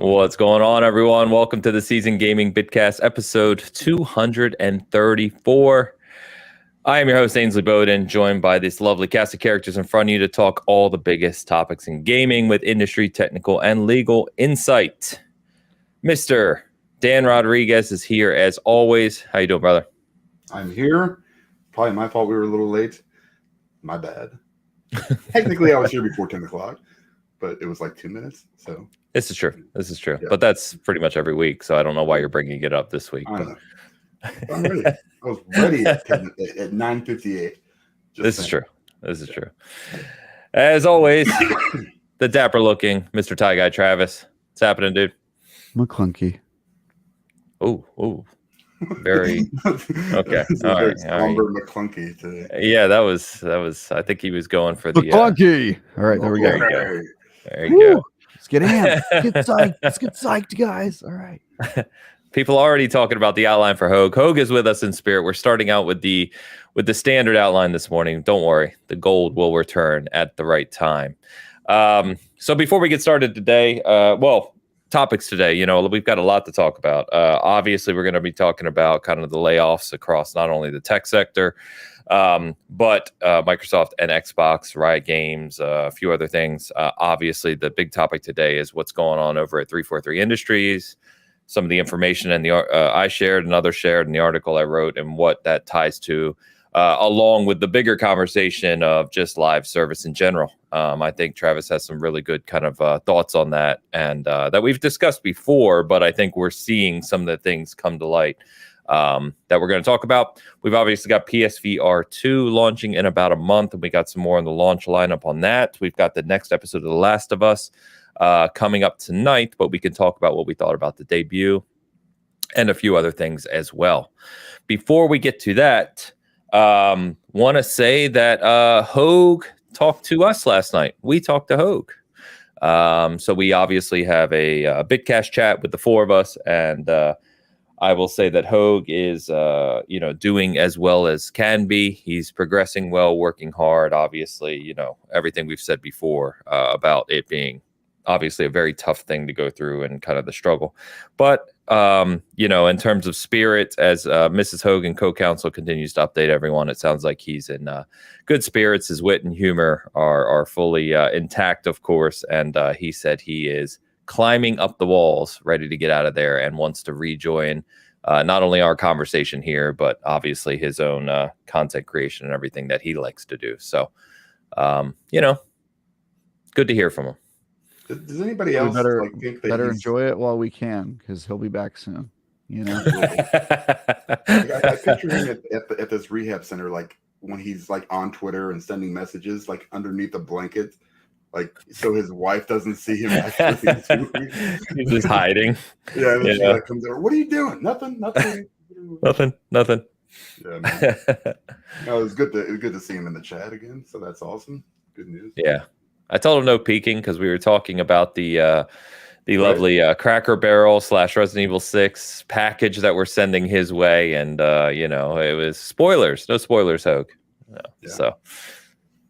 What's going on, everyone? Welcome to the Season Gaming Bitcast, episode 234. I am your host, Ainsley Bowden, joined by this lovely cast of characters in front of you to talk all the biggest topics in gaming with industry, technical, and legal insight. Mr. Dan Rodriguez is here as always. How you doing, brother? I'm here. Probably my fault we were a little late. My bad. Technically, I was here before 10 o'clock, but it was like 2 minutes, so... This is true. Yeah. But Yeah. that's pretty much every week, so I don't know why you're bringing it up this week. I know. I'm ready. I was ready at 9:58. This is true. As always, the dapper-looking Mr. Tie Guy Travis. What's happening, dude? McClunky. Oh, very okay. All right. McClunky today. Yeah, that was. I think he was going for the McClunky. All right, there we go. There you go. Let's get amped. Let's get psyched, guys. All right. People already talking about the outline for Hoeg. Hoeg is with us in spirit. We're starting out with the standard outline this morning. Don't worry, the gold will return at the right time. So before we get started today, topics today, we've got a lot to talk about. Obviously, we're going to be talking about kind of the layoffs across not only the tech sector, but Microsoft and Xbox, Riot Games, a few other things. Obviously, the big topic today is what's going on over at 343 Industries, some of the information and I shared and others shared in the article I wrote and what that ties to, along with the bigger conversation of just live service in general. I think Travis has some really good kind of thoughts on that and that we've discussed before, but I think we're seeing some of the things come to light that we're going to talk about. We've obviously got PSVR 2 launching in about a month, and we got some more on the launch lineup on that. We've got the next episode of The Last of Us coming up tonight, but we can talk about what we thought about the debut and a few other things as well. Before we get to that, want to say that Hoeg talked to us last night. We talked to Hoeg. So we obviously have a Bitcast chat with the four of us, and I will say that Hoeg is, doing as well as can be. He's progressing well, working hard. Obviously, everything we've said before about it being obviously a very tough thing to go through and kind of the struggle. But, in terms of spirit, as Mrs. Hoeg and co-counsel continues to update everyone, it sounds like he's in good spirits. His wit and humor are fully intact, of course. And he said he is climbing up the walls, ready to get out of there and wants to rejoin not only our conversation here, but obviously his own content creation and everything that he likes to do. So, good to hear from him. Does anybody else think that better enjoy it while we can, because he'll be back soon? I picture him at this rehab center, like when he's like on Twitter and sending messages like underneath a blanket, like so his wife doesn't see him. He's just hiding. Yeah, and then she like comes over. What are you doing? Nothing. Nothing. Yeah, man. No, it was good to see him in the chat again. So that's awesome. Good news. Yeah. I told him no peeking because we were talking about the lovely Cracker Barrel / Resident Evil 6 package that we're sending his way, and it was spoilers. No spoilers, Hoeg. No. Yeah. So,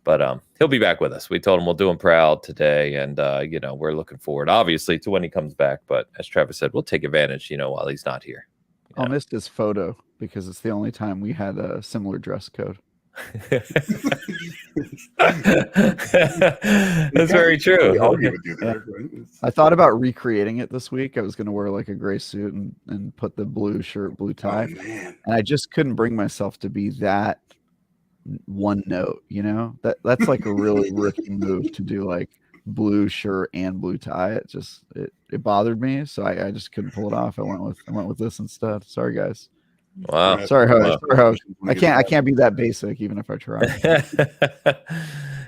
but he'll be back with us. We told him we'll do him proud today, and we're looking forward, obviously, to when he comes back. But as Travis said, we'll take advantage, while he's not here. I missed his photo because it's the only time we had a similar dress code. That's very true. I thought about recreating it this week. I was going to wear like a gray suit and put the blue shirt, blue tie, and I just couldn't bring myself to be that one note. That's like a really rookie move to do, like blue shirt and blue tie. It bothered me, so I just couldn't pull it off. I went with this instead. Sorry, guys. Wow. Sorry, Hoeg. I can't be that basic, even if I try.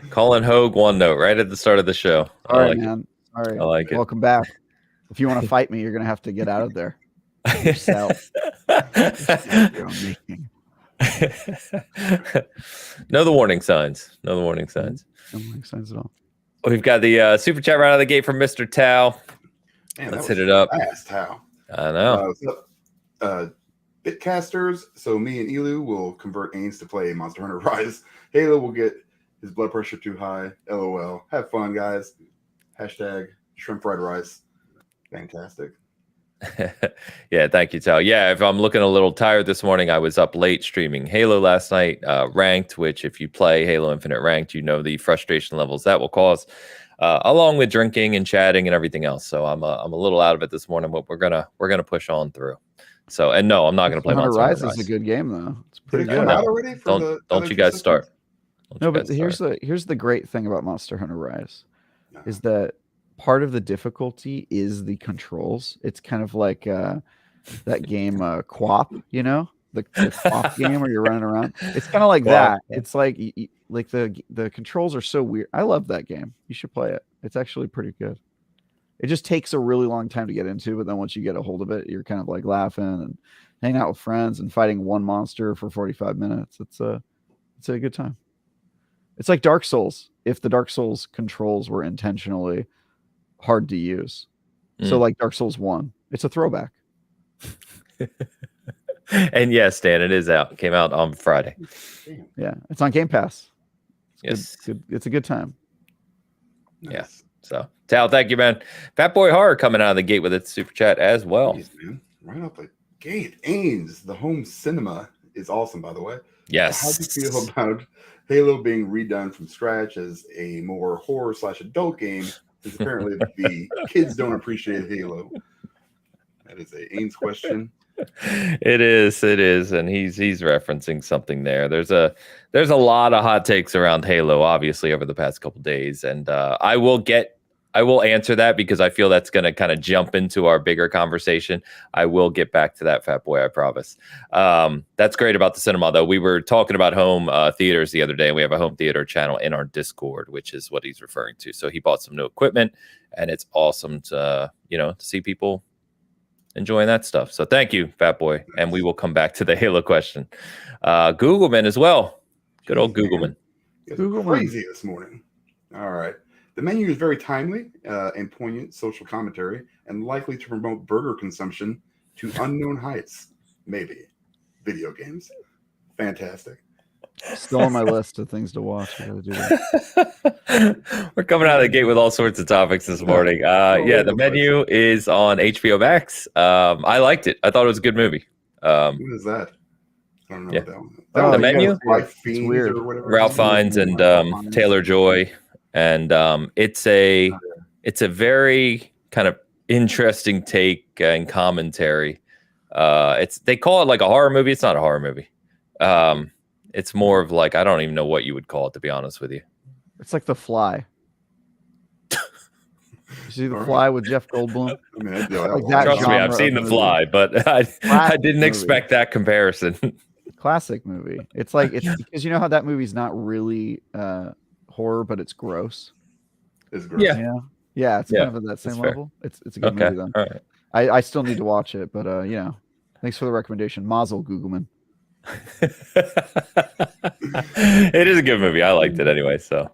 Calling Hoeg one note right at the start of the show. All right, man. All right. I like it. Welcome back. If you want to fight me, you're gonna have to get out of there yourself. Know the warning signs. No warning signs at all. We've got the super chat right out of the gate from Mr. Tao. Man, let's hit it up. Fast, Tao. I know. Bitcasters, so me and Elu will convert Ains to play Monster Hunter Rise. Halo will get his blood pressure too high. LOL. Have fun, guys. Hashtag shrimp fried rice. Fantastic. Yeah, thank you, Tal. Yeah, if I'm looking a little tired this morning, I was up late streaming Halo last night, ranked, which if you play Halo Infinite ranked, you know the frustration levels that will cause, along with drinking and chatting and everything else. So I'm a little out of it this morning, but we're gonna push on through. So, and no, I'm not gonna play Monster Hunter Rise. Is a good game though. It's Did pretty it come good. out already for the don't other you two guys systems? start? No, but here's the great thing about Monster Hunter Rise is that part of the difficulty is the controls. It's kind of like that game QWOP, you know, the QWOP game where you're running around. It's kind of like that. It's like the controls are so weird. I love that game. You should play it. It's actually pretty good. It just takes a really long time to get into, but then once you get a hold of it, you're kind of like laughing and hanging out with friends and fighting one monster for 45 minutes. It's a good time. It's like Dark Souls, if the Dark Souls controls were intentionally hard to use. So like Dark Souls 1, it's a throwback. And yes, Dan, it is out. It came out on Friday. Yeah, it's on Game Pass. Yes. It's a good time. Nice. Yeah. So, Tal, thank you, man. Fat Boy Horror coming out of the gate with its super chat as well. Jeez, man. Right off the gate. Ains, the home cinema is awesome, by the way. Yes. How do you feel about Halo being redone from scratch as a more horror/adult game? Since apparently the kids don't appreciate Halo. That is a Ains question. It is, and he's referencing something there. There's a lot of hot takes around Halo, obviously, over the past couple days, and I will answer that because I feel that's going to kind of jump into our bigger conversation. I will get back to that, Fat Boy, I promise. That's great about the cinema, though. We were talking about home theaters the other day, and we have a home theater channel in our Discord, which is what he's referring to. So he bought some new equipment, and it's awesome to to see people enjoying that stuff. So thank you, Fat Boy, and we will come back to the Halo question. Googleman as well. Good old Googleman. Crazy this morning. All right. The menu is very timely and poignant social commentary and likely to promote burger consumption to unknown heights. Maybe. Video games. Fantastic. Still on my list of things to watch. I gotta do that. We're coming out of the gate with all sorts of topics this morning. Yeah, the menu is on HBO Max. I liked it. I thought it was a good movie. What is that? I don't know what that one is. The menu? It's weird. Or whatever. Ralph Fiennes and Taylor Joy. And it's a very kind of interesting take and commentary. They call it like a horror movie. It's not a horror movie. It's more of like, I don't even know what you would call it, to be honest with you. It's like The Fly. You see The Fly with Jeff Goldblum? I mean, Trust me, I've seen The Fly, but I didn't expect that comparison. Classic movie. It's because you know how that movie's not really horror, but it's gross. It's gross. Yeah. It's kind of at that same level. It's a good movie then. All right. I still need to watch it, but thanks for the recommendation. Mazel, Googleman. It is a good movie. I liked it anyway. So,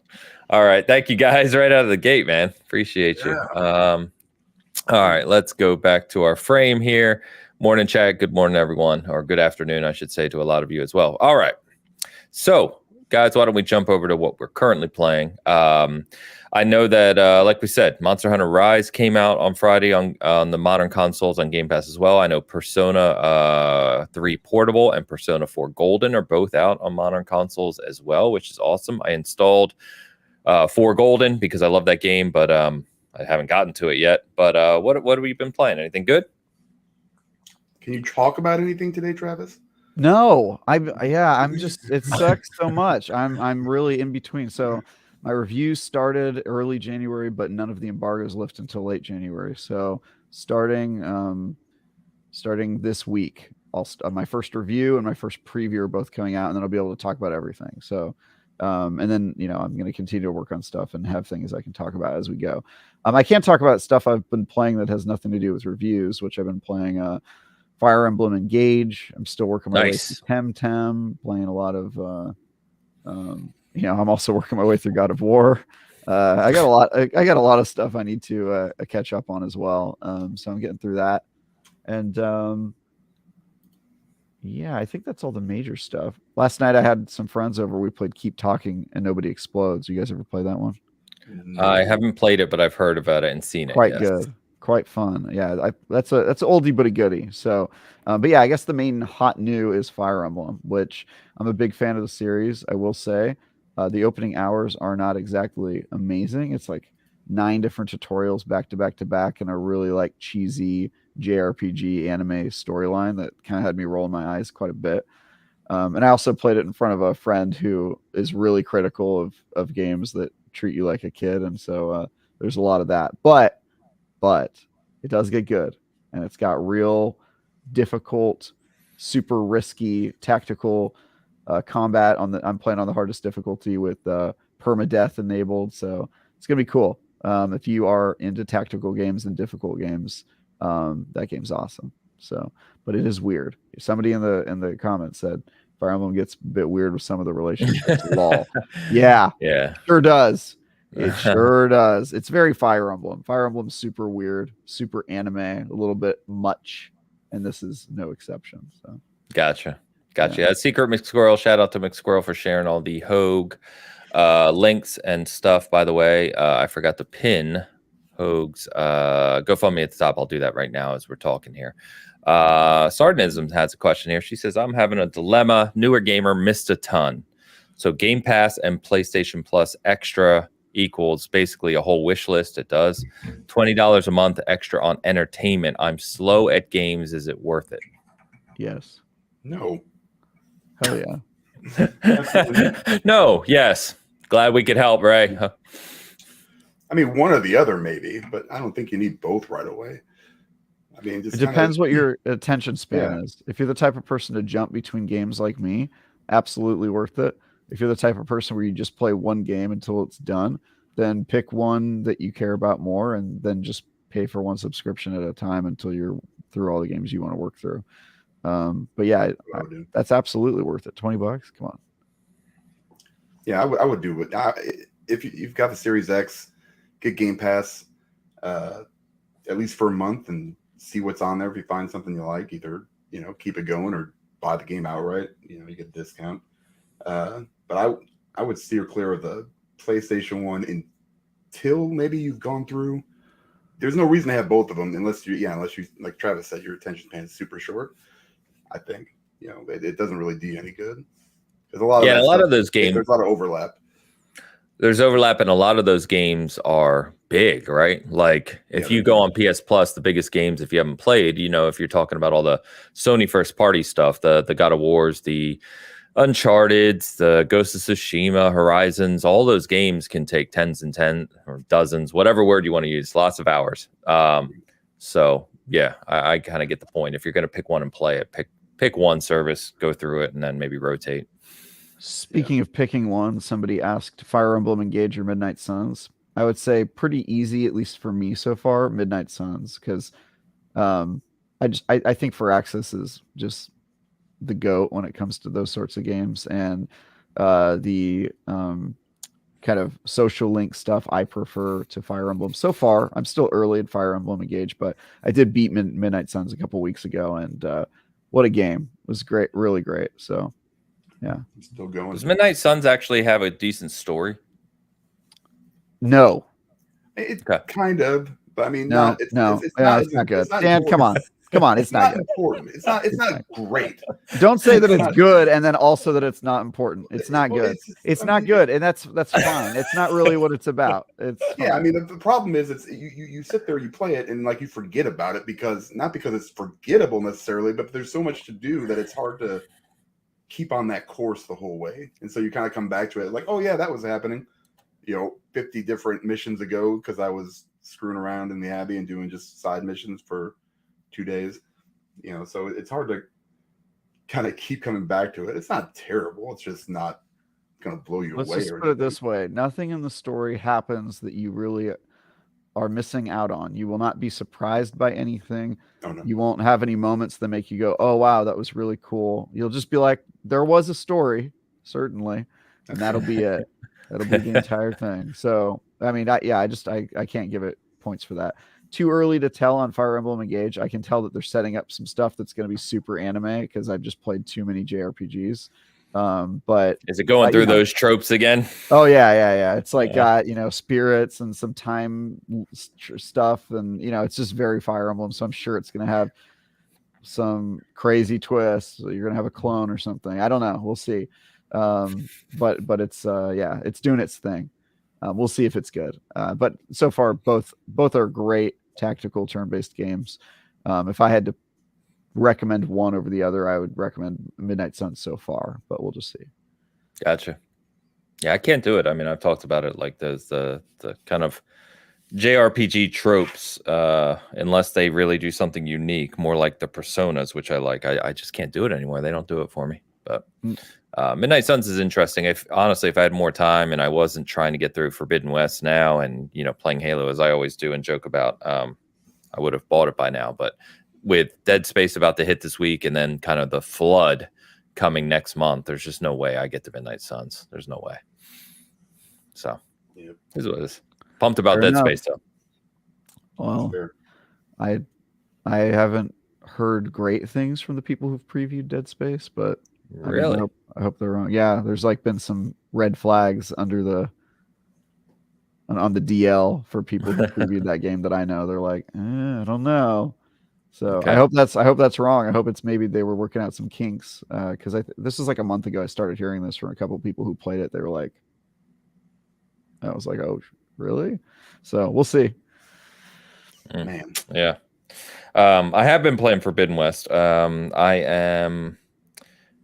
all right. Thank you guys right out of the gate, man. Appreciate you. All right. Let's go back to our frame here. Morning, chat. Good morning, everyone. Or good afternoon, I should say, to a lot of you as well. All right. So, guys, why don't we jump over to what we're currently playing? I know that, like we said, Monster Hunter Rise came out on Friday on the modern consoles on Game Pass as well. I know Persona 3 Portable and Persona 4 Golden are both out on modern consoles as well, which is awesome. I installed 4 Golden because I love that game, but I haven't gotten to it yet. But what have we been playing? Anything good? Can you talk about anything today, Travis? No, I'm just, it sucks so much. I'm really in between. So my reviews started early January, but none of the embargoes lift until late January. So starting this week, my first review and my first preview are both coming out, and then I'll be able to talk about everything. So, and then I'm going to continue to work on stuff and have things I can talk about as we go. I can't talk about stuff I've been playing that has nothing to do with reviews, which I've been playing. Fire Emblem Engage. I'm still working my way through Temtem, playing a lot of I'm also working my way through God of War. I got a lot of stuff I need to catch up on as well. So I'm getting through that. And I think that's all the major stuff. Last night I had some friends over. We played Keep Talking and Nobody Explodes. You guys ever play that one? I haven't played it, but I've heard about it and seen it. Quite good. quite fun. Yeah, that's an oldie but a goodie. So, but yeah, I guess the main hot new is Fire Emblem, which I'm a big fan of the series. I will say, the opening hours are not exactly amazing. It's like 9 different tutorials back to back to back, and a really like cheesy JRPG anime storyline that kind of had me rolling my eyes quite a bit. And I also played it in front of a friend who is really critical of games that treat you like a kid, and so there's a lot of that. But it does get good, and it's got real difficult, super risky tactical combat on the. I'm playing on the hardest difficulty with permadeath enabled, so it's gonna be cool. If you are into tactical games and difficult games, that game's awesome. So, but it is weird. Somebody in the comments said Fire Emblem gets a bit weird with some of the relationships. Lol. Yeah, sure does. It sure does. It's very Fire Emblem. Fire Emblem's super weird, super anime, a little bit much, and this is no exception. So, gotcha. Yeah. Secret McSquirrel. Shout out to McSquirrel for sharing all the Hoeg links and stuff. By the way, I forgot to pin Hoeg's GoFundMe at the top. I'll do that right now as we're talking here. Sardinism has a question here. She says, I'm having a dilemma. Newer gamer, missed a ton. So Game Pass and PlayStation Plus extra equals basically a whole wish list. It does. $20 a month extra on entertainment. I'm slow at games. Is it worth it? Yes. No. Hell yeah. No. Yes. Glad we could help, Ray. I mean, one or the other maybe, but I don't think you need both right away. I mean, it depends what your attention span is. If you're the type of person to jump between games like me, absolutely worth it. If you're the type of person where you just play one game until it's done, then pick one that you care about more, and then just pay for one subscription at a time until you're through all the games you want to work through. But yeah, that's absolutely worth it. $20, come on. Yeah, I would do it. If you've got the Series X, get Game Pass at least for a month and see what's on there. If you find something you like, either keep it going or buy the game outright. You get a discount. But I would steer clear of the PlayStation 1 until maybe you've gone through. There's no reason to have both of them unless you like Travis said, your attention span is super short. I think it doesn't really do you any good. There's a lot of those games. There's a lot of overlap. There's overlap, and a lot of those games are big, right? Like if you go on PS Plus, the biggest games, if you haven't played, if you're talking about all the Sony first party stuff, the God of Wars, the Uncharted, the Ghost of Tsushima, Horizons, all those games can take tens or dozens, whatever word you want to use, lots of hours. So yeah, I kind of get the point. If you're going to pick one and play it, pick one service, go through it, and then maybe rotate. Speaking of picking one, somebody asked Fire Emblem Engage or Midnight Suns. I would say pretty easy, at least for me so far, Midnight Suns, because I think Firaxis is just the GOAT when it comes to those sorts of games, and the kind of social link stuff I prefer to Fire Emblem. So far, I'm still early in Fire Emblem Engage, but I did beat Midnight Suns a couple weeks ago, and what a game. It was great, really great. So yeah. Still going. Does Midnight Suns actually have a decent story? No. It kind of, but I mean, no, it's not good. Dan, come on. It's not good. Important. It's not great. Don't say that it's good and then also that it's not important. It's not good. It's not good, and that's fine. It's not really what it's about. It's fine. I mean, the problem is you sit there, you play it, and like you forget about it because it's forgettable necessarily, but there's so much to do that it's hard to keep on that course the whole way, and so you kind of come back to it like, oh yeah, that was happening 50 different missions ago because I was screwing around in the Abbey and doing just side missions for 2 days, so it's hard to kind of keep coming back to it. It's not terrible, it's just not gonna blow you away. Let's just put it this way: nothing in the story happens that you really are missing out on. You will not be surprised by anything. Oh, no. You won't have any moments that make you go, oh wow, that was really cool. You'll just be like, there was a story, certainly, and that'll be it. That'll be the entire thing. So I mean, I can't give it points for that. Too early to tell on Fire Emblem Engage. I can tell that they're setting up some stuff that's going to be super anime because I've just played too many JRPGs. But is it going through those tropes again? Oh yeah. It's like got spirits and some time stuff, and it's just very Fire Emblem. So I'm sure it's gonna have some crazy twists. You're gonna have a clone or something. I don't know. We'll see. But it's it's doing its thing. We'll see if it's good. But so far, both are great tactical turn-based games. If I had to recommend one over the other, I would recommend Midnight Suns so far. But we'll just see. Gotcha. Yeah, I can't do it. I mean, I've talked about it. Like there's the kind of JRPG tropes, unless they really do something unique, more like the Personas, which I like. I just can't do it anymore. They don't do it for me. But Midnight Suns is interesting. If I had more time and I wasn't trying to get through Forbidden West now, and playing Halo as I always do and joke about, I would have bought it by now. But with Dead Space about to hit this week, and then kind of the flood coming next month, there's just no way I get to Midnight Suns. There's no way. So here's what it is. Pumped about Dead Space though. Well, I haven't heard great things from the people who've previewed Dead Space, but really, I hope they're wrong. Yeah, there's like been some red flags under on the DL for people who previewed that game that I know. They're like, I don't know. So okay. I hope that's wrong. I hope it's maybe they were working out some kinks, because this is like a month ago. I started hearing this from a couple of people who played it. They were like, I was like, oh, really? So we'll see. Man, yeah. I have been playing Forbidden West. I am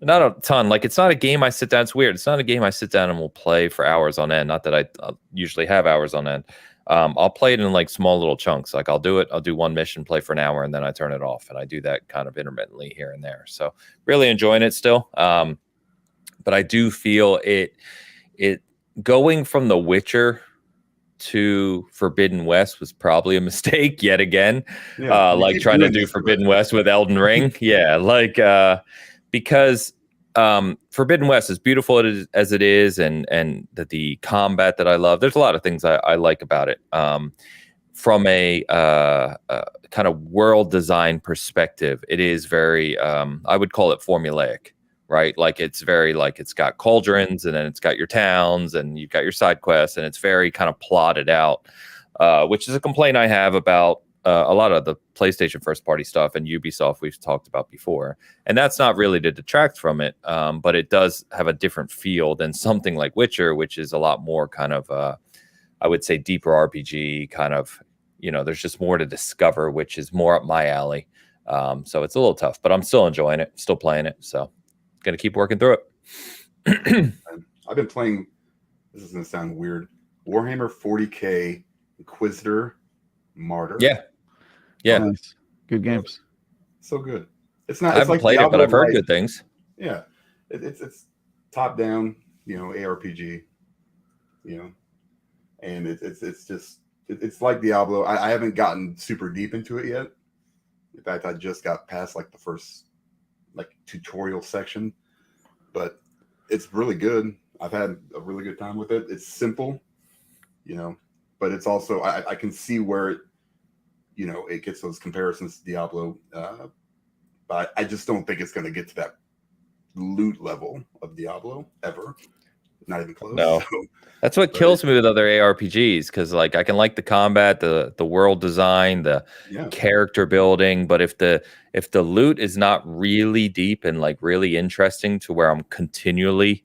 not a ton. Like, it's not a game I sit down. It's weird. It's not a game I sit down and will play for hours on end. Not that I usually have hours on end. I'll play it in like small little chunks. Like I'll do one mission, play for an hour, and then I turn it off. And I do that kind of intermittently here and there. So really enjoying it still. But I do feel it going from The Witcher to Forbidden West was probably a mistake yet again. Like trying to do Forbidden West with Elden Ring. Yeah, like because Forbidden West, as beautiful as it is, and the combat that I love, there's a lot of things I like about it. From a kind of world design perspective, it is very, I would call it formulaic. Right, like it's very like it's got cauldrons, and then it's got your towns, and you've got your side quests, and it's very kind of plotted out, which is a complaint I have about a lot of the PlayStation first party stuff and Ubisoft we've talked about before. And that's not really to detract from it, but it does have a different feel than something like Witcher, which is a lot more kind of, I would say, deeper RPG kind of. There's just more to discover, which is more up my alley. So it's a little tough, but I'm still enjoying it, still playing it. So. Going to keep working through it. I've been playing, this is going to sound weird, Warhammer 40K Inquisitor Martyr. Yeah. Nice. Good games. So good. It's not. I haven't played it, but I've heard good things. Yeah, it's top down, ARPG, and it's like Diablo. I haven't gotten super deep into it yet. In fact, I just got past like the first tutorial section, but it's really good. I've had a really good time with it. It's simple, but it's also I can see where it, it gets those comparisons to Diablo, but I just don't think it's going to get to that loot level of Diablo ever. Not even close. No, that's what kills me with other ARPGs, because like I can like the combat, the world design, the character building, but if the loot is not really deep and like really interesting to where I'm continually,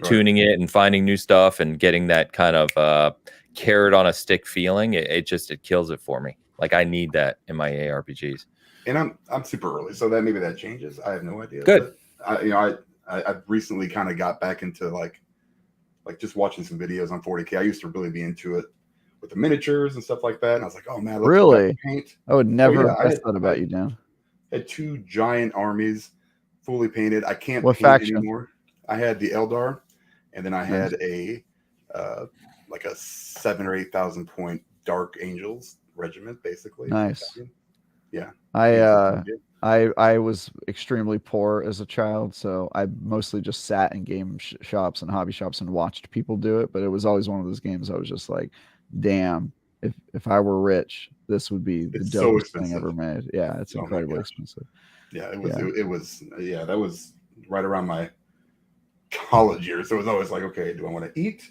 tuning it and finding new stuff and getting that kind of carrot on a stick feeling, it kills it for me. Like I need that in my ARPGs. And I'm super early, so maybe that changes. I have no idea. Good. But I've recently kind of got back into like just watching some videos on 40K. I used to really be into it with the miniatures and stuff like that. And I was like, oh man, really? Paint. I would never have thought about you, Dan. Had 2 giant armies fully painted. I can't paint faction? Anymore. I had the Eldar, and then I had a like a 7,000 or 8,000 point Dark Angels regiment, basically. Nice. Yeah. I was extremely poor as a child, so I mostly just sat in game shops and hobby shops and watched people do it. But it was always one of those games I was just like, damn, if I were rich, this would be the dopest thing ever made. Yeah, it's incredibly expensive. Yeah, it was. Yeah. It was. Yeah, that was right around my college years. So it was always like, okay, do I want to eat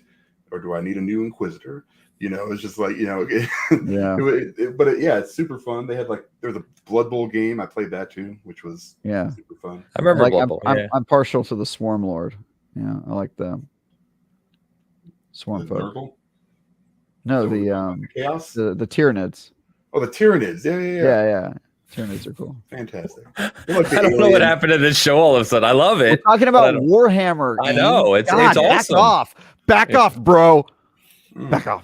or do I need a new Inquisitor? It's just like, Yeah. It's super fun. They had there was a Blood Bowl game. I played that too, which was super fun. I remember Blood Bowl. I'm partial to the Swarm Lord. Yeah, I like the Swarm folk. No, the Chaos, the Tyranids. Oh, the Tyranids. Yeah. Tyranids are cool. Fantastic. I don't know what happened to this show all of a sudden. I love it. We're talking about Warhammer. I know. It's awesome. Back off, bro. Back off.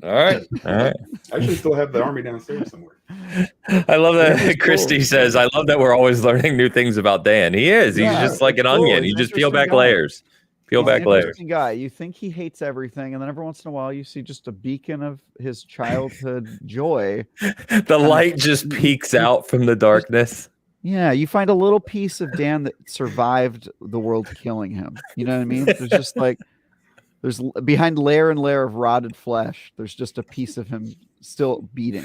All right. I actually still have the army downstairs somewhere. I love that Christy says, I love that we're always learning new things about Dan. He is. He's just like an onion. You just peel back layers. Peel back layers. Guy. You think he hates everything, and then every once in a while you see just a beacon of his childhood joy. The light just peeks out from the darkness. Yeah, you find a little piece of Dan that survived the world killing him. You know what I mean? There's just there's behind layer and layer of rotted flesh. There's just a piece of him still beating.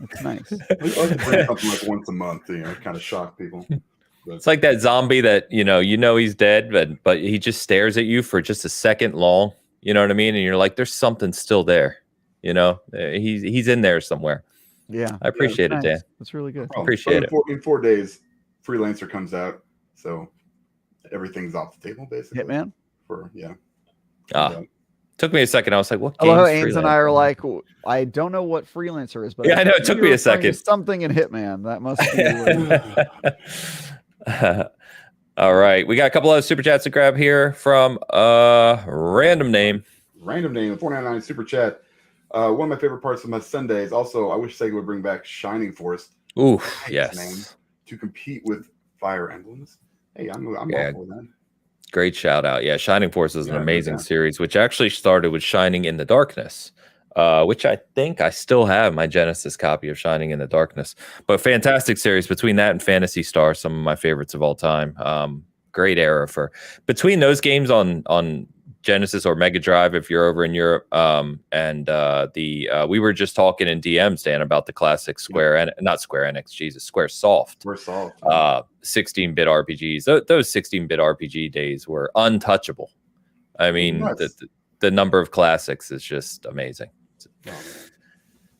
It's nice. I like to bring something once a month, kind of shock people. But it's like that zombie that he's dead, but he just stares at you for just a second long. You know what I mean? And you're like, there's something still there. He's in there somewhere. Yeah, I appreciate it, Dan. That's really good. Appreciate it. In 4 days, Freelancer comes out, so everything's off the table basically. Hitman. Took me a second. I was like, what game? Hello, Ains and I are like, I don't know what Freelancer is, but I know it took me a second. Something in Hitman. That must be. All right. We got a couple other super chats to grab here from random name. Random name, 499 super chat. One of my favorite parts of my Sundays. Also, I wish Sega would bring back Shining Force. Ooh, yes. To compete with Fire Emblems. Hey, I'm all for that. Great shout out. Yeah, Shining Force is an amazing series, which actually started with Shining in the Darkness, which I think I still have my Genesis copy of Shining in the Darkness. But fantastic series. Between that and Phantasy Star, some of my favorites of all time. Great era between those games on Genesis or Mega Drive if you're over in Europe, and we were just talking in DMs, Dan, about the classic Square Soft 16-bit RPGs. Those 16-bit RPG days were untouchable. I mean, the number of classics is just amazing.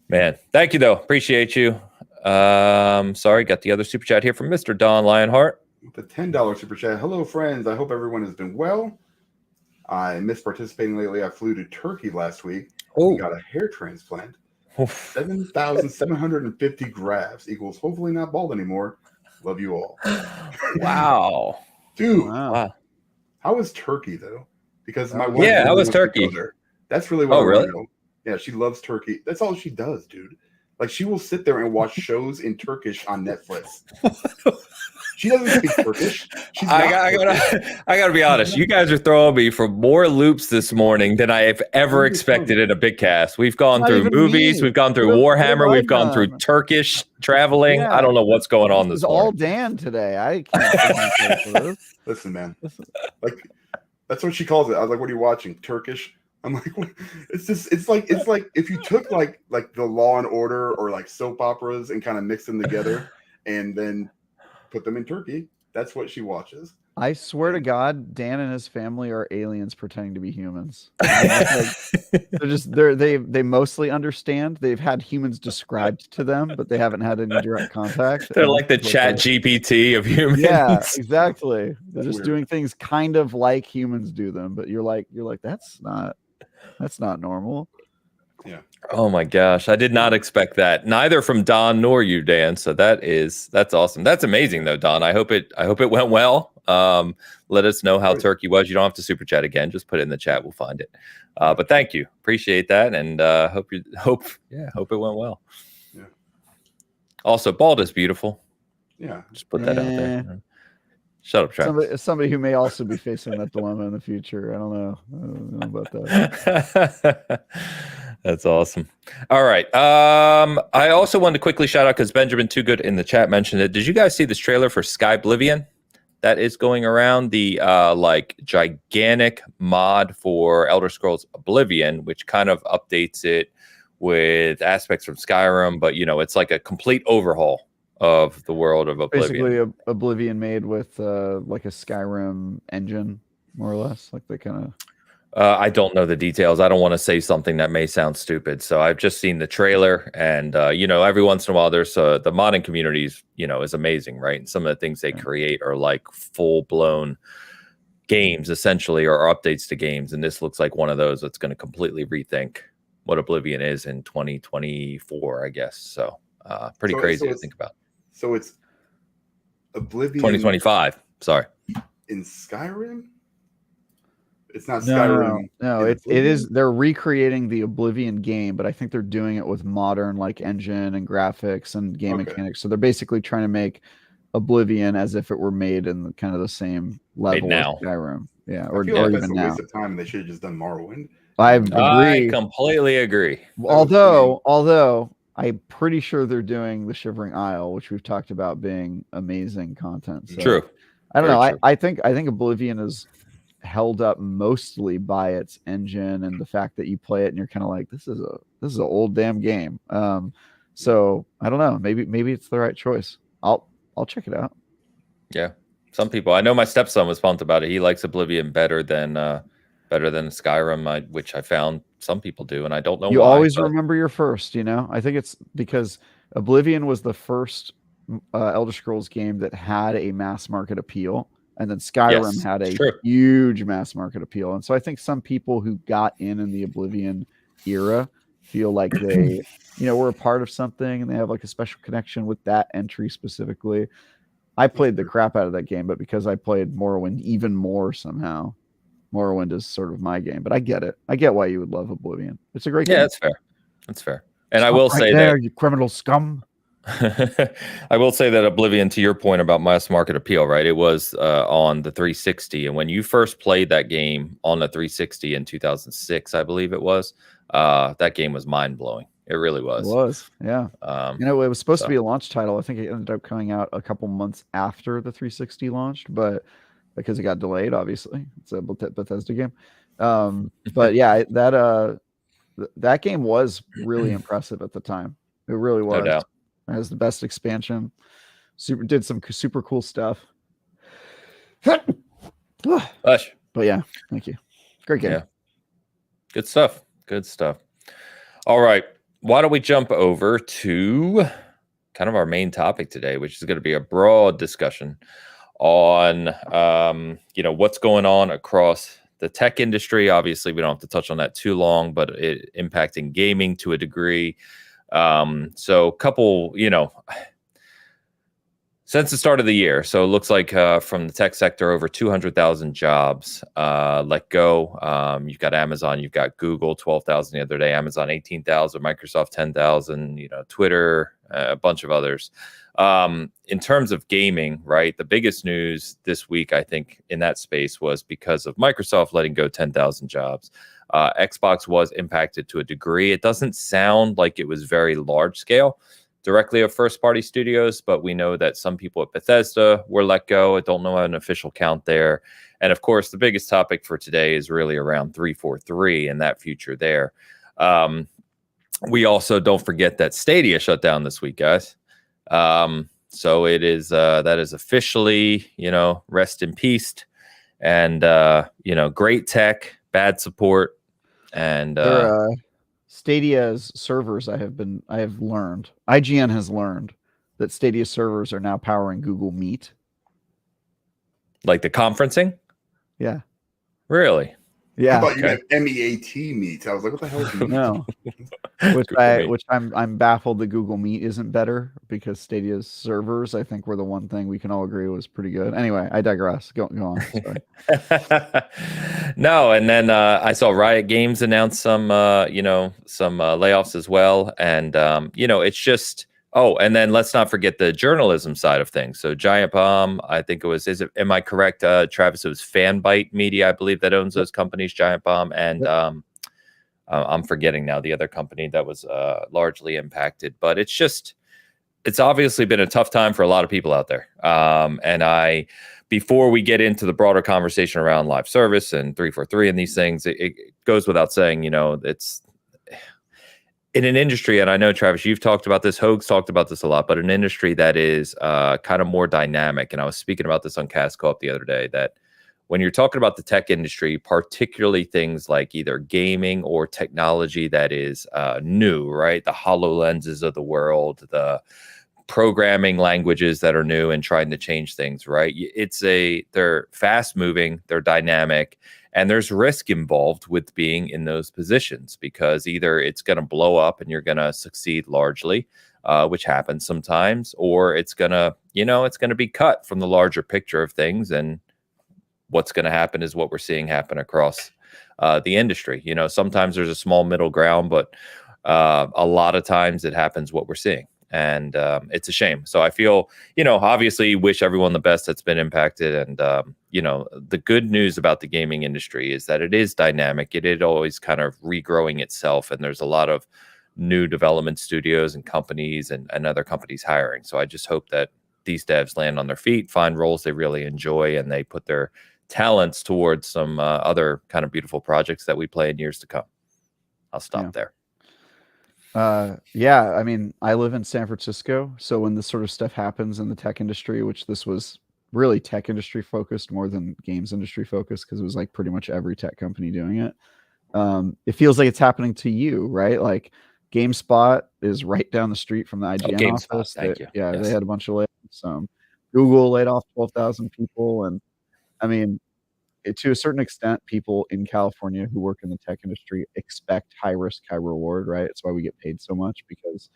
Man, thank you though. Appreciate you. Sorry, got the other super chat here from Mr. Don Lionheart. The $10 super chat. Hello, friends. I hope everyone has been well. I missed participating lately. I flew to Turkey last week and got a hair transplant. 7,750 grafts equals hopefully not bald anymore. Love you all. Wow. Dude. Wow. How was Turkey, though? Because my wife how was Turkey? That's really what I want to know. Yeah, she loves Turkey. That's all she does, dude. Like, she will sit there and watch shows in Turkish on Netflix. She doesn't speak Turkish. I gotta be honest. You guys are throwing me for more loops this morning than I have ever expected in a Bitcast. We've gone through movies. We've gone through Warhammer. We've gone through Turkish traveling. I don't know what's going on this morning. All Dan today. I can't. Listen, man. Like, that's what she calls it. I was like, "What are you watching? Turkish?" I'm like, what? It's like if you took like the Law and Order or like soap operas and kind of mix them together and then put them in Turkey. That's what she watches. I swear to God, Dan and his family are aliens pretending to be humans. They mostly understand. They've had humans described to them, but they haven't had any direct contact. They're like the Chat GPT of humans. Yeah, exactly. They're just doing things kind of like humans do them, but you're like, that's not normal. Yeah. Oh my gosh. I did not expect that. Neither from Don nor you, Dan. So that's awesome. That's amazing though, Don. I hope it went well. Let us know how Turkey was. You don't have to super chat again. Just put it in the chat. We'll find it. But thank you. Appreciate that. And hope it went well. Yeah. Also, bald is beautiful. Yeah. Just put that out there. Shut up, Travis. Somebody who may also be facing that dilemma in the future. I don't know about that. That's awesome. All right. I also wanted to quickly shout out because Benjamin Too Good in the chat mentioned it. Did you guys see this trailer for Skyblivion that is going around? The like gigantic mod for Elder Scrolls Oblivion, which kind of updates it with aspects from Skyrim, but it's like a complete overhaul of the world of Oblivion. Basically, Oblivion made with like a Skyrim engine, more or less. Like they kind of. I don't know the details. I don't want to say something that may sound stupid. So I've just seen the trailer, and every once in a while, there's the modding communities, is amazing, right? And some of the things they create are like full blown games, essentially, or updates to games. And this looks like one of those that's going to completely rethink what Oblivion is in 2024, I guess. So pretty crazy to think about. So it's Oblivion 2025. Sorry. In Skyrim? It's not Skyrim. No, it is. They're recreating the Oblivion game, but I think they're doing it with modern like engine and graphics and game mechanics. So they're basically trying to make Oblivion as if it were made in kind of the same level as Skyrim. Yeah, or like even now. Waste of time. They should have just done Morrowind. I completely agree. Although I'm pretty sure they're doing the Shivering Isle, which we've talked about being amazing content. So, true. I don't know. I think Oblivion is held up mostly by its engine and the fact that you play it and you're kind of like, this is an old damn game. So I don't know. Maybe it's the right choice. I'll check it out. Yeah. Some people, I know my stepson was pumped about it. He likes Oblivion better than Skyrim, which I found some people do, and I don't know why. You always remember your first, I think it's because Oblivion was the first Elder Scrolls game that had a mass market appeal, and then Skyrim had a huge mass market appeal. And so I think some people who got in the Oblivion era feel like they, were a part of something and they have like a special connection with that entry specifically. I played the crap out of that game, but because I played Morrowind even more somehow, Morrowind is sort of my game. But I get it. I get why you would love Oblivion. It's a great game. Yeah, that's fair. That's fair. And I will say that you criminal scum. I will say that Oblivion, to your point about mass market appeal, right? It was on the 360, and when you first played that game on the 360 in 2006, I believe it was, that game was mind blowing. It really was. It was, yeah. It was supposed to be a launch title. I think it ended up coming out a couple months after the 360 launched, but because it got delayed, obviously, it's a Bethesda game. But yeah, that game was really impressive at the time. It really was. No doubt. It has the best expansion. Did some super cool stuff. But yeah, thank you. Great game. Yeah. Good stuff. Good stuff. All right. Why don't we jump over to kind of our main topic today, which is going to be a broad discussion on what's going on across the tech industry. Obviously, we don't have to touch on that too long, but it impacting gaming to a degree. So a couple, since the start of the year. So it looks like from the tech sector, over 200,000 jobs let go. You've got Amazon, you've got Google, 12,000 the other day, Amazon, 18,000, Microsoft, 10,000, Twitter, a bunch of others. In terms of gaming, right, the biggest news this week, I think, in that space was because of Microsoft letting go 10,000 jobs. Xbox was impacted to a degree. It doesn't sound like it was very large scale directly of first-party studios, but we know that some people at Bethesda were let go. I don't know an official count there. And of course, the biggest topic for today is really around 343 and that future there. We also don't forget that Stadia shut down this week, guys. So it is that is officially, rest in peace. And great tech, bad support, and Stadia's servers, I have learned, IGN has learned that Stadia servers are now powering Google Meet. Like the conferencing? Yeah. Really? Yeah. I thought you meant MEAT Meet. I was like, what the hell is Meet? No. Which I'm baffled that Google Meet isn't better, because Stadia's servers, I think, were the one thing we can all agree was pretty good. Anyway, I digress. Go on. Sorry. No, and then I saw Riot Games announce some layoffs as well, and it's just. Oh, and then let's not forget the journalism side of things. So Giant Bomb, I think it was. Am I correct, Travis? It was Fanbyte Media, I believe, that owns those companies, Giant Bomb, and I'm forgetting now the other company that was largely impacted. But it's obviously been a tough time for a lot of people out there. And before we get into the broader conversation around live service and 343 and these things, it goes without saying, in an industry, and I know, Travis, you've talked about this, Hoeg's talked about this a lot, but an industry that is kind of more dynamic. And I was speaking about this on Cast Co-op the other day, that when you're talking about the tech industry, particularly things like either gaming or technology that is new, right? The HoloLenses of the world, the programming languages that are new and trying to change things, right? They're fast moving, they're dynamic, and there's risk involved with being in those positions, because either it's going to blow up and you're going to succeed largely, which happens sometimes, or it's going to be cut from the larger picture of things. And what's going to happen is what we're seeing happen across the industry. Sometimes there's a small middle ground, but a lot of times it happens what we're seeing. And it's a shame. So I feel, obviously wish everyone the best that's been impacted. And, the good news about the gaming industry is that it is dynamic. It is always kind of regrowing itself. And there's a lot of new development studios and companies and other companies hiring. So I just hope that these devs land on their feet, find roles they really enjoy, and they put their talents towards some other kind of beautiful projects that we play in years to come. I'll stop there. Yeah, I mean, I live in San Francisco, so when this sort of stuff happens in the tech industry, which this was really tech industry focused more than games industry focused, because it was like pretty much every tech company doing it. It feels like it's happening to you, right? Like GameSpot is right down the street from the IGN office. Thank you. Yeah, yes. They had a bunch of layoffs. Google laid off 12,000 people, and I mean, to a certain extent, people in California who work in the tech industry expect high risk, high reward, right? It's why we get paid so much, because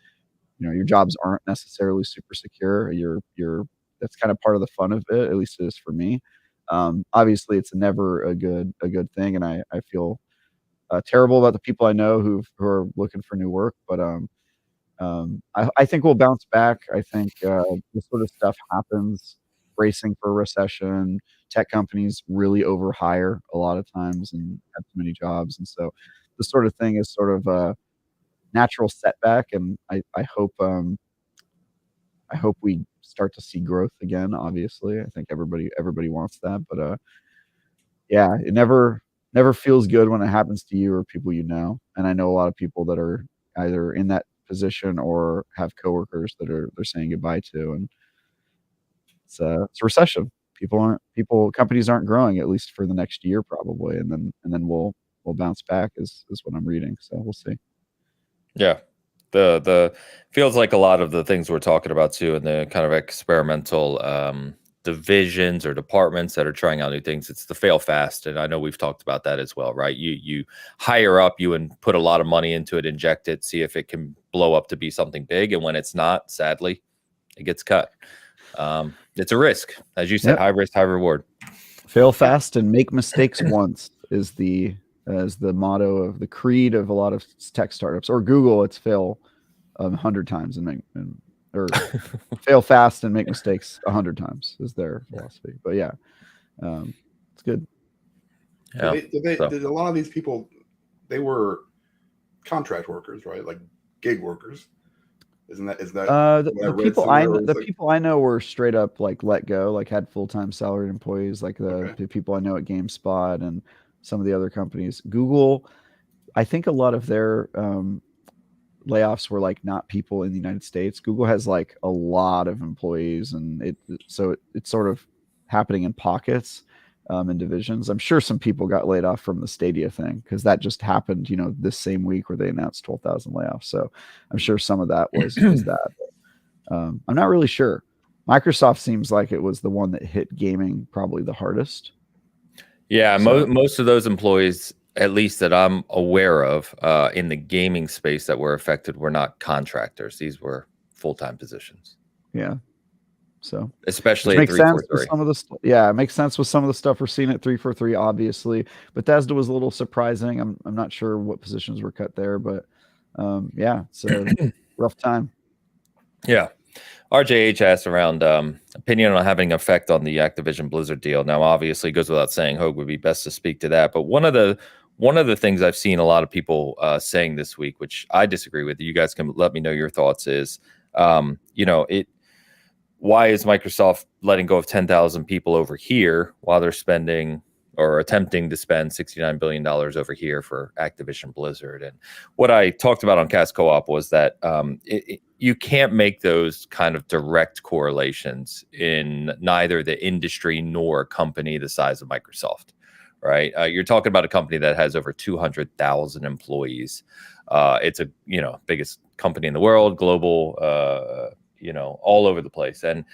your jobs aren't necessarily super secure. That's kind of part of the fun of it, at least it is for me. Obviously, it's never a good thing, and I feel terrible about the people I know who are looking for new work. But I think we'll bounce back. I think this sort of stuff happens. Bracing for a recession, tech companies really overhire a lot of times and have too many jobs, and so this sort of thing is sort of a natural setback. And I hope we start to see growth again. Obviously, I think everybody wants that, but yeah, it never feels good when it happens to you or people and I know a lot of people that are either in that position or have coworkers that they're saying goodbye to, and it's a recession. Companies aren't growing, at least for the next year probably, and then we'll bounce back is what I'm reading. So we'll see. Yeah, the feels like a lot of the things we're talking about too, and the kind of experimental divisions or departments that are trying out new things. It's the fail fast, and I know we've talked about that as well, right? You hire up, and put a lot of money into it, inject it, see if it can blow up to be something big, and when it's not, sadly, it gets cut. It's a risk, as you said. Yep. High risk, high reward. Fail fast and make mistakes once is the motto of the creed of a lot of tech startups. Or Google, it's fail 100 times or fail fast and make mistakes 100 times is their philosophy. But yeah, it's good. Yeah. Did a lot of these people, they were contract workers, right? Like gig workers. Isn't that the people I know were straight up like let go, like had full-time salaried employees, like the people I know at GameSpot and some of the other companies. Google, I think a lot of their layoffs were like not people in the United States. Google has like a lot of employees, and it's sort of happening in pockets. In divisions. I'm sure some people got laid off from the Stadia thing, because that just happened, this same week where they announced 12,000 layoffs. So I'm sure some of that was that. I'm not really sure. Microsoft seems like it was the one that hit gaming probably the hardest. Yeah, so, most of those employees, at least that I'm aware of, in the gaming space that were affected were not contractors. These were full-time positions. Yeah. So especially it makes sense with some of the it makes sense with some of the stuff we're seeing at 343, obviously. Bethesda was a little surprising. I'm not sure what positions were cut there, but yeah, it's a rough time. Yeah. RJH asked around opinion on having effect on the Activision Blizzard deal. Now, obviously, it goes without saying, Hoeg would be best to speak to that. But one of the things I've seen a lot of people saying this week, which I disagree with, you guys can let me know your thoughts, is why is Microsoft letting go of 10,000 people over here while they're spending or attempting to spend $69 billion over here for Activision Blizzard. And what I talked about on Cast Co-op was that you can't make those kind of direct correlations in neither the industry nor a company the size of Microsoft, right? You're talking about a company that has over 200,000 employees. It's a, biggest company in the world, global, all over the place. And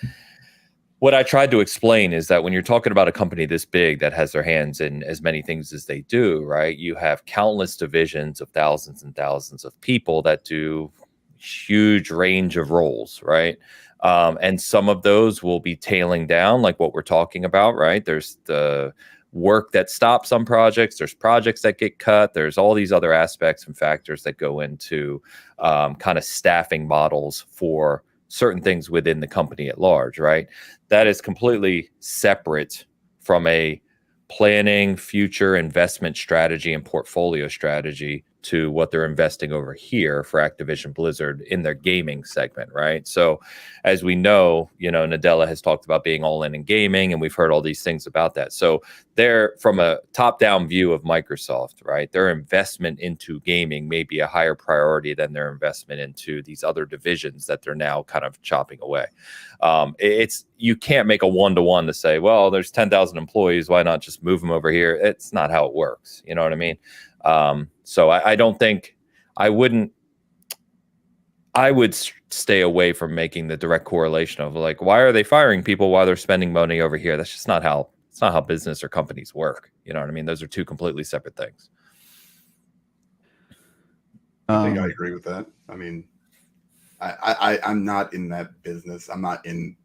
what I tried to explain is that when you're talking about a company this big that has their hands in as many things as they do, right? You have countless divisions of thousands and thousands of people that do huge range of roles, right? And some of those will be tailing down, like what we're talking about, right? There's the work that stops on projects. There's projects that get cut. There's all these other aspects and factors that go into kind of staffing models for certain things within the company at large, right? That is completely separate from a planning, future investment strategy and portfolio strategy to what they're investing over here for Activision Blizzard in their gaming segment, right? So as we know, Nadella has talked about being all in gaming, and we've heard all these things about that. So they're, from a top-down view of Microsoft, right, their investment into gaming may be a higher priority than their investment into these other divisions that they're now kind of chopping away. You can't make a one-to-one to say, well, there's 10,000 employees, why not just move them over here? It's not how it works. You know what I mean? So I don't think I would stay away from making the direct correlation of like, why are they firing people while they're spending money over here? That's just not how, it's not how business or companies work. You know what I mean? Those are two completely separate things. I think I agree with that. I mean, I'm not in that business. I'm not in,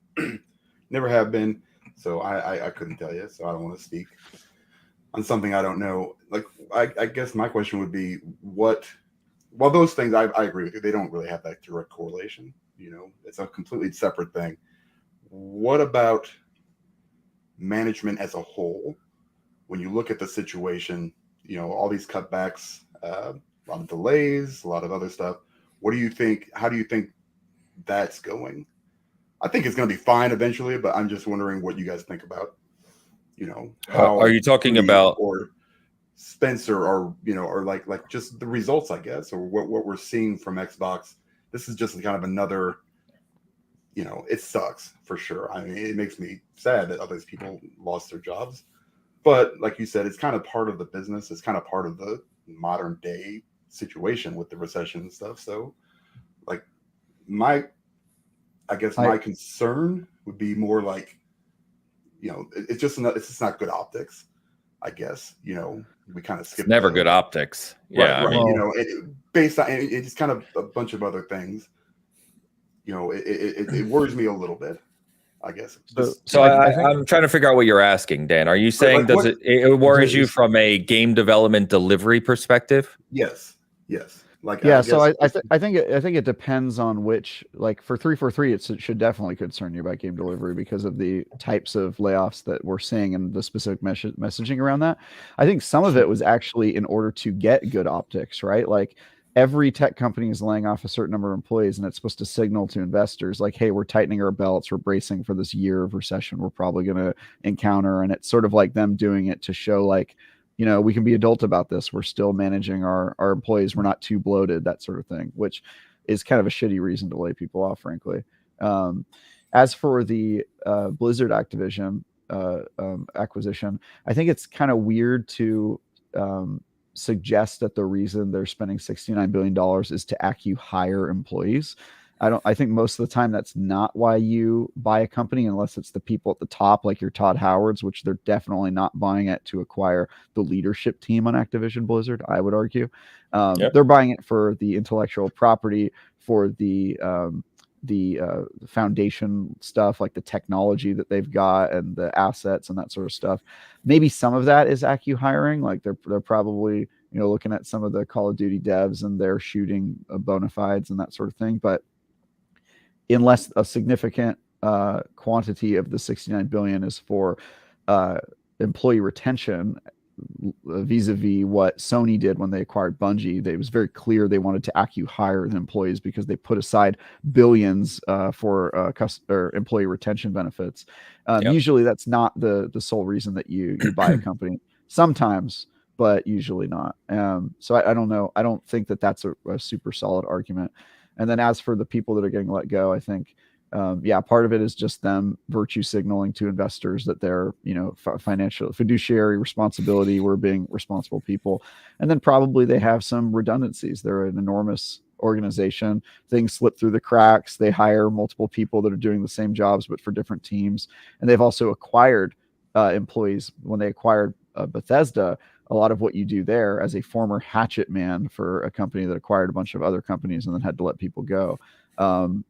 never have been. So I couldn't tell you. So I don't want to speak on something I don't know. Like, I guess my question would be, well, those things, I agree with you. They don't really have that direct correlation. It's a completely separate thing. What about management as a whole? When you look at the situation, all these cutbacks, a lot of delays, a lot of other stuff. What do you think? How do you think that's going? I think it's going to be fine eventually, but I'm just wondering what you guys think about, how are you talking about, or Spencer, or or like just the results, I guess, or what we're seeing from Xbox. This is just kind of another, it sucks for sure. I mean, it makes me sad that other people lost their jobs, but like you said, it's kind of part of the business. It's kind of part of the modern day situation with the recession and stuff. So like my concern would be more like, it's just not good optics, I guess. We kind of skip. It's never good optics. Yeah. Right. I mean, based on, it's kind of a bunch of other things. It worries me a little bit, I guess. So I'm trying to figure out what you're asking, Dan. Are you saying it worries you from a game development delivery perspective? Yes. Like, yeah, so I think it depends on which, like for 343, it should definitely concern you about game delivery because of the types of layoffs that we're seeing and the specific messaging around that. I think some of it was actually in order to get good optics, right? Like every tech company is laying off a certain number of employees, and it's supposed to signal to investors like, hey, we're tightening our belts, we're bracing for this year of recession we're probably going to encounter. And it's sort of like them doing it to show like, we can be adult about this. We're still managing our employees. We're not too bloated, that sort of thing, which is kind of a shitty reason to lay people off, frankly. As for the Blizzard Activision acquisition, I think it's kind of weird to suggest that the reason they're spending $69 billion is to acqui-hire employees. I think most of the time that's not why you buy a company, unless it's the people at the top, like your Todd Howards, which they're definitely not buying it to acquire the leadership team on Activision Blizzard, I would argue. They're buying it for the intellectual property, for the foundation stuff, like the technology that they've got and the assets and that sort of stuff. Maybe some of that is acqui-hiring, like they're probably looking at some of the Call of Duty devs and they're shooting bona fides and that sort of thing. But unless a significant quantity of the 69 billion is for employee retention, vis-a-vis what Sony did when they acquired Bungie, it was very clear they wanted to acqui-hire the employees because they put aside billions for employee retention benefits. Usually that's not the sole reason that you buy a company. sometimes, but usually not. So I don't know. I don't think that that's a super solid argument. And then as for the people that are getting let go, I think, part of it is just them virtue signaling to investors that they're, financial fiduciary responsibility. We're being responsible people. And then probably they have some redundancies. They're an enormous organization. Things slip through the cracks. They hire multiple people that are doing the same jobs, but for different teams. And they've also acquired employees. When they acquired Bethesda, a lot of what you do there as a former hatchet man for a company that acquired a bunch of other companies and then had to let people go.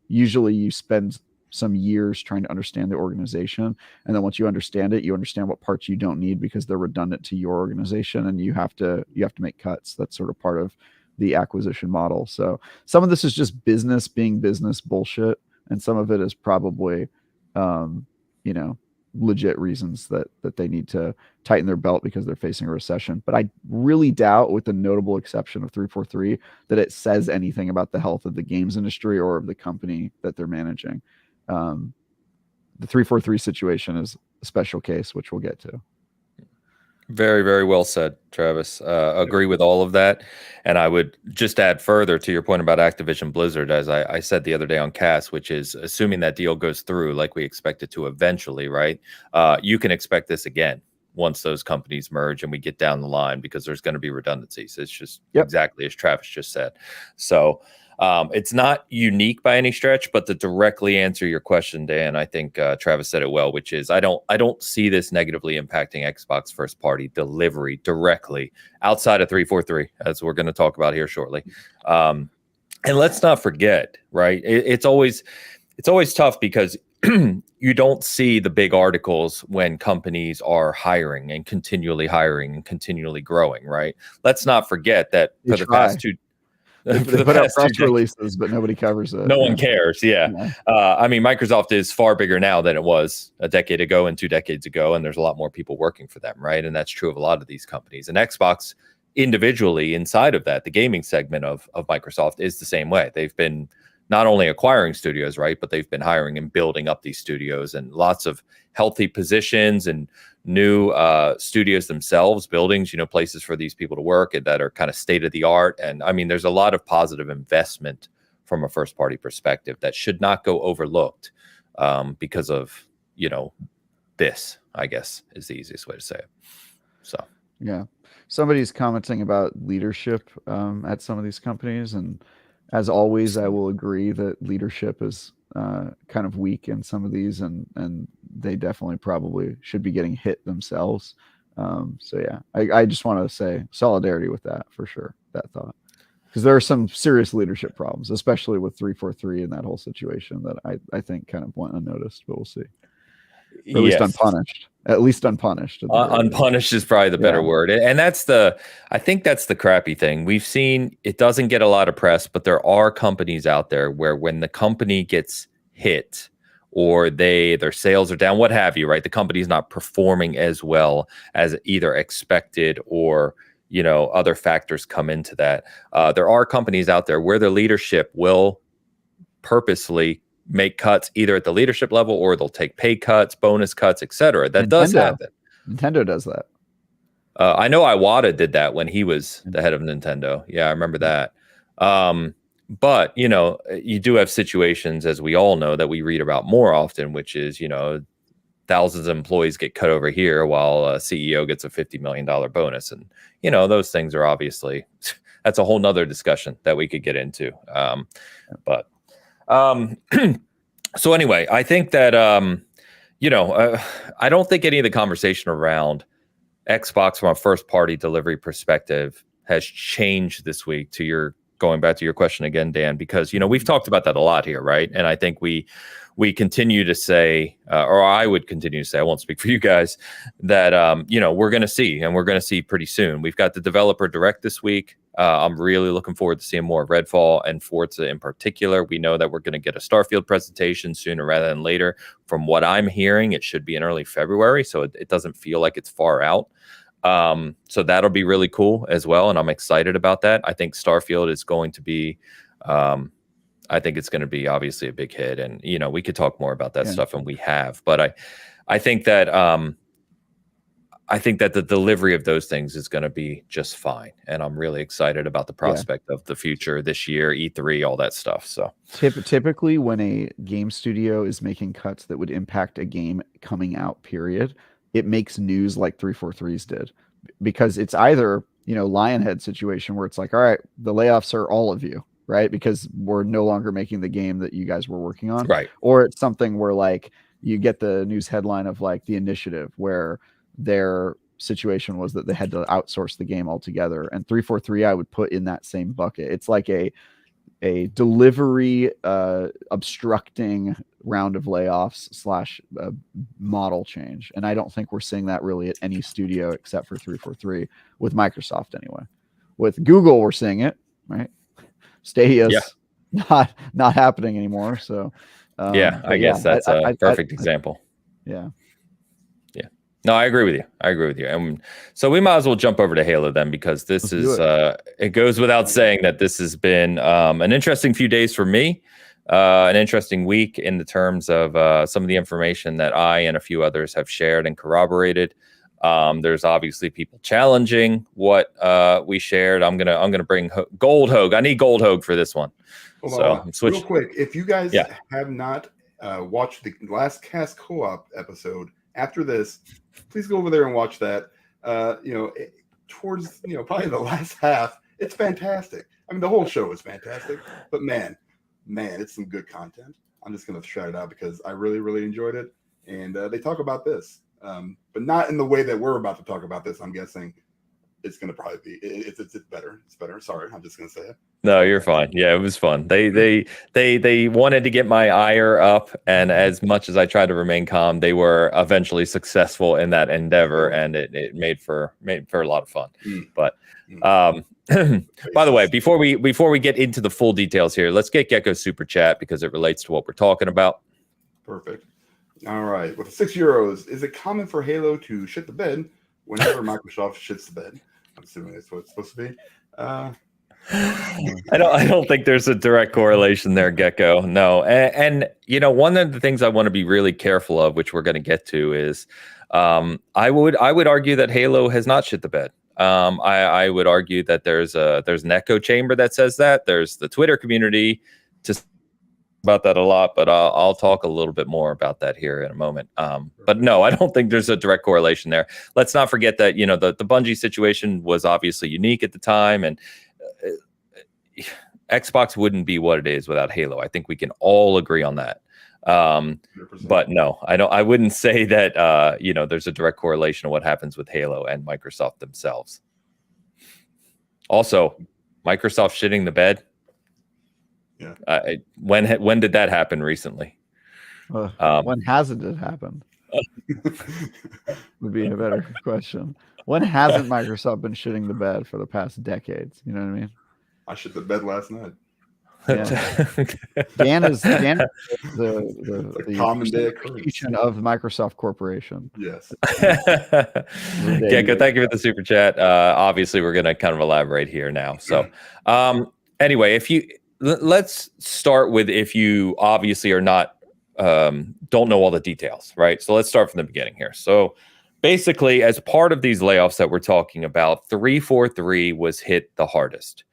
Usually you spend some years trying to understand the organization. And then once you understand it, you understand what parts you don't need because they're redundant to your organization, and you have to make cuts. That's sort of part of the acquisition model. So some of this is just business being business bullshit. And some of it is probably, legit reasons that they need to tighten their belt because they're facing a recession. But I really doubt, with the notable exception of 343, that it says anything about the health of the games industry or of the company that they're managing. The 343 situation is a special case, which we'll get to. Very, very well said, Travis. Agree with all of that. And I would just add further to your point about Activision Blizzard, as I said the other day on Cast, which is assuming that deal goes through like we expect it to eventually, right? You can expect this again once those companies merge and we get down the line, because there's going to be redundancies. It's just exactly as Travis just said. So it's not unique by any stretch, but to directly answer your question, Dan, I think Travis said it well, which is I don't see this negatively impacting Xbox first party delivery directly outside of 343, as we're going to talk about here shortly. And let's not forget, right? It's always tough because you don't see the big articles when companies are hiring and continually growing, right? Let's not forget that for the past two. They put out press releases, but nobody covers it. No one cares. Yeah. I mean, Microsoft is far bigger now than it was a decade ago and 2 decades ago, and there's a lot more people working for them, right? And that's true of a lot of these companies. And Xbox individually inside of that, the gaming segment of Microsoft is the same way. They've been not only acquiring studios, right, but they've been hiring and building up these studios, and lots of healthy positions and new studios themselves, buildings, places for these people to work and that are kind of state of the art. And I mean, there's a lot of positive investment from a first party perspective that should not go overlooked because of, this, I guess, is the easiest way to say it. So, yeah. Somebody's commenting about leadership at some of these companies. And as always, I will agree that leadership is kind of weak in some of these, and they definitely probably should be getting hit themselves. So yeah, I just want to say solidarity with that for sure, that thought, because there are some serious leadership problems, especially with 343 and that whole situation that I think kind of went unnoticed, but we'll see. Or at least unpunished. At least unpunished. Unpunished is probably the better word. And I think that's the crappy thing. We've seen it doesn't get a lot of press, but there are companies out there where when the company gets hit or their sales are down, what have you, right? The company's not performing as well as either expected or, other factors come into that. There are companies out there where the leadership will purposely make cuts either at the leadership level, or they'll take pay cuts, bonus cuts, etc. That does happen. Nintendo does that. I know Iwata did that when he was the head of Nintendo. Yeah, I remember that. But, you do have situations, as we all know, that we read about more often, which is, thousands of employees get cut over here while a CEO gets a $50 million bonus. And, those things are obviously, that's a whole nother discussion that we could get into. So anyway, I think that, I don't think any of the conversation around Xbox from a first party delivery perspective has changed this week, going back to your question again, Dan, because, we've talked about that a lot here, right? And I think we continue to say, or I would continue to say, I won't speak for you guys, that, we're going to see pretty soon. We've got the developer direct this week. I'm really looking forward to seeing more of Redfall and Forza in particular. We know that we're going to get a Starfield presentation sooner rather than later. From what I'm hearing, it should be in early February, so it doesn't feel like it's far out. So that'll be really cool as well, and I'm excited about that. I think Starfield is going to be, I think it's going to be obviously a big hit, and we could talk more about that stuff, and we have. But I think that I think that the delivery of those things is going to be just fine. And I'm really excited about the prospect of the future this year, E3, all that stuff. So typically when a game studio is making cuts that would impact a game coming out, period, it makes news like 343's did, because it's either, Lionhead situation where it's like, all right, the layoffs are all of you, right? Because we're no longer making the game that you guys were working on. Right. Or it's something where like you get the news headline of like the Initiative, where their situation was that they had to outsource the game altogether. And 343 I would put in that same bucket. It's like a delivery obstructing round of layoffs / model change. And I don't think we're seeing that really at any studio except for 343 with Microsoft anyway. With Google, we're seeing it, right? Stadia's not happening anymore. So I guess that's a perfect example. Yeah. No, I agree with you. And so we might as well jump over to Halo then, because this it goes without saying that this has been an interesting few days for me, an interesting week in the terms of some of the information that I and a few others have shared and corroborated. There's obviously people challenging what we shared. I'm gonna bring Gold Hoeg. I need Gold Hoeg for this one. Hold on. Real quick, if you guys have not watched the last Cast Co-op episode, after this, please go over there and watch that. Towards probably the last half, it's fantastic. I mean, the whole show is fantastic, but man, it's some good content. I'm just gonna shout it out because I really, really enjoyed it. And they talk about this, but not in the way that we're about to talk about this. I'm guessing it's gonna probably be it's better. It's better. Sorry, I'm just gonna say it. No, you're fine. Yeah, it was fun. They wanted to get my ire up, and as much as I tried to remain calm, they were eventually successful in that endeavor, and it made for a lot of fun. But by the way, before we get into the full details here, let's get Gecko's super chat because it relates to what we're talking about. Perfect. All right, with €6, is it common for Halo to shit the bed whenever Microsoft shits the bed? I'm assuming that's what it's supposed to be. I don't think there's a direct correlation there, Gecko. No. And one of the things I want to be really careful of, which we're going to get to, is I would argue that Halo has not shit the bed. I would argue that there's an echo chamber that says that. There's the Twitter community to about that a lot, but I'll talk a little bit more about that here in a moment. But no, I don't think there's a direct correlation there. Let's not forget that the Bungie situation was obviously unique at the time, and Xbox wouldn't be what it is without Halo. I think we can all agree on that. But no, I wouldn't say that there's a direct correlation of what happens with Halo and Microsoft themselves. Also, Microsoft shitting the bed. Yeah. When did that happen recently? When hasn't it happened? Would be a better question. When hasn't Microsoft been shitting the bed for the past decades? You know what I mean? I shit the bed last night. Yeah. Dan is the common day of Microsoft Corporation. Yes. Gecko, thank you for the super chat. Obviously, we're going to kind of elaborate here now. So, anyway, let's start with if you obviously are not don't know all the details, right? So let's start from the beginning here. So basically, as part of these layoffs that we're talking about, 343 was hit the hardest.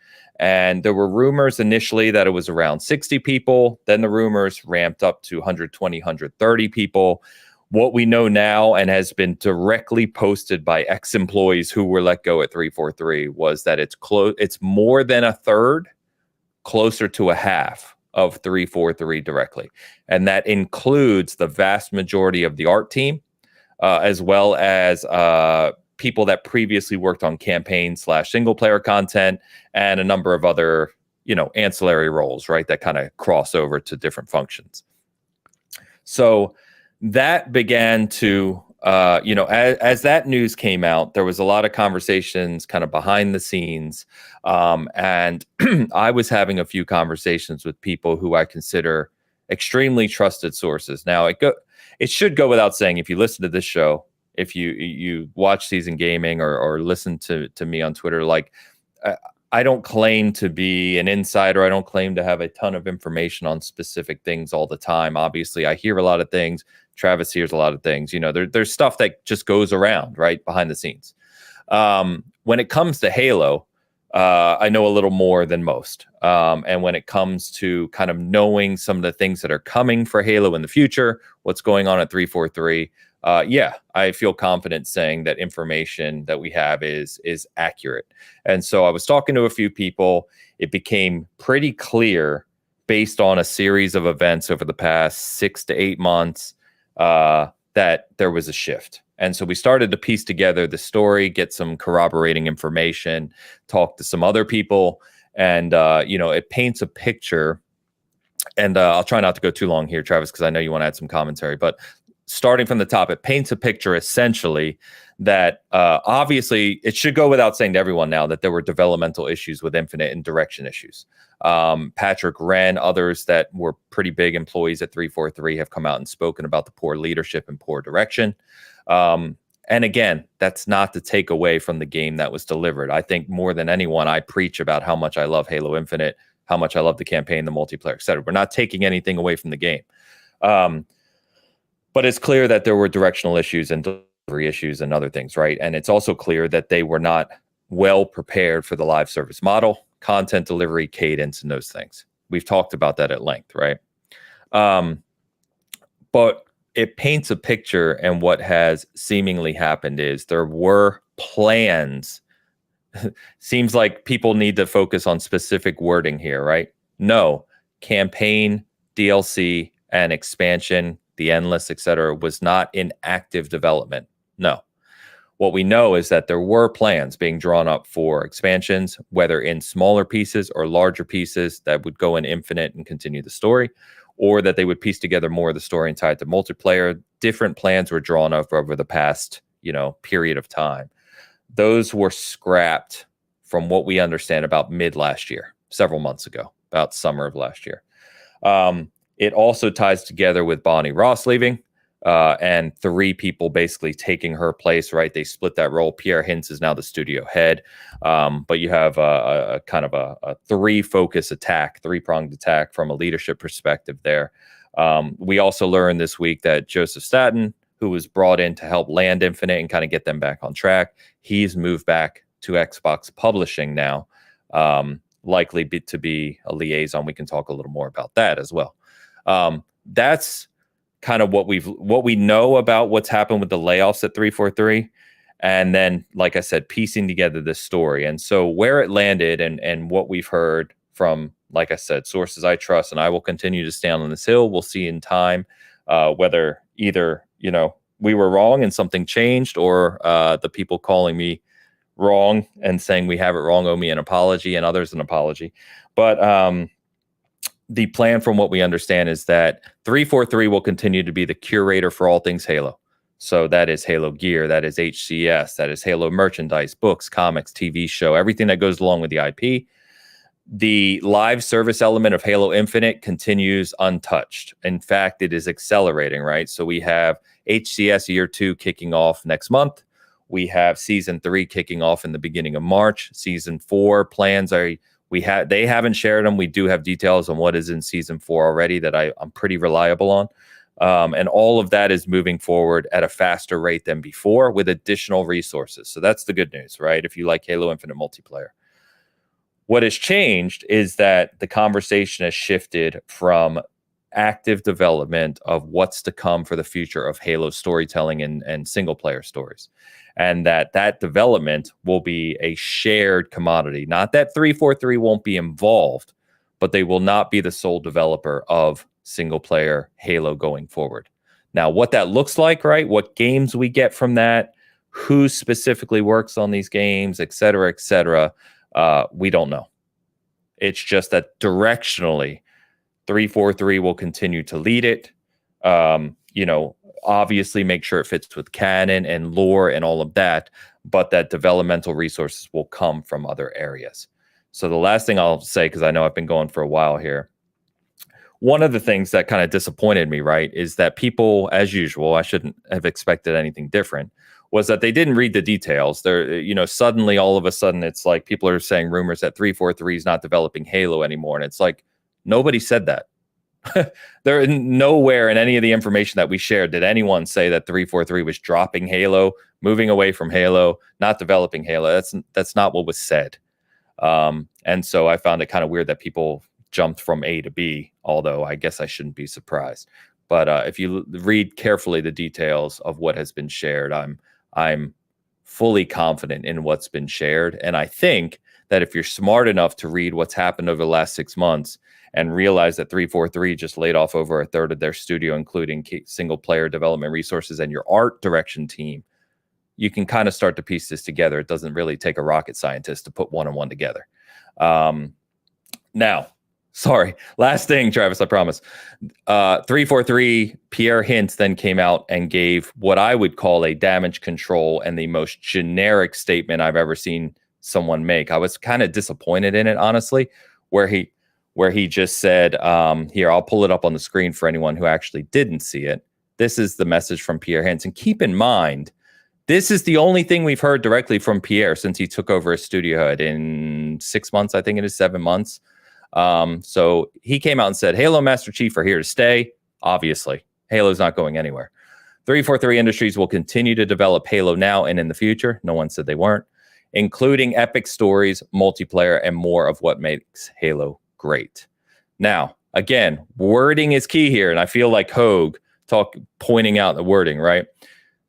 And there were rumors initially that it was around 60 people. Then the rumors ramped up to 120, 130 people. What we know now, and has been directly posted by ex-employees who were let go at 343, was that it's more than a third, closer to a half of 343 directly. And that includes the vast majority of the art team, as well as people that previously worked on campaign / single player content, and a number of other, ancillary roles, right? That kind of cross over to different functions. So that began to, as that news came out, there was a lot of conversations kind of behind the scenes. And I was having a few conversations with people who I consider extremely trusted sources. Now it should go without saying, if you listen to this show, if you watch Season Gaming or listen to me on Twitter, like I don't claim to be an insider. I don't claim to have a ton of information on specific things all the time. Obviously, I hear a lot of things, Travis hears a lot of things. There's stuff that just goes around right behind the scenes. When it comes to Halo, I know a little more than most. And when it comes to kind of knowing some of the things that are coming for Halo in the future, what's going on at 343, I feel confident saying that information that we have is accurate. And so I was talking to a few people. It became pretty clear based on a series of events over the past 6 to 8 months that there was a shift. And so we started to piece together the story, get some corroborating information, talk to some other people, and it paints a picture. And I'll try not to go too long here, Travis, because I know you want to add some commentary. But starting from the top, it paints a picture essentially that obviously it should go without saying to everyone now that there were developmental issues with Infinite and direction issues. Patrick Wren, others that were pretty big employees at 343 have come out and spoken about the poor leadership and poor direction. And again, that's not to take away from the game that was delivered. I think more than anyone, I preach about how much I love Halo Infinite, how much I love the campaign, the multiplayer, etc. We're not taking anything away from the game. But it's clear that there were directional issues and delivery issues and other things, right? And it's also clear that they were not well prepared for the live service model, content delivery, cadence, and those things. We've talked about that at length, right? But it paints a picture, and what has seemingly happened is there were plans. Seems like people need to focus on specific wording here, right? No, campaign, DLC, and expansion, the endless, etc., was not in active development. No. What we know is that there were plans being drawn up for expansions, whether in smaller pieces or larger pieces that would go in Infinite and continue the story, or that they would piece together more of the story and tie it to multiplayer. Different plans were drawn up over the past, period of time. Those were scrapped from what we understand about mid last year, several months ago, about summer of last year. It also ties together with Bonnie Ross leaving and 3 people basically taking her place, right? They split that role. Pierre Hintz is now the studio head. But you have a kind of a 3-pronged attack from a leadership perspective there. We also learned this week that Joseph Staten, who was brought in to help land Infinite and kind of get them back on track, he's moved back to Xbox Publishing now, likely to be a liaison. We can talk a little more about that as well. That's kind of what we know about what's happened with the layoffs at 343. And then, like I said, piecing together this story. And so where it landed and what we've heard from, like I said, sources I trust, and I will continue to stand on this hill. We'll see in time whether either, we were wrong and something changed, or the people calling me wrong and saying we have it wrong owe me an apology and others an apology. But the plan, from what we understand, is that 343 will continue to be the curator for all things Halo. So that is Halo gear, that is HCS, that is Halo merchandise, books, comics, TV show, everything that goes along with the IP. The live service element of Halo Infinite continues untouched. In fact, it is accelerating, right? So we have HCS Year 2 kicking off next month. We have Season 3 kicking off in the beginning of March. Season 4 plans they haven't shared them. We do have details on what is in Season 4 already that I'm pretty reliable on. And all of that is moving forward at a faster rate than before with additional resources. So that's the good news, right? If you like Halo Infinite multiplayer. What has changed is that the conversation has shifted from active development of what's to come for the future of Halo storytelling and single player stories. And that development will be a shared commodity. Not that 343 won't be involved, but they will not be the sole developer of single player Halo going forward. Now, what that looks like, right? What games we get from that, who specifically works on these games, et cetera, we don't know. It's just that directionally, 343 will continue to lead it. Obviously make sure it fits with canon and lore and all of that, but that developmental resources will come from other areas. So the last thing I'll say, because I know I've been going for a while here, one of the things that kind of disappointed me, right, is that people, as usual, I shouldn't have expected anything different, was that they didn't read the details. They're, suddenly, all of a sudden, it's like people are saying rumors that 343 is not developing Halo anymore. And it's like, nobody said that. There nowhere in any of the information that we shared did anyone say that 343 was dropping Halo, moving away from Halo, not developing Halo. That's not what was said. And so I found it kind of weird that people jumped from A to B, although I guess I shouldn't be surprised. But if you read carefully the details of what has been shared, I'm fully confident in what's been shared. And I think that if you're smart enough to read what's happened over the last 6 months and realize that 343 just laid off over a third of their studio, including single player development resources and your art direction team, you can kind of start to piece this together. It doesn't really take a rocket scientist to put one and one together. Now, sorry, last thing, Travis, I promise. 343, Pierre Hintz then came out and gave what I would call a damage control and the most generic statement I've ever seen someone make. I was kind of disappointed in it, honestly, where he just said, here, I'll pull it up on the screen for anyone who actually didn't see it. This is the message from Pierre Hintz. And keep in mind, this is the only thing we've heard directly from Pierre since he took over as studio head in 6 months. I think it is 7 months. So he came out and said, Halo Master Chief are here to stay. Obviously, Halo's not going anywhere. 343 Industries will continue to develop Halo now and in the future. No one said they weren't, including epic stories, multiplayer, and more of what makes Halo great. Now, again, wording is key here. And I feel like Hoeg pointing out the wording, right?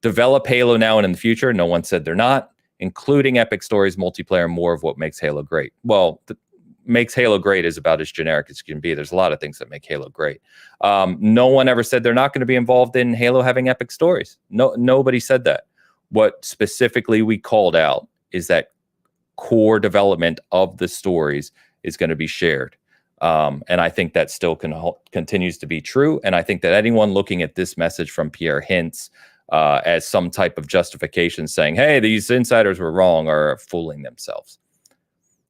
Develop Halo now and in the future. No one said they're not, including epic stories, multiplayer, more of what makes Halo great. Well, makes Halo great is about as generic as you can be. There's a lot of things that make Halo great. No one ever said they're not going to be involved in Halo having epic stories. Nobody said that. What specifically we called out is that core development of the stories is going to be shared. And I think that still continues to be true. And I think that anyone looking at this message from Pierre Hintz as some type of justification saying, hey, these insiders were wrong, are fooling themselves.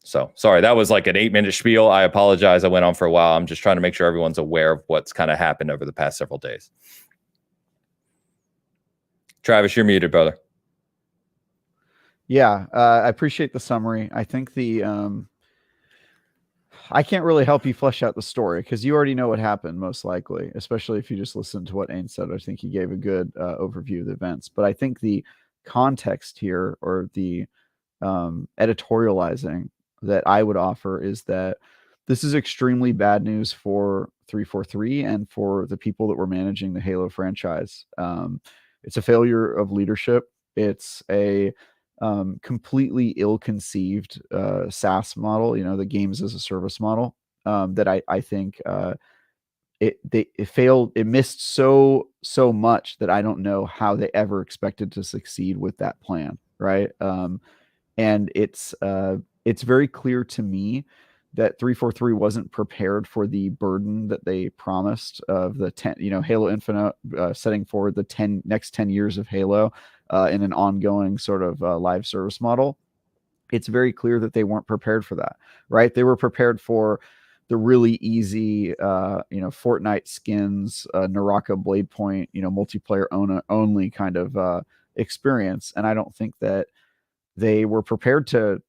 So sorry, that was like an 8-minute spiel. I apologize. I went on for a while. I'm just trying to make sure everyone's aware of what's kind of happened over the past several days. Travis, you're muted, brother. Yeah, I appreciate the summary. I think I can't really help you flesh out the story because you already know what happened, most likely, especially if you just listen to what Ain said. I think he gave a good overview of the events. But I think the context here, or the editorializing that I would offer, is that this is extremely bad news for 343 and for the people that were managing the Halo franchise. It's a failure of leadership. It's a completely ill-conceived SaaS model, the games as a service model, that I think it failed. It missed so much that I don't know how they ever expected to succeed with that plan, right? And it's very clear to me that 343 wasn't prepared for the burden that they promised of the 10, Halo Infinite, setting forward the next 10 years of Halo in an ongoing sort of live service model. It's very clear that they weren't prepared for that, right? They were prepared for the really easy, Fortnite skins, Naraka Blade Point, multiplayer only kind of experience. And I don't think that they were prepared to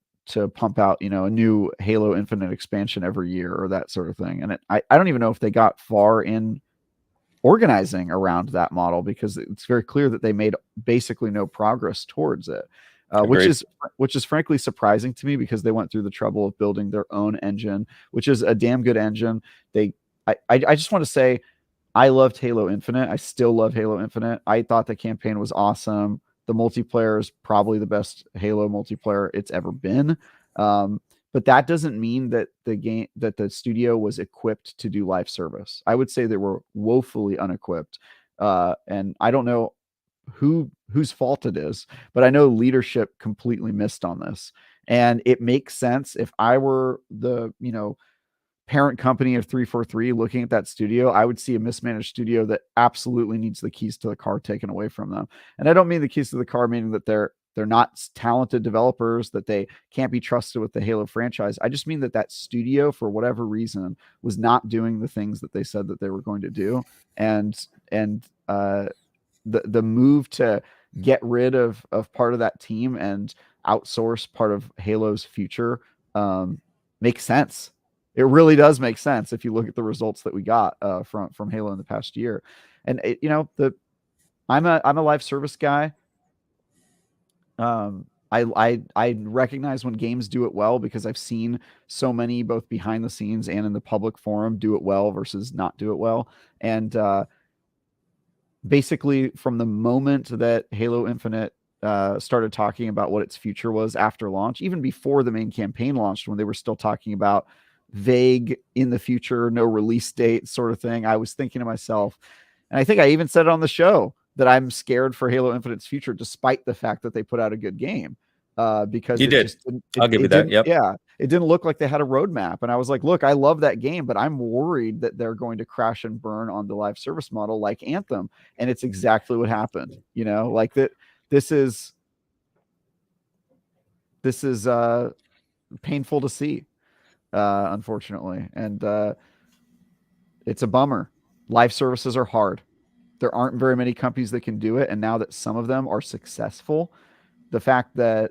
pump out, a new Halo Infinite expansion every year or that sort of thing. And I don't even know if they got far in organizing around that model, because it's very clear that they made basically no progress towards it, which is frankly surprising to me, because they went through the trouble of building their own engine, which is a damn good engine. I just want to say, I loved Halo Infinite. I still love Halo Infinite. I thought the campaign was awesome. The multiplayer is probably the best Halo multiplayer it's ever been. But that doesn't mean that the studio was equipped to do live service. I would say they were woefully unequipped. And I don't know whose fault it is, but I know leadership completely missed on this. And it makes sense if I were the, parent company of 343 looking at that studio, I would see a mismanaged studio that absolutely needs the keys to the car taken away from them. And I don't mean the keys to the car meaning that they're not talented developers, that they can't be trusted with the Halo franchise. I just mean that studio, for whatever reason, was not doing the things that they said that they were going to do. And the move to get rid of part of that team and outsource part of Halo's future makes sense. It really does make sense if you look at the results that we got from Halo in the past year. And I'm a live service guy. I recognize when games do it well because I've seen so many both behind the scenes and in the public forum do it well versus not do it well. And basically from the moment that Halo Infinite started talking about what its future was after launch, even before the main campaign launched, when they were still talking about vague in the future, no release date sort of thing, I was thinking to myself, and I think I even said it on the show, that I'm scared for Halo Infinite's future, despite the fact that they put out a good game. Because you did. I'll give you that. Yep. Yeah, it didn't look like they had a roadmap, and I was like, look, I love that game, but I'm worried that they're going to crash and burn on the live service model like Anthem, and it's exactly what happened. Like that. This is painful to see, unfortunately, and it's a bummer. Live services are hard. There aren't very many companies that can do it, and now that some of them are successful, the fact that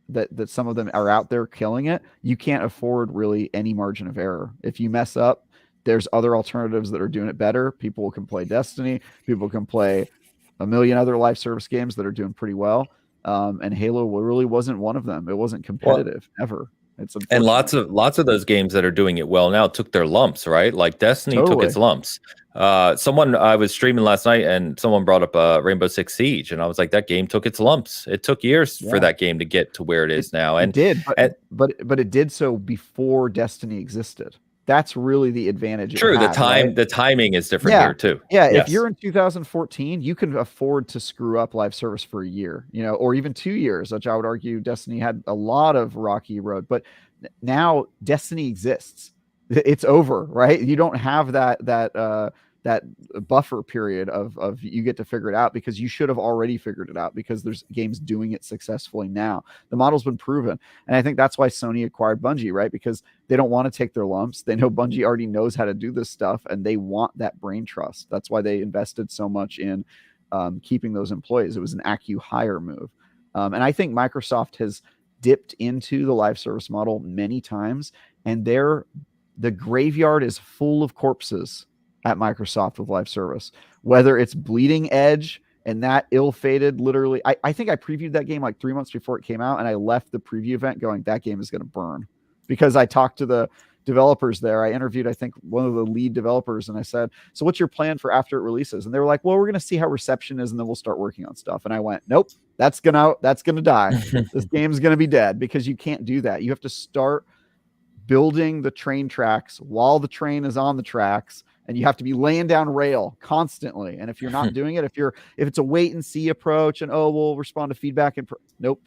that some of them are out there killing it, you can't afford really any margin of error. If you mess up, there's other alternatives that are doing it better. People can play Destiny. People can play a million other live service games that are doing pretty well. And Halo really wasn't one of them. It wasn't competitive ever. And lots of those games that are doing it well now took their lumps, right? Like Destiny took its lumps. Someone, I was streaming last night and someone brought up Rainbow Six Siege, and I was like, that game took its lumps. It took years for that game to get to where it is now. And it did, but it did so before Destiny existed. That's really the advantage. True. The timing is different here too. Yeah. Yes. If you're in 2014, you can afford to screw up live service for a year, or even 2 years, which I would argue Destiny had a lot of rocky road, but now Destiny exists. It's over, right? You don't have that buffer period of you get to figure it out, because you should have already figured it out, because there's games doing it successfully now. The model's been proven. And I think that's why Sony acquired Bungie, right? Because they don't want to take their lumps. They know Bungie already knows how to do this stuff, and they want that brain trust. That's why they invested so much in keeping those employees. It was an acqui-hire move. And I think Microsoft has dipped into the live service model many times, and the graveyard is full of corpses at Microsoft with live service, whether it's Bleeding Edge and that ill-fated, literally, I think I previewed that game like 3 months before it came out, and I left the preview event going, that game is going to burn, because I talked to the developers there. I interviewed, I think, one of the lead developers, and I said, so what's your plan for after it releases? And they were like, well, we're going to see how reception is, and then we'll start working on stuff. And I went, nope, that's going to die. This game's going to be dead, because you can't do that. You have to start building the train tracks while the train is on the tracks, and you have to be laying down rail constantly. And if you're not doing it, if it's a wait and see approach and, we'll respond to feedback, and nope,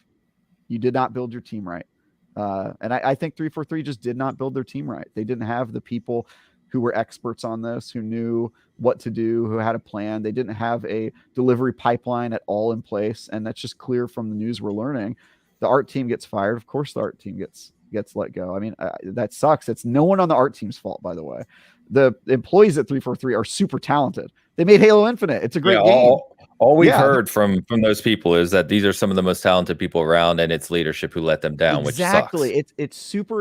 you did not build your team right. And I think 343 just did not build their team right. They didn't have the people who were experts on this, who knew what to do, who had a plan. They didn't have a delivery pipeline at all in place. And that's just clear from the news we're learning. The art team gets fired. Of course, the art team gets let go. I mean, that sucks. It's no one on the art team's fault, by the way. The employees at 343 are super talented. They made Halo Infinite. It's a great game. All we've heard from those people is that these are some of the most talented people around, and it's leadership who let them down, exactly. Which sucks.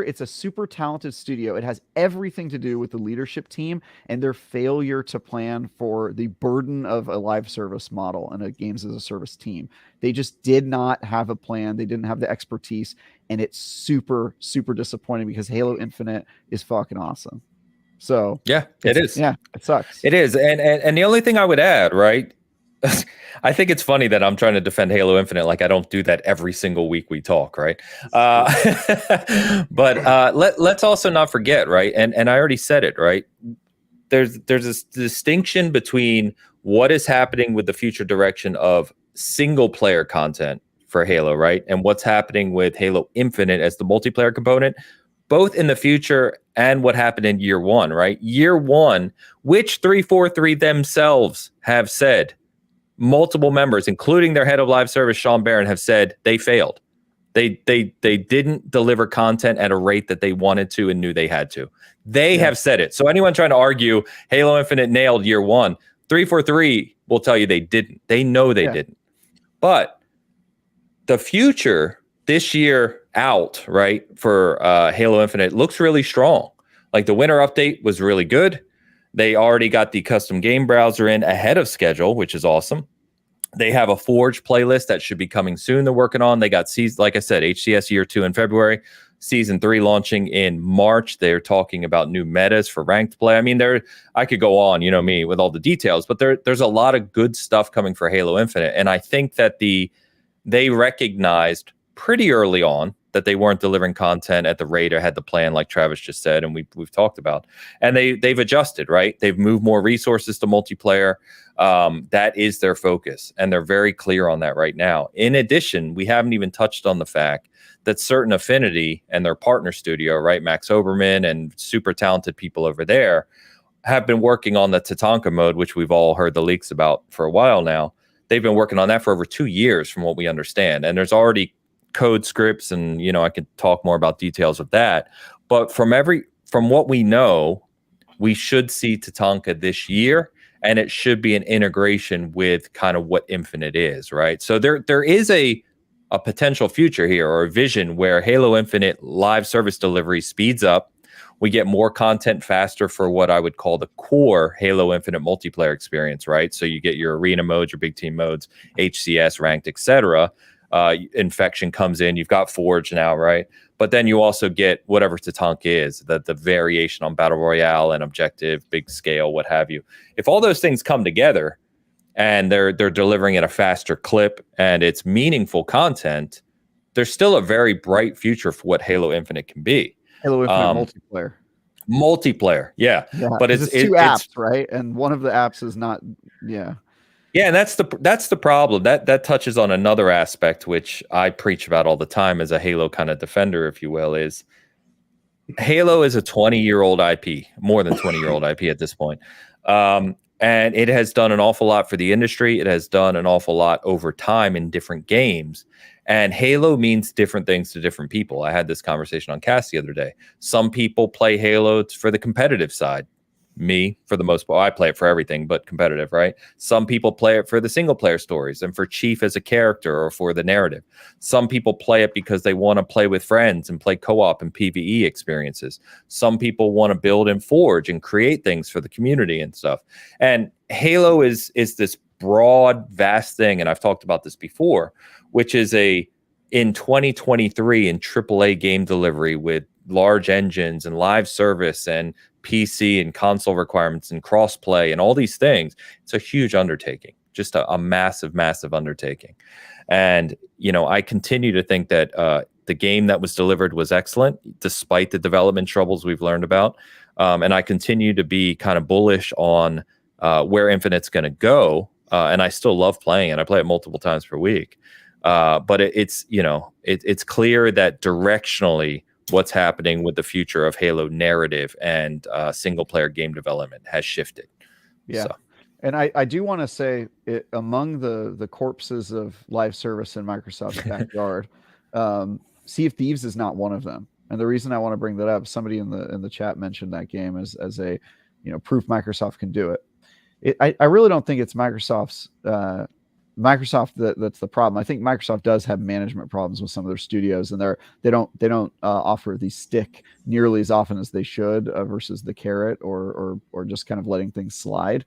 It's a super talented studio. It has everything to do with the leadership team and their failure to plan for the burden of a live service model and a games as a service team. They just did not have a plan. They didn't have the expertise, and it's super, super disappointing, because Halo Infinite is fucking awesome. So yeah, it is. Yeah, it sucks. It is. And the only thing I would add, right? I think it's funny that I'm trying to defend Halo Infinite like I don't do that every single week we talk, right? But let's also not forget, right? And I already said it, right? There's this distinction between what is happening with the future direction of single player content for Halo, right? And what's happening with Halo Infinite as the multiplayer component, both in the future and what happened in year one, right? Year one, which 343 themselves have said, multiple members, including their head of live service, Sean Barron, have said they failed. They didn't deliver content at a rate that they wanted to and knew they had to. They have said it. So anyone trying to argue Halo Infinite nailed year one, 343 will tell you they didn't. They know they didn't. But the future this year out, right, for Halo Infinite looks really strong. Like the winter update was really good. They already got the custom game browser in ahead of schedule, which is awesome. They have a Forge playlist that should be coming soon. They're working on. They got season, like I said, HCS Year 2 in February, Season 3 launching in March. They're talking about new metas for ranked play. I mean, I could go on, you know me, with all the details, but there's a lot of good stuff coming for Halo Infinite, and I think that they recognized pretty early on that they weren't delivering content at the rate or had the plan, like Travis just said, and we've talked about. And they've adjusted, right? They've moved more resources to multiplayer. That is their focus, and they're very clear on that right now. In addition, we haven't even touched on the fact that Certain Affinity and their partner studio, right, Max Oberman and super talented people over there, have been working on the Tatanka mode, which we've all heard the leaks about for a while now. They've been working on that for over 2 years, from what we understand, and there's already code scripts, and I could talk more about details of that. But from what we know, we should see Tatanka this year, and it should be an integration with kind of what Infinite is, right? So there is a potential future here, or a vision, where Halo Infinite live service delivery speeds up. We get more content faster for what I would call the core Halo Infinite multiplayer experience, right? So you get your arena modes, your big team modes, HCS, ranked, etc. Infection comes in. You've got Forge now, right? But then you also get whatever Tatanka is, the variation on Battle Royale and Objective, big scale, what have you. If all those things come together and they're delivering at a faster clip and it's meaningful content, there's still a very bright future for what Halo Infinite can be. Halo Infinite multiplayer, yeah. But it's two apps, right? And one of the apps is not, yeah, and that's the problem. That touches on another aspect which I preach about all the time as a Halo kind of defender, if you will. Is Halo is a 20-year-old IP, more than 20-year-old IP at this point. And it has done an awful lot for the industry. It has done an awful lot over time in different games. And Halo means different things to different people. I had this conversation on Cast the other day. Some people play Halo for the competitive side. Me, for the most part, I play it for everything but competitive, right? Some people play it for the single player stories and for Chief as a character or for the narrative. Some people play it because they want to play with friends and play co-op and PvE experiences. Some people want to build and forge and create things for the community and stuff. And Halo is this broad, vast thing, and I've talked about this before, which is in 2023 in AAA game delivery with large engines and live service and PC and console requirements and crossplay and all these things. It's a huge undertaking, just a massive, massive undertaking. And, I continue to think that the game that was delivered was excellent, despite the development troubles we've learned about. And I continue to be kind of bullish on where Infinite's going to go. And I still love playing it. I play it multiple times per week. But it's clear that directionally, what's happening with the future of Halo narrative and single player game development has shifted. Yeah. So. And I do want to say, among the corpses of live service in Microsoft's backyard, Sea of Thieves is not one of them. And the reason I want to bring that up, somebody in the chat mentioned that game as a proof Microsoft can do it. I really don't think it's Microsoft's that's the problem. I think Microsoft does have management problems with some of their studios, and they don't offer the stick nearly as often as they should versus the carrot or just kind of letting things slide,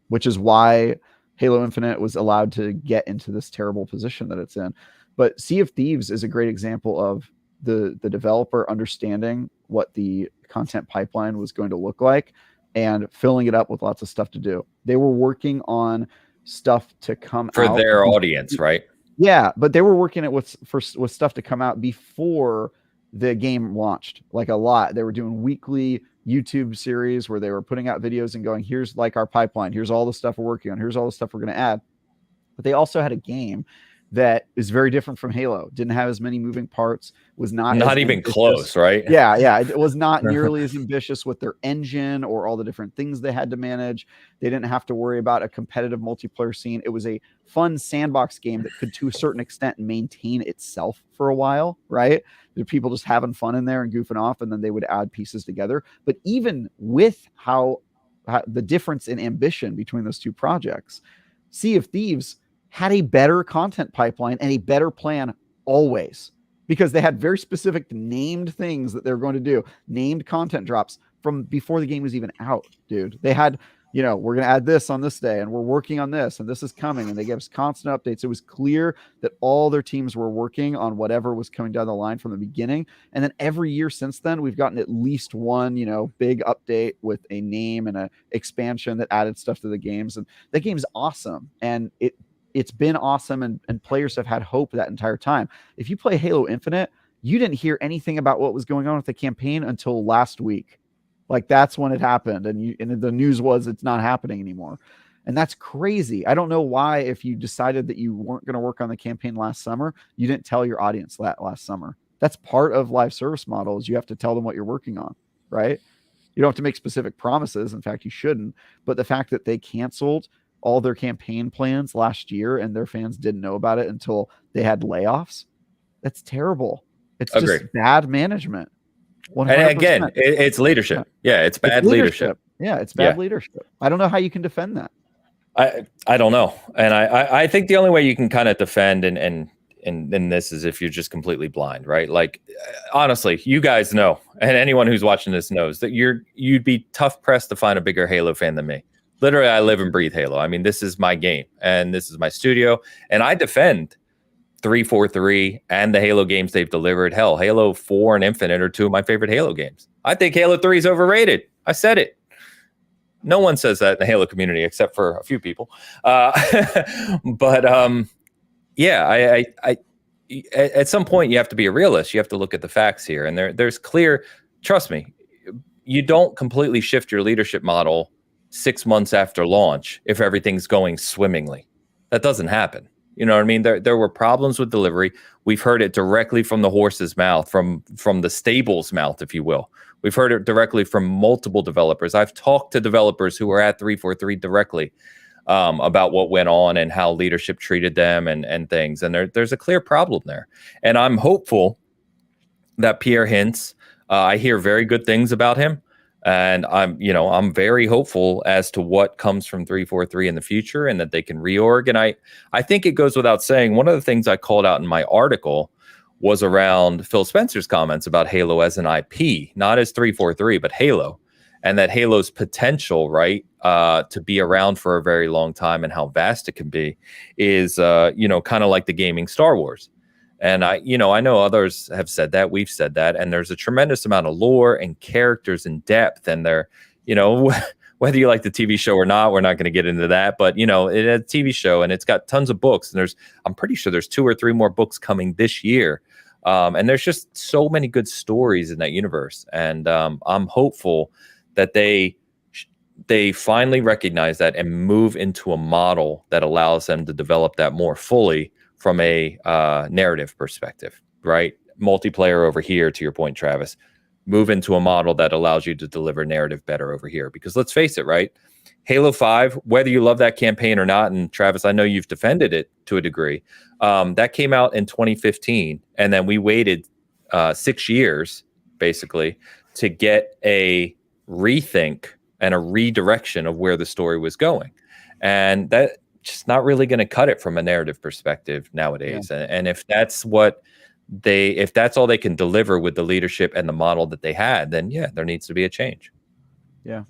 which is why Halo Infinite was allowed to get into this terrible position that it's in. But Sea of Thieves is a great example of the developer understanding what the content pipeline was going to look like and filling it up with lots of stuff to do. They were working on stuff to come for out their audience, right? Yeah, but they were working it with stuff to come out before the game launched. Like a lot, they were doing weekly YouTube series where they were putting out videos and going, "Here's like our pipeline. Here's all the stuff we're working on. Here's all the stuff we're going to add." But they also had a game that is very different from Halo. Didn't have as many moving parts. Was not even ambitious. Close, right? Yeah. It was not nearly as ambitious with their engine or all the different things they had to manage. They didn't have to worry about a competitive multiplayer scene. It was a fun sandbox game that could, to a certain extent, maintain itself for a while, right? There were people just having fun in there and goofing off, and then they would add pieces together. But even with how the difference in ambition between those two projects, Sea of Thieves had a better content pipeline and a better plan always. because they had very specific named things that they were going to do, named content drops from before the game was even out, dude. They had, we're going to add this on this day, and we're working on this, and this is coming, and they gave us constant updates. It was clear that all their teams were working on whatever was coming down the line from the beginning. And then every year since then, we've gotten at least one, big update with a name and a expansion that added stuff to the games. And that game's awesome. And it's been awesome, and players have had hope that entire time. If you play Halo Infinite, you didn't hear anything about what was going on with the campaign until last week. Like, that's when it happened, and the news was it's not happening anymore. And that's crazy. I don't know why, if you decided that you weren't going to work on the campaign last summer, you didn't tell your audience that last summer. That's part of live service models. You have to tell them what you're working on, right? You don't have to make specific promises. In fact, you shouldn't. But the fact that they canceled all their campaign plans last year and their fans didn't know about it until they had layoffs, that's terrible. It's just bad management. 100%. And again, it's leadership. Yeah, it's bad leadership. Yeah, it's bad leadership. I don't know how you can defend that. I don't know. And I think the only way you can kind of defend and this is if you're just completely blind, right? Like, honestly, you guys know, and anyone who's watching this knows that you'd be tough pressed to find a bigger Halo fan than me. Literally, I live and breathe Halo. I mean, this is my game, and this is my studio, and I defend 343 and the Halo games they've delivered. Hell, Halo 4 and Infinite are two of my favorite Halo games. I think Halo 3 is overrated. I said it. No one says that in the Halo community except for a few people. But yeah, I at some point you have to be a realist. You have to look at the facts here, and there's clear. Trust me, you don't completely shift your leadership model 6 months after launch if everything's going swimmingly. That doesn't happen. You know what I mean? There were problems with delivery. We've heard it directly from the horse's mouth, from the stable's mouth, if you will. We've heard it directly from multiple developers. I've talked to developers who were at 343 directly about what went on and how leadership treated them and things. And there's a clear problem there. And I'm hopeful that Pierre Hintz, I hear very good things about him. And I'm very hopeful as to what comes from 343 in the future, and that they can reorg. And I think it goes without saying, one of the things I called out in my article was around Phil Spencer's comments about Halo as an IP, not as 343, but Halo, and that Halo's potential, right, to be around for a very long time and how vast it can be is, kind of like the gaming Star Wars. And I know others have said that, we've said that, and there's a tremendous amount of lore and characters and depth, and they're, whether you like the TV show or not, we're not going to get into that, but it's a TV show and it's got tons of books, and I'm pretty sure there's 2 or 3 more books coming this year. And there's just so many good stories in that universe. And I'm hopeful that they finally recognize that and move into a model that allows them to develop that more fully from a narrative perspective, right? Multiplayer over here, to your point, Travis. Move into a model that allows you to deliver narrative better over here. Because let's face it, right? Halo 5, whether you love that campaign or not, and Travis, I know you've defended it to a degree, that came out in 2015, and then we waited 6 years, basically, to get a rethink and a redirection of where the story was going. And that just not really going to cut it from a narrative perspective nowadays. Yeah. And if that's all they can deliver with the leadership and the model that they had, then yeah, there needs to be a change. Yeah.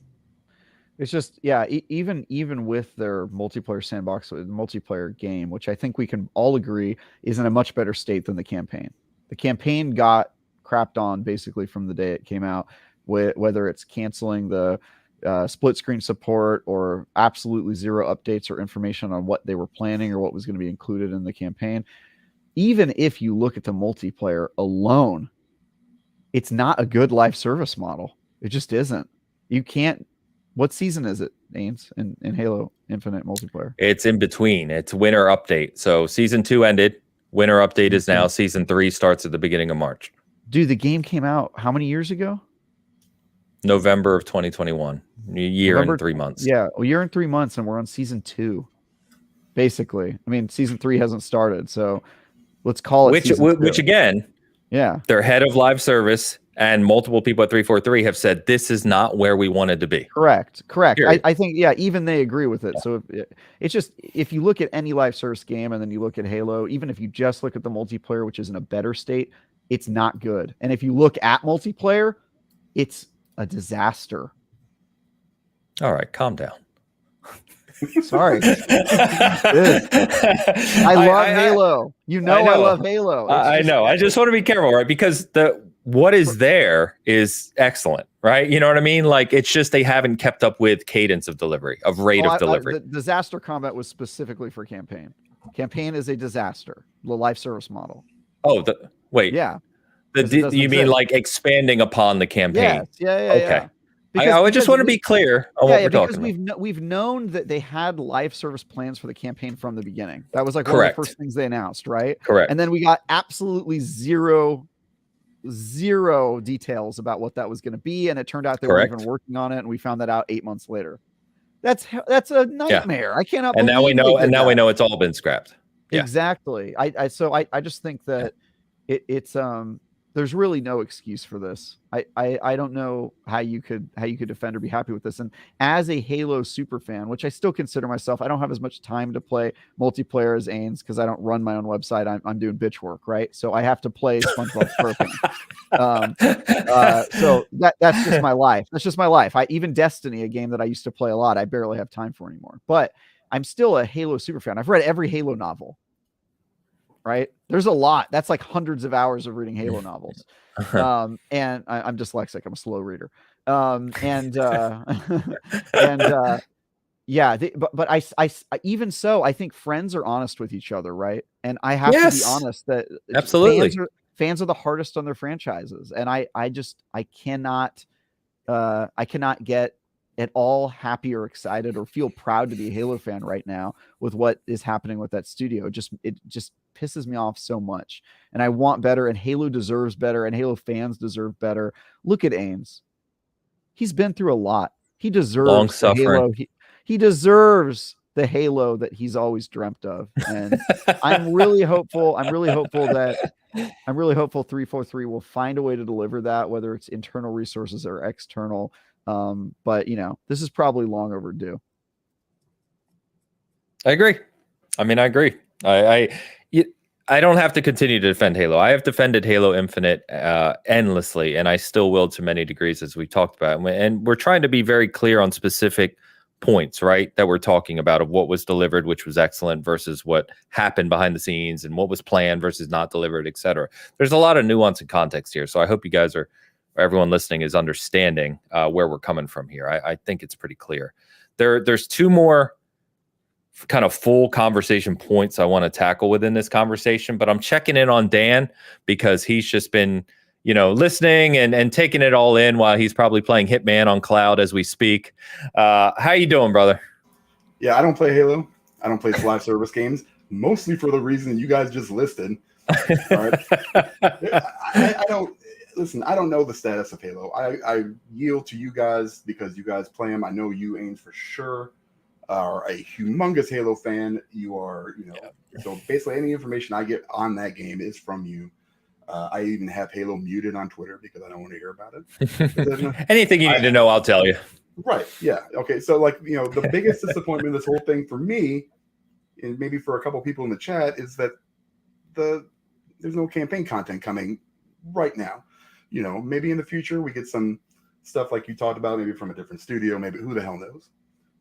It's just, yeah, even with their multiplayer sandbox, multiplayer game, which I think we can all agree is in a much better state than the campaign. The campaign got crapped on basically from the day it came out, whether it's canceling the split screen support or absolutely zero updates or information on what they were planning or what was going to be included in the campaign. Even if you look at the multiplayer alone, it's not a good live service model. It just isn't. You can't. What season is it, Ains, in Halo Infinite multiplayer? It's in between. It's winter update. So season 2 ended. Winter update is now. Season 3 starts at the beginning of March. Dude, the game came out how many years ago? November of 2021. November, and 3 months. Yeah, a year and 3 months, and we're on season 2. Basically, I mean, season 3 hasn't started, so let's call it. Which again, yeah, their head of live service and multiple people at 343 have said this is not where we wanted to be. Correct. I think, yeah, even they agree with it. Yeah. So it's just, if you look at any live service game and then you look at Halo, even if you just look at the multiplayer, which is in a better state, it's not good. And if you look at multiplayer, it's a disaster. All right, calm down. Sorry. I love Halo. I love Halo. I know. I just want to be careful, right? Because what is there is excellent, right? You know what I mean? Like, it's just they haven't kept up with cadence of delivery, of rate of delivery. The disaster combat was specifically for campaign. Campaign is a disaster. The life service model. Oh, wait. Yeah. You mean like expanding upon the campaign? Yes. Yeah. Okay. I just want to be clear on what we're talking about. We've known that they had live service plans for the campaign from the beginning. That was like Correct. One of the first things they announced, right? Correct. And then we got absolutely zero details about what that was going to be, and it turned out they weren't even working on it, and we found that out 8 months later. That's a nightmare. Yeah. I cannot. And now we know. And now we know it's all been scrapped. Yeah. Exactly. I just think that it's there's really no excuse for this. I don't know how you could defend or be happy with this. And as a Halo super fan, which I still consider myself, I don't have as much time to play multiplayer as Ains because I don't run my own website. I'm doing bitch work, right? So I have to play SpongeBob SquarePants. So that's just my life. That's just my life. Even Destiny, a game that I used to play a lot, I barely have time for anymore. But I'm still a Halo super fan. I've read every Halo novel. Right? There's a lot. That's like hundreds of hours of reading Halo novels. And I'm dyslexic. I'm a slow reader. Yeah. But I even so, I think friends are honest with each other, right? And I have to be honest that absolutely fans are the hardest on their franchises, and I cannot get at all happy or excited or feel proud to be a Halo fan right now with what is happening with that studio. It just pisses me off so much, and I want better, and Halo deserves better, and Halo fans deserve better. Look at Ains. He's been through a lot. He deserves long suffering. He deserves the Halo that he's always dreamt of. And I'm really hopeful that 343 will find a way to deliver that, whether it's internal resources or external. But this is probably long overdue. I agree. I agree. I don't have to continue to defend Halo. I have defended Halo Infinite endlessly, and I still will to many degrees, as we've talked about. And we're trying to be very clear on specific points, right, that we're talking about, of what was delivered, which was excellent, versus what happened behind the scenes, and what was planned versus not delivered, etc. There's a lot of nuance and context here. So I hope you guys or everyone listening is understanding where we're coming from here. I think it's pretty clear. There's two more kind of full conversation points I want to tackle within this conversation, but I'm checking in on Dan because he's just been, listening and taking it all in while he's probably playing Hitman on cloud as we speak. How you doing, brother? Yeah, I don't play Halo. I don't play live service games, mostly for the reason you guys just listed. All right. I don't listen. I don't know the status of Halo. I yield to you guys because you guys play them. I know you, Ains, for sure are a humongous Halo fan. You are, so basically any information I get on that game is from you. I even have Halo muted on Twitter because I don't want to hear about it. Anything you need to know, I'll tell you. Right. Yeah. Okay. So the biggest disappointment in this whole thing for me, and maybe for a couple people in the chat, is that there's no campaign content coming right now. Maybe in the future we get some stuff like you talked about, maybe from a different studio, maybe who the hell knows.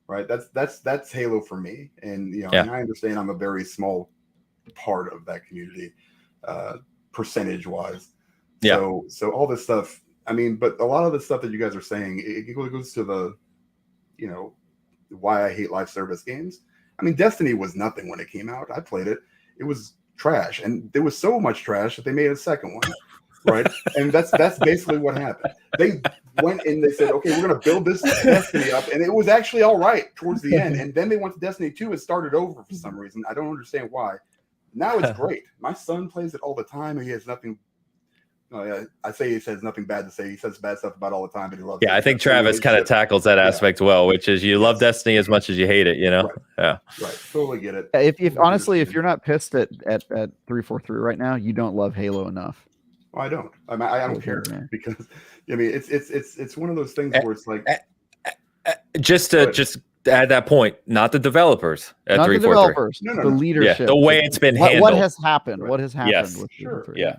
Right. That's Halo for me. And, and I understand I'm a very small part of that community, percentage wise. Yeah. So all this stuff, but a lot of the stuff that you guys are saying, it goes to the, why I hate live service games. Destiny was nothing when it came out. I played it. It was trash. And there was so much trash that they made a second one. Right. And that's basically what happened. They went and they said, okay, we're going to build this Destiny up. And it was actually all right towards the end. And then they went to Destiny 2 and started over for some reason. I don't understand why. Now it's great. My son plays it all the time. And he has nothing. I say he says nothing bad to say. He says bad stuff about it all the time, but he loves it. I think Travis kind of tackles that aspect well, which is you love Destiny as much as you hate it, Right. Yeah. Right. Totally get it. If honestly, if you're not pissed at 343 right now, you don't love Halo enough. Well, I don't. I don't care because it's one of those things where it's like just add that point, not the developers at 343. The developers, no. The leadership. The way it's been handled. What has happened? Right. What has happened? Yes. With sure. Yeah.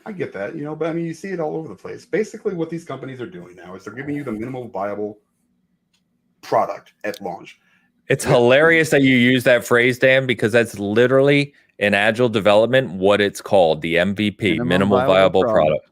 I get that, but I mean, you see it all over the place. Basically, what these companies are doing now is they're giving you the minimal viable product at launch. It's hilarious that you use that phrase, Dan, because that's literally in agile development what it's called, the MVP, minimal viable product.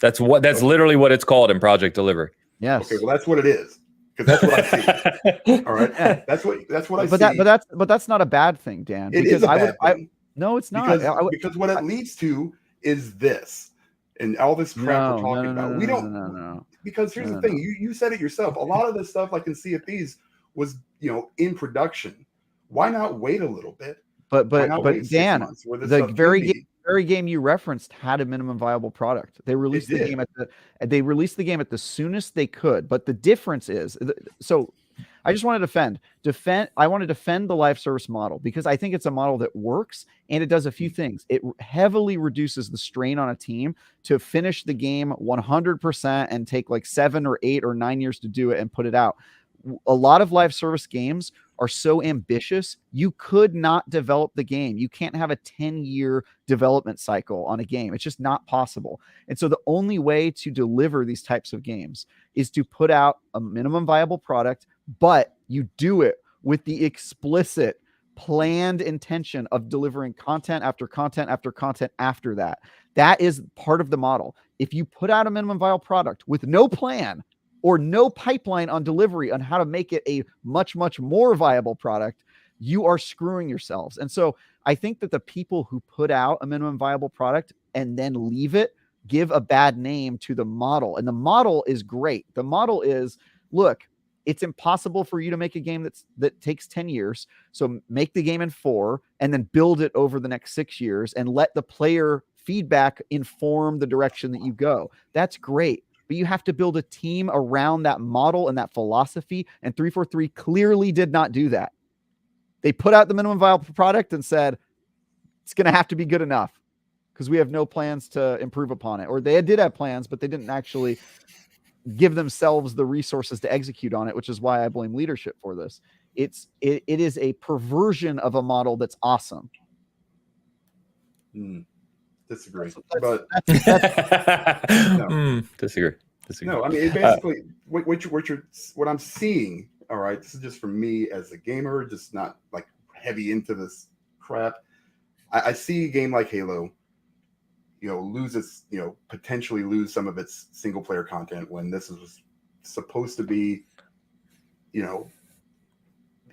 That's literally what it's called in project delivery. Yes. Okay, well, that's what it is, because that's what I see. All right, yeah. that's what I see. But that's not a bad thing, Dan. It is a bad thing. No, it's not. Because what it leads to is this, and all this crap we're talking about. We don't. No. Because here's the thing. You said it yourself. A lot of the stuff like in Sea of Thieves was in production. Why not wait a little bit? But Dan, the very game you referenced had a minimum viable product. They released the game at the soonest they could. But the difference is, so I just want to defend the live service model, because I think it's a model that works and it does a few things. It heavily reduces the strain on a team to finish the game 100% and take like 7 or 8 or 9 years to do it and put it out. A lot of live service games are so ambitious, you could not develop the game. You can't have a 10-year development cycle on a game. It's just not possible. And so the only way to deliver these types of games is to put out a minimum viable product, but you do it with the explicit planned intention of delivering content after content after content after that. That is part of the model. If you put out a minimum viable product with no plan or no pipeline on delivery on how to make it a much, much more viable product, you are screwing yourselves. And so I think that the people who put out a minimum viable product and then leave it give a bad name to the model. And the model is great. The model is, look, it's impossible for you to make a game that takes 10 years. So make the game in 4 and then build it over the next 6 years and let the player feedback inform the direction that you go. That's great. But you have to build a team around that model and that philosophy. And 343 clearly did not do that. They put out the minimum viable product and said, it's going to have to be good enough because we have no plans to improve upon it. Or they did have plans, but they didn't actually give themselves the resources to execute on it, which is why I blame leadership for this. It is a perversion of a model that's awesome. Disagree. Disagree. No, I mean, it basically what I'm seeing. All right, this is just for me as a gamer, just not like heavy into this crap. I see a game like Halo, potentially lose some of its single player content when this was supposed to be,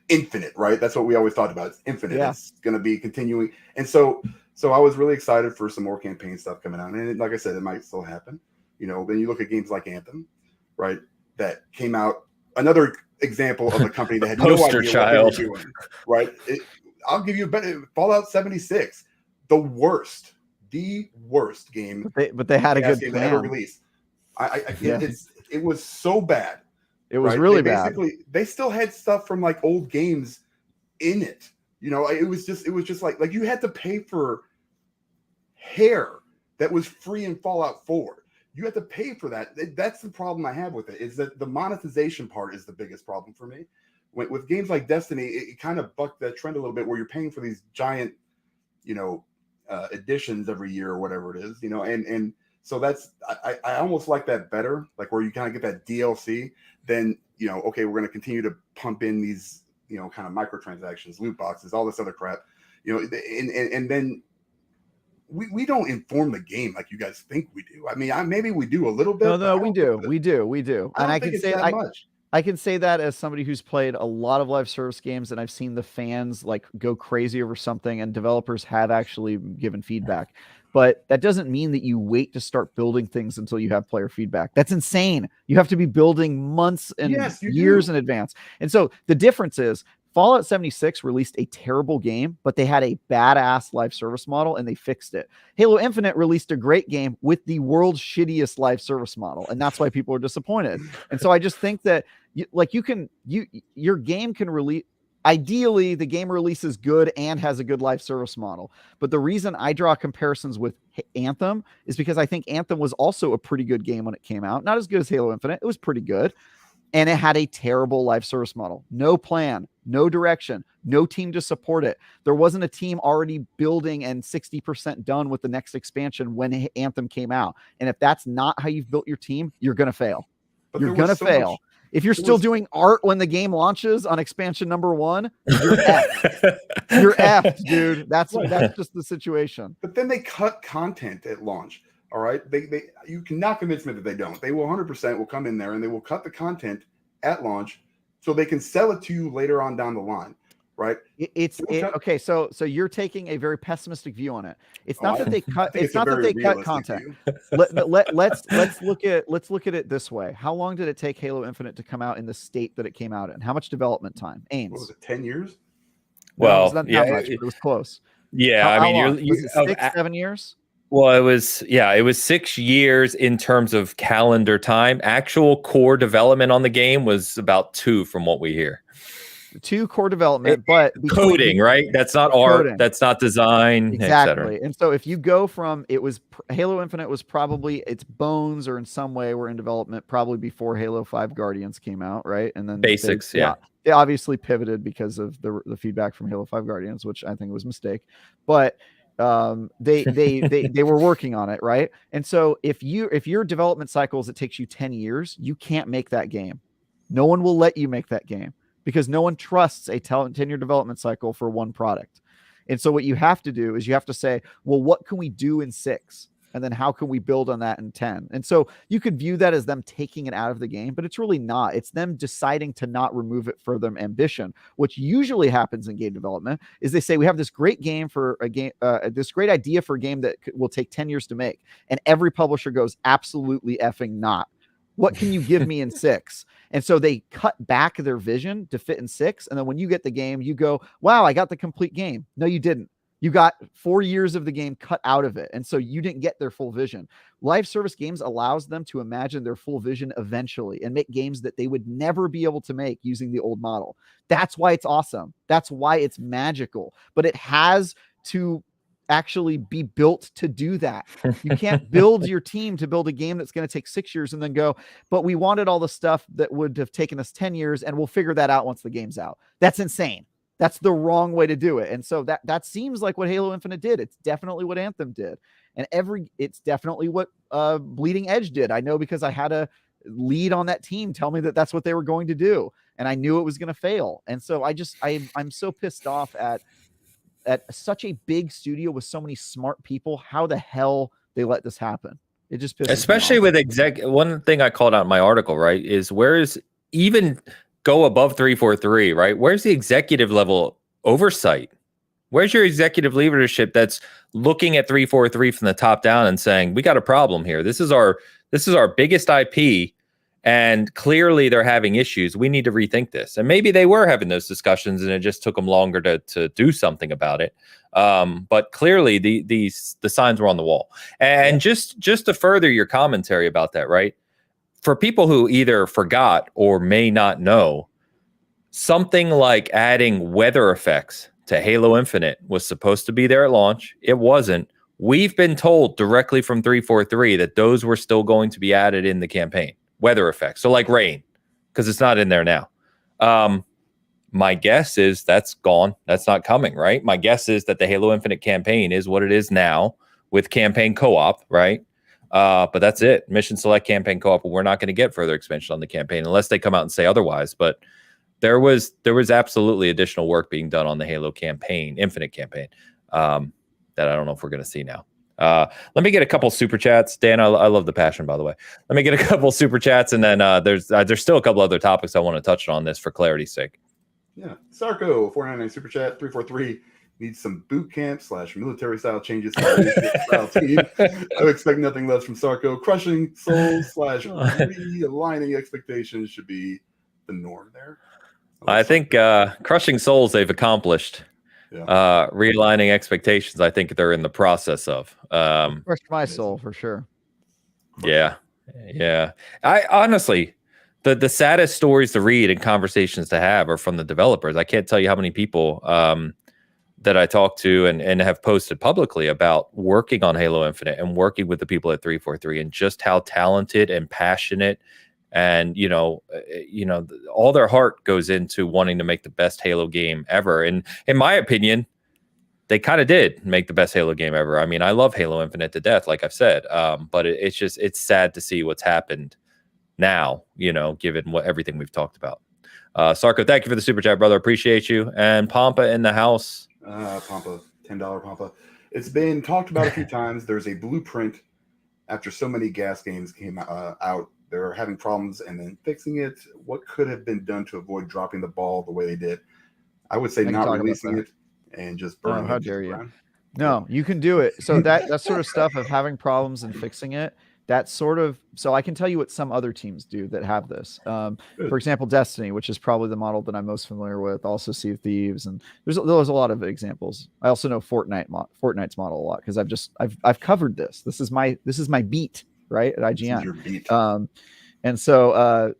infinite, right? That's what we always talked about. It's infinite. Yeah. It's going to be continuing. And so I was really excited for some more campaign stuff coming out. And like I said, it might still happen. Then you look at games like Anthem, right? That came out. Another example of a company that had no idea what they were doing, right? I'll give you a better. Fallout 76, the worst game. But they had a good plan. Ever released. It was so bad. It was really bad. Basically, they still had stuff from like old games in it. It was just like you had to pay for hair that was free in Fallout 4. You had to pay for that. That's the problem I have with it, is that the monetization part is the biggest problem for me. With games like Destiny, it kind of bucked that trend a little bit where you're paying for these giant, editions every year or whatever it is, and so that's I almost like that better, like where you kind of get that DLC. Then okay, we're going to continue to pump in these kind of microtransactions, loot boxes, all this other crap, and then we don't inform the game like you guys think we do. I mean, maybe we do a little bit. No, we do. And I can say I can say that as somebody who's played a lot of live service games, and I've seen the fans like go crazy over something, and developers have actually given feedback. But that doesn't mean that you wait to start building things until you have player feedback. That's insane. You have to be building months and years in advance. And so the difference is Fallout 76 released a terrible game, but they had a badass live service model and they fixed it. Halo Infinite released a great game with the world's shittiest live service model, and that's why people are disappointed. And so I just think that your game can release. Ideally, the game releases good and has a good live service model. But the reason I draw comparisons with Anthem is because I think Anthem was also a pretty good game when it came out. Not as good as Halo Infinite. It was pretty good. And it had a terrible live service model. No plan, no direction, no team to support it. There wasn't a team already building and 60% done with the next expansion when Anthem came out. And if that's not how you've built your team, you're going to fail. You're going to fail. If you're still doing art when the game launches on expansion number 1, you're effed. You're effed, dude. That's just the situation. But then they cut content at launch. All right, you cannot convince me that they don't. They will 100% will come in there and they will cut the content at launch so they can sell it to you later on down the line, right? Okay. So you're taking a very pessimistic view on it. It's not that they cut. It's not that they cut content. Let's look at it this way. How long did it take Halo Infinite to come out in the state that it came out in? How much development time? Ames. What was it? 10 years? Well, no, it was not that much, but it was close. Yeah, was it 6, 7 years? Well, it was 6 years in terms of calendar time. Actual core development on the game was about 2 from what we hear. 2 core development, but coding, right? That's not art. Coding. That's not design. Exactly. And so if you go from Halo Infinite was probably its bones or in some way were in development probably before Halo 5 Guardians came out, right? And then basics, they obviously pivoted because of the feedback from Halo 5 Guardians, which I think was a mistake. But they were working on it, right? And so if your development cycles, it takes you 10 years, you can't make that game. No one will let you make that game because no one trusts a 10-year development cycle for one product. And so what you have to do is you have to say, well, what can we do in 6? And then how can we build on that in 10? And so you could view that as them taking it out of the game, but it's really not. It's them deciding to not remove it for their ambition. What usually happens in game development is they say, we have this great game for a game, this great idea for a game that will take 10 years to make. And every publisher goes, absolutely effing not. What can you give me in 6? And so they cut back their vision to fit in 6. And then when you get the game, you go, wow, I got the complete game. No, you didn't. You got 4 years of the game cut out of it. And so you didn't get their full vision. Live service games allows them to imagine their full vision eventually and make games that they would never be able to make using the old model. That's why it's awesome. That's why it's magical. But it has to actually be built to do that. You can't build your team to build a game that's going to take 6 years and then go, but we wanted all the stuff that would have taken us 10 years and we'll figure that out once the game's out. That's insane. That's the wrong way to do it. And so that seems like what Halo Infinite did. It's definitely what Anthem did. And it's definitely what Bleeding Edge did. I know because I had a lead on that team tell me that that's what they were going to do. And I knew it was going to fail. And so I'm so pissed off at such a big studio with so many smart people, how the hell they let this happen. It just pisses especially me off. with one thing I called out in my article, right, is where's even go above 343, right? Where's the executive level oversight? Where's your executive leadership that's looking at 343 from the top down and saying, we got a problem here. This is our biggest IP. And clearly they're having issues. We need to rethink this. And maybe they were having those discussions and it just took them longer to do something about it. But clearly the signs were on the wall. And just to further your commentary about that, right? For people who either forgot or may not know, something like adding weather effects to Halo Infinite was supposed to be there at launch. It wasn't. We've been told directly from 343 that those were still going to be added in the campaign. Weather effects. So like rain, because it's not in there now. My guess is that's gone. That's not coming, right? My guess is that the Halo Infinite campaign is what it is now with campaign co-op, right? But that's it. Mission select campaign co-op. We're not going to get further expansion on the campaign unless they come out and say otherwise. But there was absolutely additional work being done on the Halo campaign, Infinite campaign, that I don't know if we're going to see now. Let me get a couple super chats. Dan, I love the passion, by the way. Let me get a couple super chats, and then there's still a couple other topics I want to touch on this for clarity's sake. Yeah, Sarko 499 super chat 343 needs some boot camp / military style changes. Style team. I expect nothing less from Sarko. Crushing souls / realigning expectations should be the norm there. I think crushing souls they've accomplished. Yeah. Realigning expectations, I think they're in the process of. Crushed my soul for sure. Yeah. I honestly, the saddest stories to read and conversations to have are from the developers. I can't tell you how many people that I talked to and have posted publicly about working on Halo Infinite and working with the people at 343 and just how talented and passionate And all their heart goes into wanting to make the best Halo game ever. And in my opinion, they kind of did make the best Halo game ever. I mean, I love Halo Infinite to death, like I've said. But it's sad to see what's happened now, given everything we've talked about. Sarko, thank you for the super chat, brother. Appreciate you. And Pampa in the house. Pampa, $10 Pampa. It's been talked about a few times. There's a blueprint after so many gas games came out. They're having problems and then fixing it. What could have been done to avoid dropping the ball the way they did? I would say not releasing it and just burning it. How dare you? No, you can do it. So that sort of stuff of having problems and fixing it, so I can tell you what some other teams do that have this. For example, Destiny, which is probably the model that I'm most familiar with. Also Sea of Thieves, and there's a lot of examples. I also know Fortnite's model a lot because I've covered this. This is my beat, right, at IGN. This is your beat. And so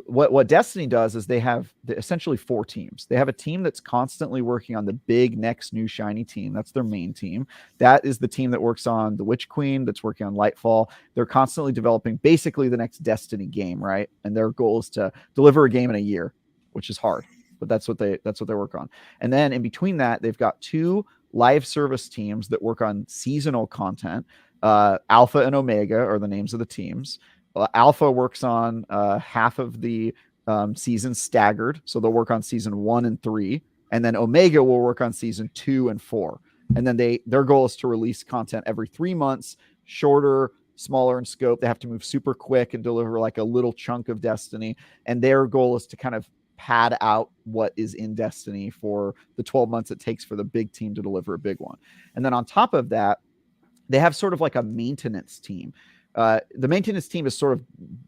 what Destiny does is they have essentially 4 teams. They have a team that's constantly working on the big next new shiny team. That's their main team. That is the team that works on the Witch Queen, that's working on Lightfall. They're constantly developing basically the next Destiny game, right? And their goal is to deliver a game in a year, which is hard, but that's what they work on. And then in between that, they've got 2 live service teams that work on seasonal content. Alpha and Omega are the names of the teams. Alpha works on half of the season staggered. So they'll work on season 1 and 3. And then Omega will work on season 2 and 4. And then their goal is to release content every 3 months, shorter, smaller in scope. They have to move super quick and deliver like a little chunk of Destiny. And their goal is to kind of pad out what is in Destiny for the 12 months it takes for the big team to deliver a big one. And then on top of that, they have sort of like a maintenance team. The maintenance team is sort of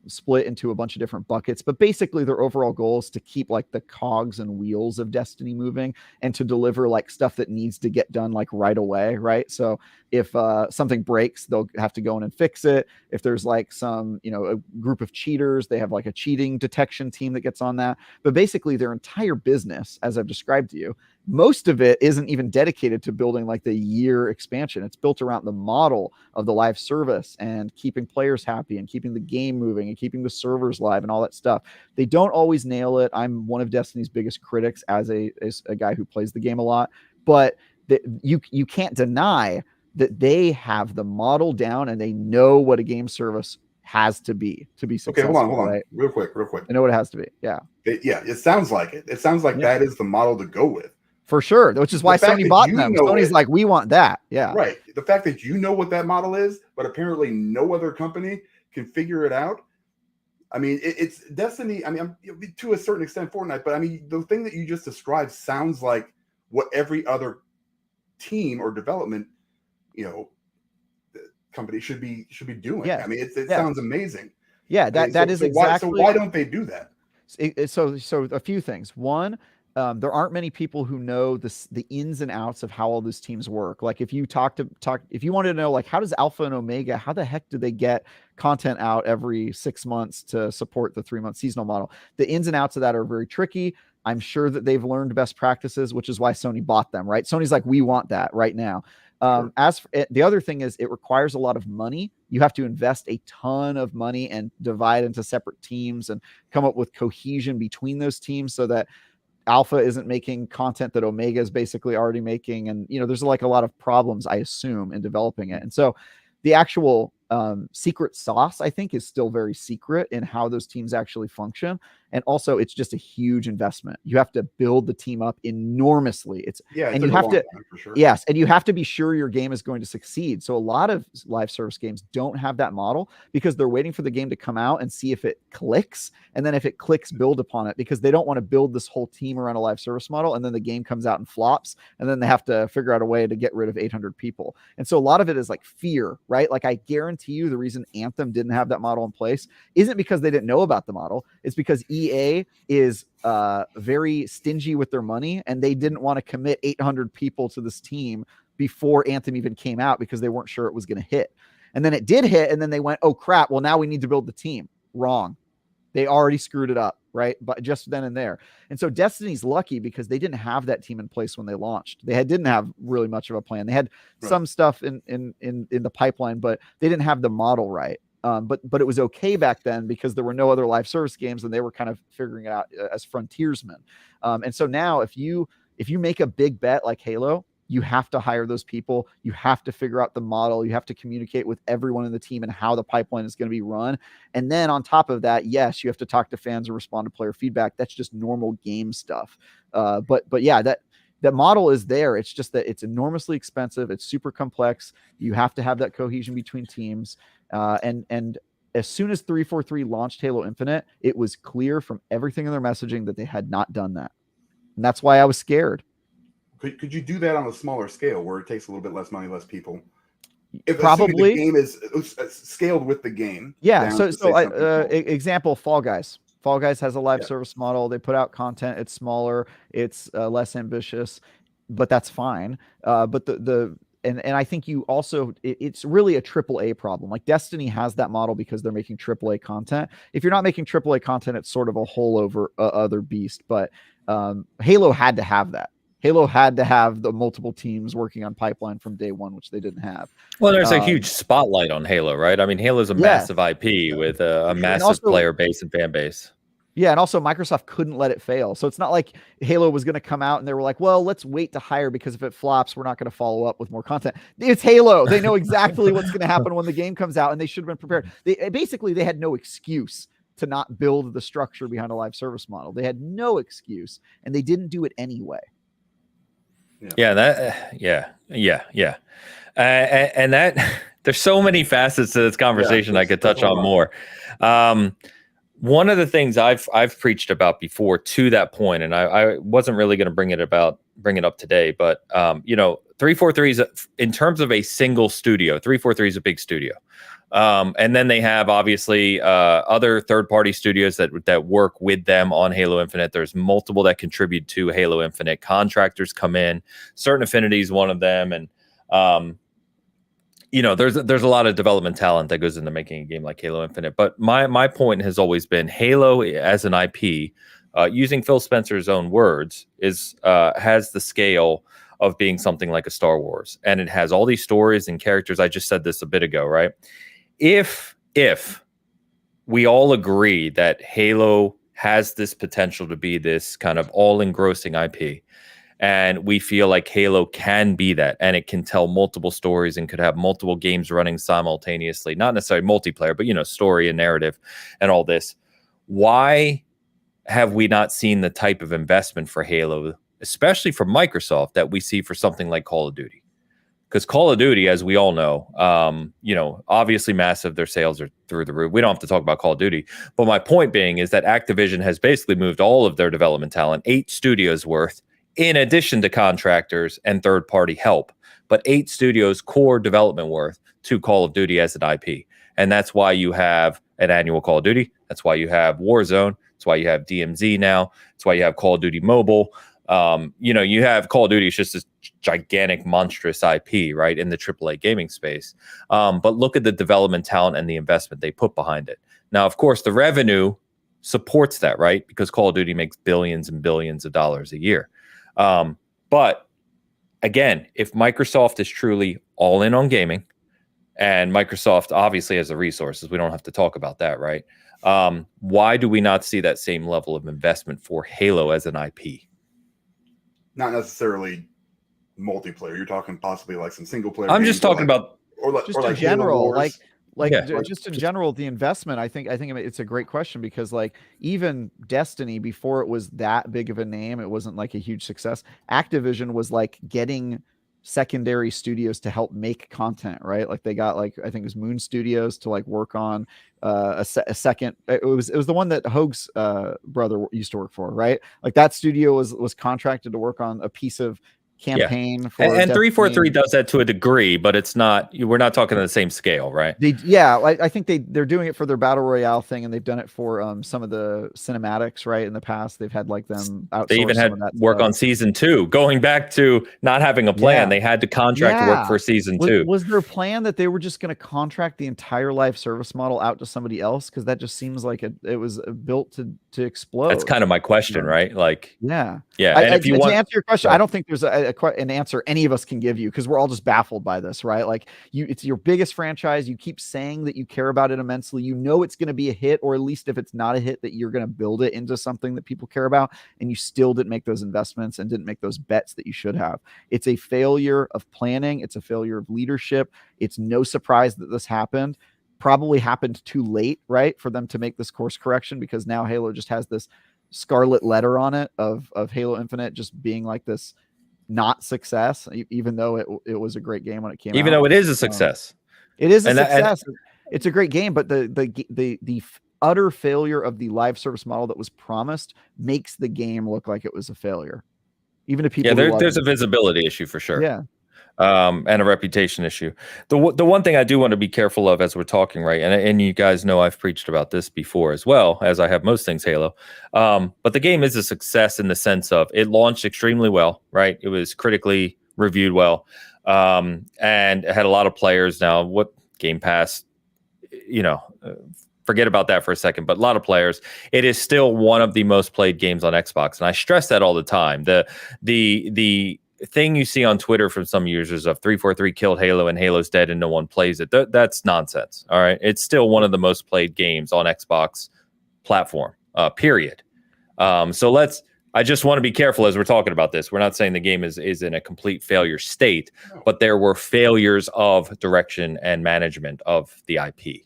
split into a bunch of different buckets, but basically their overall goal is to keep like the cogs and wheels of Destiny moving and to deliver like stuff that needs to get done like right away, right? So if something breaks, they'll have to go in and fix it. If there's like some, a group of cheaters, they have like a cheating detection team that gets on that. But basically their entire business, as I've described to you, most of it isn't even dedicated to building like the year expansion. It's built around the model of the live service and keeping players happy and keeping the game moving and keeping the servers live and all that stuff. They don't always nail it. I'm one of Destiny's biggest critics as a guy who plays the game a lot, but you can't deny that they have the model down and they know what a game service has to be successful. Okay, hold on. Right? Real quick. I know what it has to be. Yeah. It sounds like it. It sounds like that is the model to go with. For sure, which is why Sony bought them. Sony's like, we want that. Yeah. Right. The fact that you know what that model is, but apparently no other company can figure it out. I mean, it's Destiny. I mean, to a certain extent, Fortnite, but I mean, the thing that you just described sounds like what every other team or development, company should be doing. Yeah. I mean, it sounds amazing. Yeah, that is exactly. So why don't they do that? So a few things. One, there aren't many people who know the ins and outs of how all those teams work. Like if you if you wanted to know, like, how does Alpha and Omega, how the heck do they get content out every 6 months to support the 3-month seasonal model? The ins and outs of that are very tricky. I'm sure that they've learned best practices, which is why Sony bought them, right? Sony's like, we want that right now. As for the other thing is it requires a lot of money. You have to invest a ton of money and divide into separate teams and come up with cohesion between those teams so that Alpha isn't making content that Omega is basically already making. And, there's like a lot of problems, I assume, in developing it. And so the actual secret sauce, I think, is still very secret in how those teams actually function. And also it's just a huge investment. You have to build the team up enormously. And you have to, for sure. Yes. And you have to be sure your game is going to succeed. So a lot of live service games don't have that model because they're waiting for the game to come out and see if it clicks. And then if it clicks, build upon it, because they don't want to build this whole team around a live service model. And then the game comes out and flops. And then they have to figure out a way to get rid of 800 people. And so a lot of it is like fear, right? Like I guarantee you the reason Anthem didn't have that model in place isn't because they didn't know about the model. It's because EA is very stingy with their money and they didn't want to commit 800 people to this team before Anthem even came out because they weren't sure it was going to hit. And then it did hit and then they went, oh crap, well now we need to build the team. Wrong. They already screwed it up, right? But just then and there. And so Destiny's lucky because they didn't have that team in place when they launched. They didn't have really much of a plan. They had some stuff in the pipeline, but they didn't have the model right. But it was okay back then because there were no other live service games, and they were kind of figuring it out as frontiersmen. And so now, if you make a big bet like Halo, you have to hire those people. You have to figure out the model. You have to communicate with everyone in the team and how the pipeline is going to be run. And then on top of that, yes, you have to talk to fans and respond to player feedback. That's just normal game stuff. But yeah, that model is there. It's just that it's enormously expensive. It's super complex. You have to have that cohesion between teams. And as soon as 343 launched Halo Infinite, it was clear from everything in their messaging that they had not done that. And that's why I was scared. Could you do that on a smaller scale where it takes a little bit less money, less people? If probably the game is scaled with the game. Yeah. So example, Fall Guys. Fall Guys has a live service model. They put out content. It's smaller. It's less ambitious, but that's fine. But and I think you also, it's really a AAA problem. Like Destiny has that model because they're making AAA content. If you're not making AAA content, it's sort of a whole over other beast. But Halo had to have that. Halo had to have the multiple teams working on pipeline from day one, which they didn't have. Well, there's a huge spotlight on Halo, right? I mean, Halo's a massive IP with a massive player base and fan base. Yeah, and also Microsoft couldn't let it fail. So it's not like Halo was going to come out and they were like, well, let's wait to hire because if it flops, we're not going to follow up with more content. It's Halo. They know exactly what's going to happen when the game comes out, and they should have been prepared. They had no excuse to not build the structure behind a live service model. They had no excuse, and they didn't do it anyway. And that there's so many facets to this conversation I could touch on more. One of the things I've preached about before to that point, and I wasn't really going to bring it up today, but 343 is in terms of a single studio. 343 is a big studio, and then they have obviously other third-party studios that work with them on Halo Infinite. There's multiple that contribute to Halo Infinite. Contractors come in. Certain Affinity is one of them, and there's a lot of development talent that goes into making a game like Halo Infinite. But my point has always been Halo as an IP, using Phil Spencer's own words, has the scale of being something like a Star Wars, and it has all these stories and characters. I just said this a bit ago, right? If we all agree that Halo has this potential to be this kind of all-engrossing IP, and we feel like Halo can be that, and it can tell multiple stories and could have multiple games running simultaneously, not necessarily multiplayer, but story and narrative and all this, why have we not seen the type of investment for Halo, especially from Microsoft, that we see for something like Call of Duty? Because Call of Duty, as we all know, obviously massive. Their sales are through the roof. We don't have to talk about Call of Duty. But my point being is that Activision has basically moved all of their development talent, 8 studios worth, in addition to contractors and third-party help, but 8 studios core development worth to Call of Duty as an IP. And that's why you have an annual Call of Duty. That's why you have Warzone. That's why you have DMZ now. That's why you have Call of Duty Mobile. You have Call of Duty. It's just this gigantic, monstrous IP, right, in the AAA gaming space. But look at the development talent and the investment they put behind it. Now, of course, the revenue supports that, right? Because Call of Duty makes billions and billions of dollars a year. But again, if Microsoft is truly all in on gaming, and Microsoft obviously has the resources, we don't have to talk about that, right? Why do we not see that same level of investment for Halo as an IP? Not necessarily multiplayer. You're talking possibly like some single player. I'm just talking about, just in general, just in general, the investment. I think it's a great question because even Destiny, before it was that big of a name, it wasn't like a huge success. Activision was getting secondary studios to help make content, right? They got I think it was Moon Studios to work on a second. It was the one that Hoeg's brother used to work for, right? That studio was contracted to work on a piece of campaign for, and 343 does that to a degree, but it's not, we're not talking on the same scale, right? I think they're doing it for their battle royale thing, and they've done it for some of the cinematics, right? In the past, they've had them outsource. They even had work on season 2, going back to not having a plan. They had to contract work for season 2. Was their plan that they were just going to contract the entire live service model out to somebody else? Because that just seems like it was built explode. That's kind of my question, right? Like, yeah. And if you want to answer your question, I don't think there's an answer any of us can give you, because we're all just baffled by this, right? Like, it's your biggest franchise. You keep saying that you care about it immensely. You know it's going to be a hit, or at least if it's not a hit, that you're going to build it into something that people care about, and you still didn't make those investments and didn't make those bets that you should have. It's a failure of planning. It's a failure of leadership. It's no surprise that this happened. Probably happened too late, right, for them to make this course correction, because now Halo just has this scarlet letter on it of Halo Infinite just being like this not success, even though it was a great game when it came out. Even though it is a success. It is a success. It's a great game, but the utter failure of the live service model that was promised makes the game look like it was a failure. Even to people, there's a visibility issue for sure. Yeah. And a reputation issue. The one thing I do want to be careful of as we're talking, right? And you guys know I've preached about this before as well, as I have most things Halo. But the game is a success in the sense of it launched extremely well, right? It was critically reviewed well, and it had a lot of players. Now, what Game Pass, forget about that for a second, but a lot of players. It is still one of the most played games on Xbox, and I stress that all the time. The thing you see on Twitter from some users of 343 killed Halo and Halo's dead and no one plays it. That's nonsense. All right. It's still one of the most played games on Xbox platform, period. So I just want to be careful as we're talking about this. We're not saying the game is in a complete failure state, but there were failures of direction and management of the IP.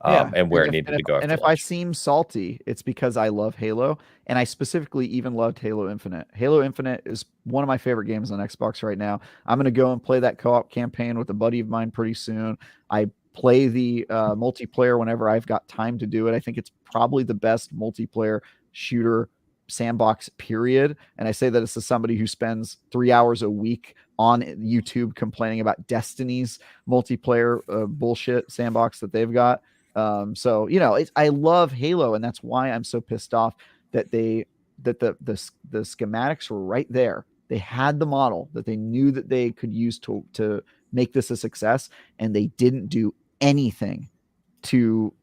And where it needed to go. And if I seem salty, it's because I love Halo, and I specifically even loved Halo Infinite. Halo Infinite is one of my favorite games on Xbox right now. I'm going to go and play that co-op campaign with a buddy of mine pretty soon. I play the multiplayer whenever I've got time to do it. I think it's probably the best multiplayer shooter sandbox, period. And I say that as somebody who spends 3 hours a week on YouTube complaining about Destiny's multiplayer bullshit sandbox that they've got. So I love Halo, and that's why I'm so pissed off that the schematics were right there. They had the model that they knew that they could use to make this a success, and they didn't do anything to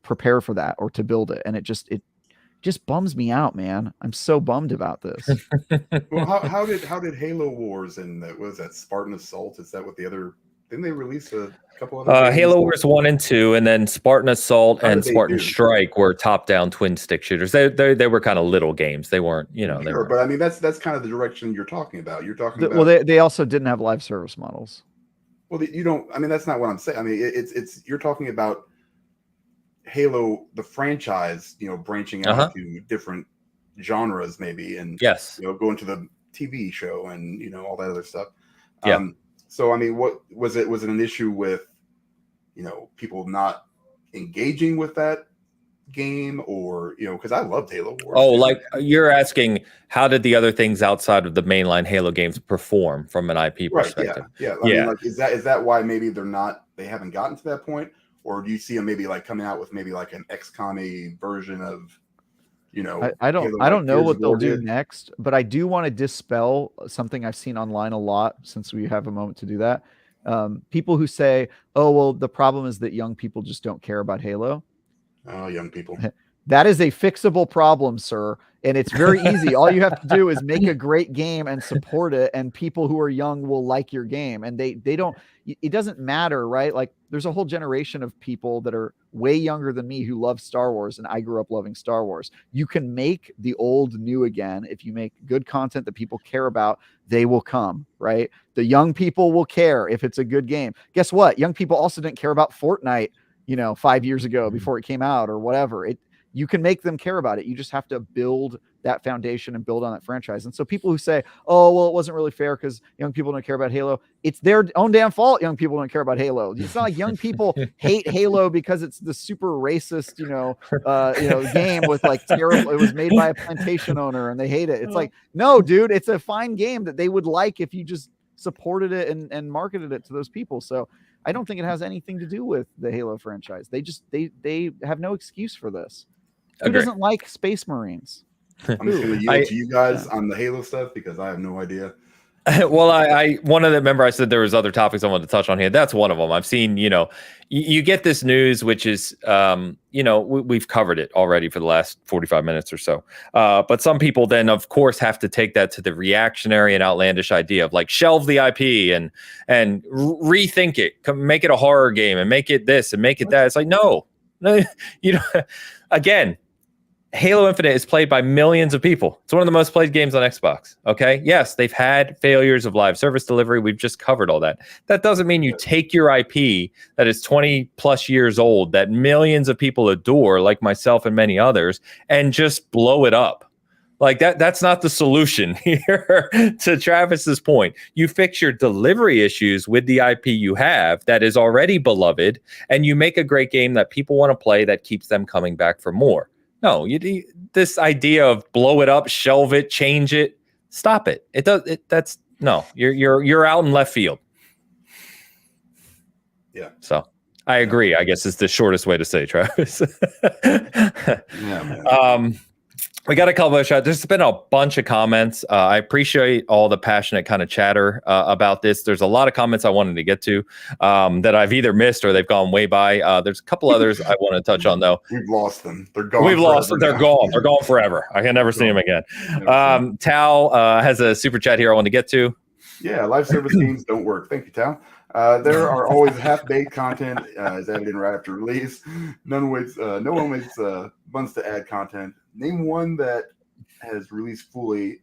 prepare for that or to build it. And it just bums me out, man. I'm so bummed about this. Well, how did Halo Wars and was that Spartan Assault? Is that what the other? Didn't they release a couple other Halo Wars 1 and 2, and then Spartan Assault and Spartan Strike were top-down twin stick shooters. They were kind of little games. They weren't, Sure, but I mean that's kind of the direction you're talking about. You're talking about. Well, they also didn't have live service models. Well, you don't. I mean, that's not what I'm saying. I mean, it's you're talking about Halo, the franchise, branching out to different genres, maybe, and going to the TV show and all that other stuff. Yeah. So, I mean, what was it? Was it an issue with, people not engaging with that game, or because I loved Halo Wars. Oh, like you're asking, how did the other things outside of the mainline Halo games perform from an IP perspective? Yeah. I mean, like, is that why maybe they haven't gotten to that point, or do you see them maybe like coming out with maybe like an XCOM version of? I don't know what they'll do next, but I do want to dispel something I've seen online a lot, since we have a moment to do that. People who say, "Oh, well, the problem is that young people just don't care about Halo." Oh, young people. That is a fixable problem, sir. And it's very easy. All you have to do is make a great game and support it, and people who are young will like your game. And they don't, it doesn't matter, right? Like, there's a whole generation of people that are way younger than me who love Star Wars, and I grew up loving Star Wars. You can make the old new again. If you make good content that people care about, they will come, right? The young people will care if it's a good game. Guess what? Young people also didn't care about Fortnite, 5 years ago before it came out or whatever. You can make them care about it. You just have to build that foundation and build on that franchise. And so people who say, "Oh, well, it wasn't really fair because young people don't care about Halo," it's their own damn fault. Young people don't care about Halo. It's not like young people hate Halo because it's the super racist, game with like terrible. It was made by a plantation owner and they hate it. It's like, no, dude, it's a fine game that they would like if you just supported it and marketed it to those people. So I don't think it has anything to do with the Halo franchise. They have no excuse for this. Who doesn't like Space Marines? I'm just going to yield to you guys on the Halo stuff because I have no idea. Well, I one of the remember I said there was other topics I wanted to touch on here. That's one of them. I've seen, you get this news, which is, we've covered it already for the last 45 minutes or so. But some people then, of course, have to take that to the reactionary and outlandish idea of like shelve the IP and rethink it, make it a horror game and make it this and make it that. It's like, no, again. Halo Infinite is played by millions of people. It's one of the most played games on Xbox. Okay. Yes, they've had failures of live service delivery. We've just covered all that. That doesn't mean you take your IP that is 20 plus years old, that millions of people adore, like myself and many others, and just blow it up. Like that's not the solution here. To Travis's point, you fix your delivery issues with the IP you have that is already beloved, and you make a great game that people want to play that keeps them coming back for more. No, this idea of blow it up, shelve it, change it, stop it. That's no. You're out in left field. Yeah. So I agree. I guess it's the shortest way to say, Travis. Yeah, man. We got a couple of shots. There's been a bunch of comments. I appreciate all the passionate kind of chatter about this. There's a lot of comments I wanted to get to that I've either missed or they've gone way by. There's a couple others I want to touch on, though. We've lost them. They're gone. We've lost them. They're gone. They're gone forever. I can never see them again. Tal has a super chat here I want to get to. Yeah, live service games don't work. Thank you, Tal. There are always half-baked content is added in right after release. No one waits months to add content. Name one that has released fully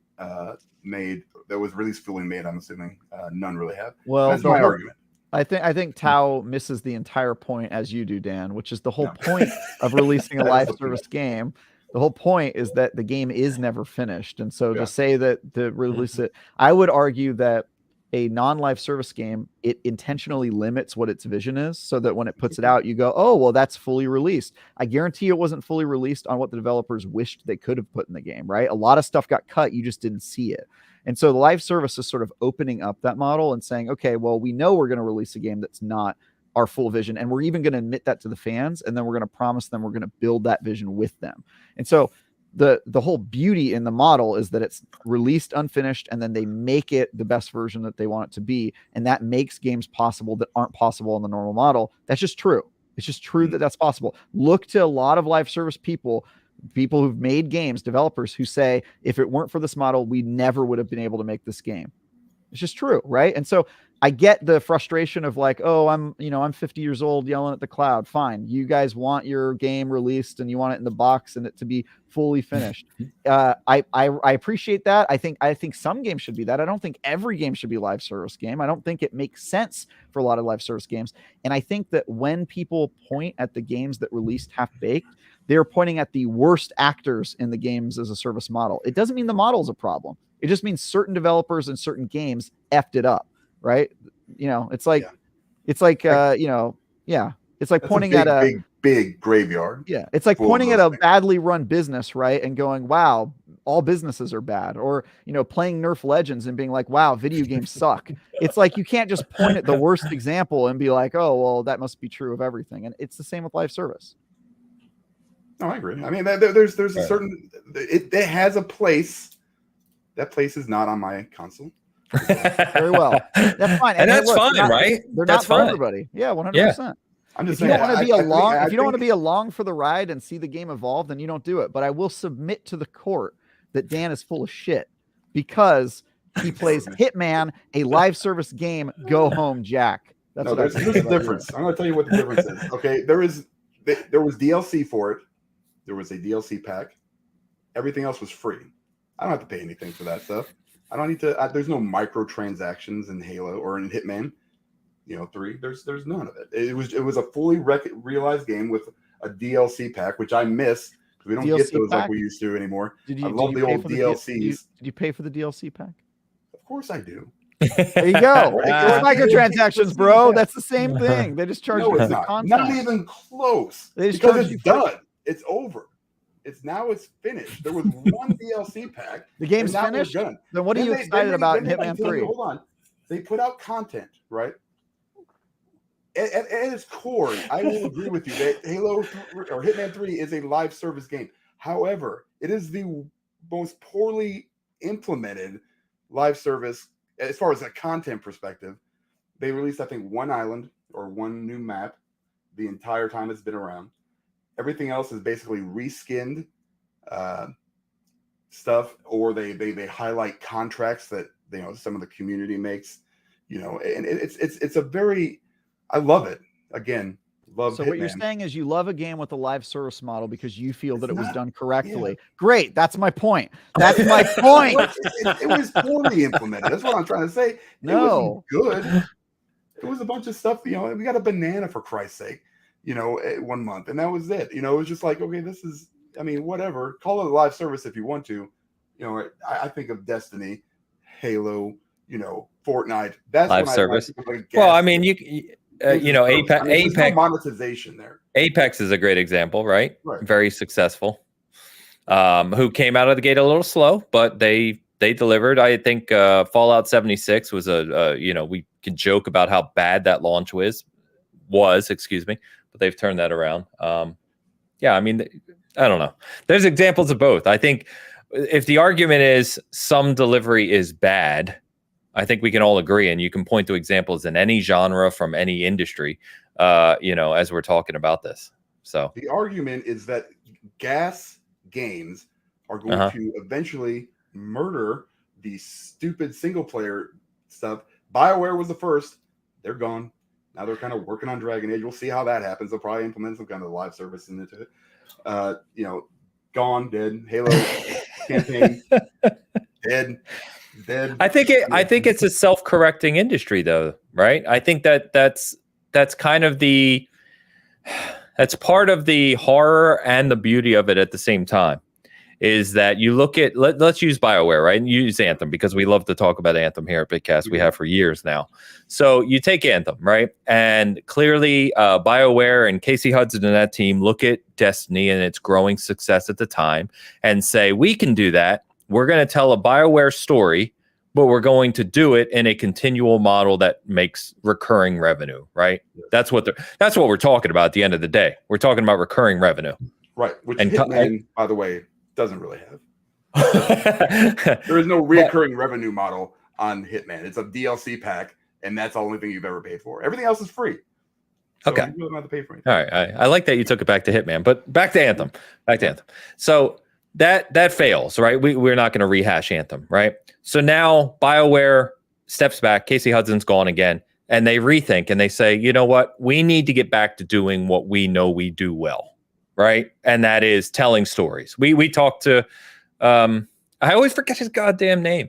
made. That was released fully made. I'm assuming none really have. Well, that's my argument. I think Tao misses the entire point, as you do, Dan, which is the whole point of releasing a live service game. The whole point is that the game is never finished, and so to say that to release it, I would argue that a non-live service game, it intentionally limits what its vision is so that when it puts it out, you go, oh, well, that's fully released. I guarantee it wasn't fully released on what the developers wished they could have put in the game, right? A lot of stuff got cut. You just didn't see it. And so the live service is sort of opening up that model and saying, okay, well, we know we're going to release a game that's not our full vision. And we're even going to admit that to the fans. And then we're going to promise them we're going to build that vision with them. And so the whole beauty in the model is that it's released unfinished and then they make it the best version that they want it to be. And that makes games possible that aren't possible in the normal model. That's just true. It's just true that that's possible. Look to a lot of live service people who've made games, developers who say, if it weren't for this model, we never would have been able to make this game. It's just true, right? And so I get the frustration of like, oh, I'm 50 years old yelling at the cloud. Fine. You guys want your game released and you want it in the box and it to be fully finished. I appreciate that. I think some games should be that. I don't think every game should be a live service game. I don't think it makes sense for a lot of live service games. And I think that when people point at the games that released half-baked, they're pointing at the worst actors in the games as a service model. It doesn't mean the model is a problem. It just means certain developers and certain games effed it up, right? It's like it's like pointing at a big graveyard. Yeah, it's like pointing at a badly run business, right? And going, wow, all businesses are bad. Or, playing Nerf Legends and being like, wow, video games suck. It's like you can't just point at the worst example and be like, oh, well, that must be true of everything. And it's the same with live service. No, I agree. I mean, there's a certain it has a place. That place is not on my console. Very well. That's fine. And that's fine, right? They're not for everybody. Yeah, 100%. I'm just saying, you don't want to be along. If you don't want to be along for the ride and see the game evolve, then you don't do it. But I will submit to the court that Dan is full of shit because he plays Hitman, a live service game. Go home, Jack. That's there's a difference. I'm going to tell you what the difference is. Okay, there was DLC for it. There was a DLC pack. Everything else was free. I don't have to pay anything for that stuff. I don't need to. There's no microtransactions in Halo or in Hitman. 3. There's none of it. It was a fully realized game with a DLC pack, which I miss because we don't get those pack? Like we used to anymore. I love the old DLCs. Did you pay for the DLC pack? Of course I do. There you go. It's microtransactions, bro. That's the same thing. They just charge you for the content. Not even close. Because it's done. It's over. It's finished. There was one DLC pack. The game's finished. Then what are you excited about in Hitman 3? Hold on. They put out content, right? At its core, I will agree with you that Halo or Hitman 3 is a live service game. However, it is the most poorly implemented live service as far as a content perspective, they released, I think, one island or one new map the entire time it's been around. Everything else is basically reskinned stuff, or they highlight contracts that some of the community makes, and it's a very, I love it. Again, love. So Hitman. What you're saying is you love a game with a live service model because you feel that it was done correctly. Yeah. Great, that's my point. That's my point. It was poorly implemented. That's what I'm trying to say. No, it wasn't good. It was a bunch of stuff. We got a banana, for Christ's sake, 1 month, and that was it. It was just like, okay, this is, whatever. Call it a live service if you want to. I think of Destiny, Halo, Fortnite. That's live service. Well, Apex. There's no monetization there. Apex is a great example, right? Very successful. Who came out of the gate a little slow, but they delivered. I think Fallout 76 was we can joke about how bad that launch was, but they've turned that around. I don't know. There's examples of both. I think if the argument is some delivery is bad, I think we can all agree, and you can point to examples in any genre from any industry, as we're talking about this. So the argument is that gas games are going to eventually murder the stupid single player stuff. BioWare was the first. They're gone. Now they're kind of working on Dragon Age. We'll see how that happens. They'll probably implement some kind of live service into it. Gone, dead. Halo campaign, dead. I think it's a self-correcting industry, though, right? I think that's kind of that's part of the horror and the beauty of it at the same time. Is that you look at let's use BioWare, right? And use Anthem, because we love to talk about Anthem here at Bitcast. We have for years now. So you take Anthem, right? And clearly BioWare and Casey Hudson and that team look at Destiny and its growing success at the time and say, we can do that. We're going to tell a BioWare story, but we're going to do it in a continual model that makes recurring revenue, right? That's what we're talking about at the end of the day. We're talking about recurring revenue. Right. Which Hitman, by the way, doesn't really have. There is no recurring revenue model on Hitman. It's a DLC pack, and that's the only thing you've ever paid for. Everything else is free. So okay. You don't have to pay for anything. All right. I like that you took it back to Hitman, but back to Anthem. So that fails, right? We're not going to rehash Anthem, right? So now BioWare steps back. Casey Hudson's gone again, and they rethink and they say, you know what? We need to get back to doing what we know we do well. Right. And that is telling stories. We talked to, I always forget his goddamn name.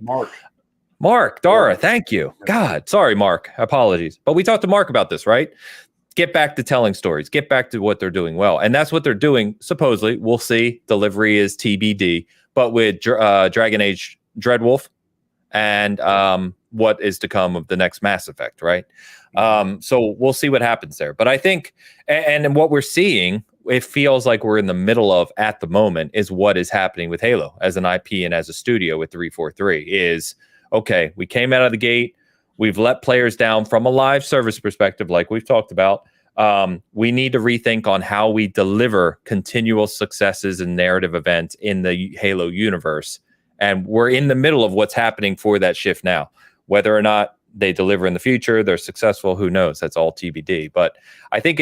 Mark Dara. Thank you. God, sorry, Mark. Apologies. But we talked to Mark about this, right? Get back to telling stories. Get back to what they're doing well. And that's what they're doing. Supposedly, we'll see. Delivery is TBD. But with Dragon Age Dreadwolf and what is to come of the next Mass Effect, right? So we'll see what happens there. But I think, and what we're seeing, it feels like we're in the middle of, at the moment, is what is happening with Halo as an IP and as a studio with 343 is, okay, we came out of the gate. We've let players down from a live service perspective, like we've talked about. We need to rethink on how we deliver continual successes and narrative events in the Halo universe. And we're in the middle of what's happening for that shift now. Whether or not they deliver in the future, they're successful, who knows? That's all TBD. But I think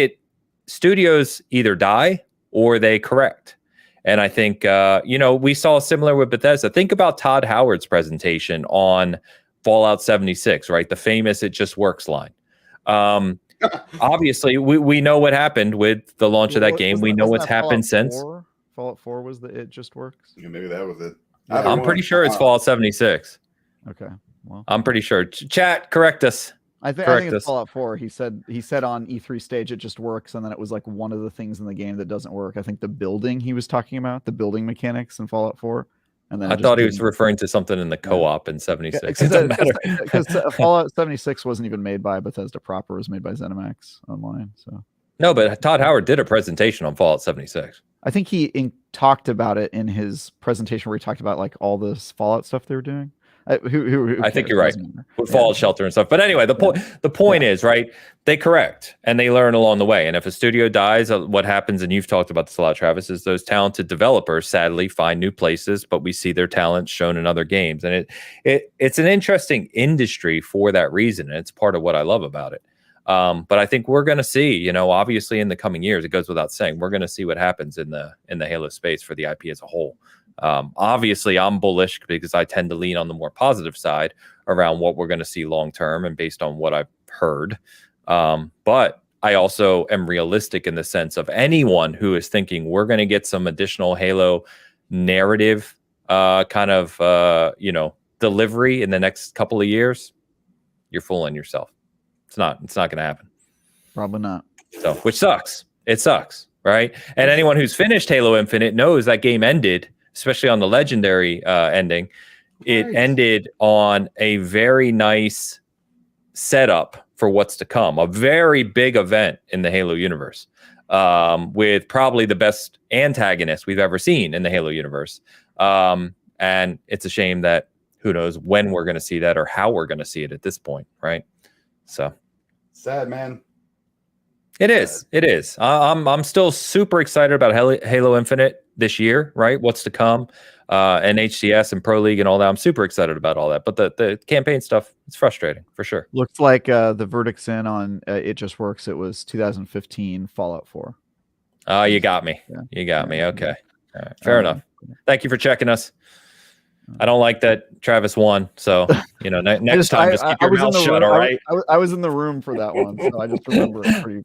studios either die or they correct. And I think, we saw similar with Bethesda. Think about Todd Howard's presentation on Fallout 76, right? The famous "it just works" line. Obviously, we know what happened with the launch of that game. We know what's happened since. Fallout 4 was the "it just works"? Yeah, maybe that was it. I'm pretty sure it's Fallout 76. Okay. Well, I'm pretty sure. Chat, correct us. I think it's Fallout 4. He said on E3 stage it just works, and then it was like one of the things in the game that doesn't work. I think the building he was talking about, the building mechanics in Fallout 4. And then I thought he was referring to something in the co-op in 76. It doesn't matter. Because Fallout 76 wasn't even made by Bethesda proper. It was made by ZeniMax Online. So no, but Todd Howard did a presentation on Fallout 76. I think he talked about it in his presentation where he talked about like all this Fallout stuff they were doing. Who I think cares? you're right. With Fallout Shelter and stuff. But anyway, the point is, right, they correct and they learn along the way. And if a studio dies, what happens, and you've talked about this a lot, Travis, is those talented developers sadly find new places, but we see their talent shown in other games. And it's an interesting industry for that reason. And it's part of what I love about it. But I think we're going to see, obviously in the coming years, it goes without saying, we're going to see what happens in the Halo space for the IP as a whole. Obviously, I'm bullish because I tend to lean on the more positive side around what we're going to see long term and based on what I've heard. But I also am realistic in the sense of anyone who is thinking we're going to get some additional Halo narrative delivery in the next couple of years. You're fooling yourself. It's not going to happen. Probably not. So, which sucks. It sucks, right? And anyone who's finished Halo Infinite knows that game ended, especially on the legendary ending. It ended on a very nice setup for what's to come, a very big event in the Halo universe, with probably the best antagonist we've ever seen in the Halo universe. And it's a shame that who knows when we're going to see that or how we're going to see it at this point, right? So sad, man. It is. I'm still super excited about Halo Infinite this year, right? What's to come, and HCS and Pro League and all that. I'm super excited about all that. But the campaign stuff, it's frustrating for sure. Looks like the verdict's in on It Just Works. It was 2015 Fallout 4. Oh, you got me. Yeah. You got me. Okay. All right. Fair enough. Thank you for checking us. I don't like that Travis won, so next time just keep your mouth shut. All right. I was in the room for that one, so I just remember it pretty.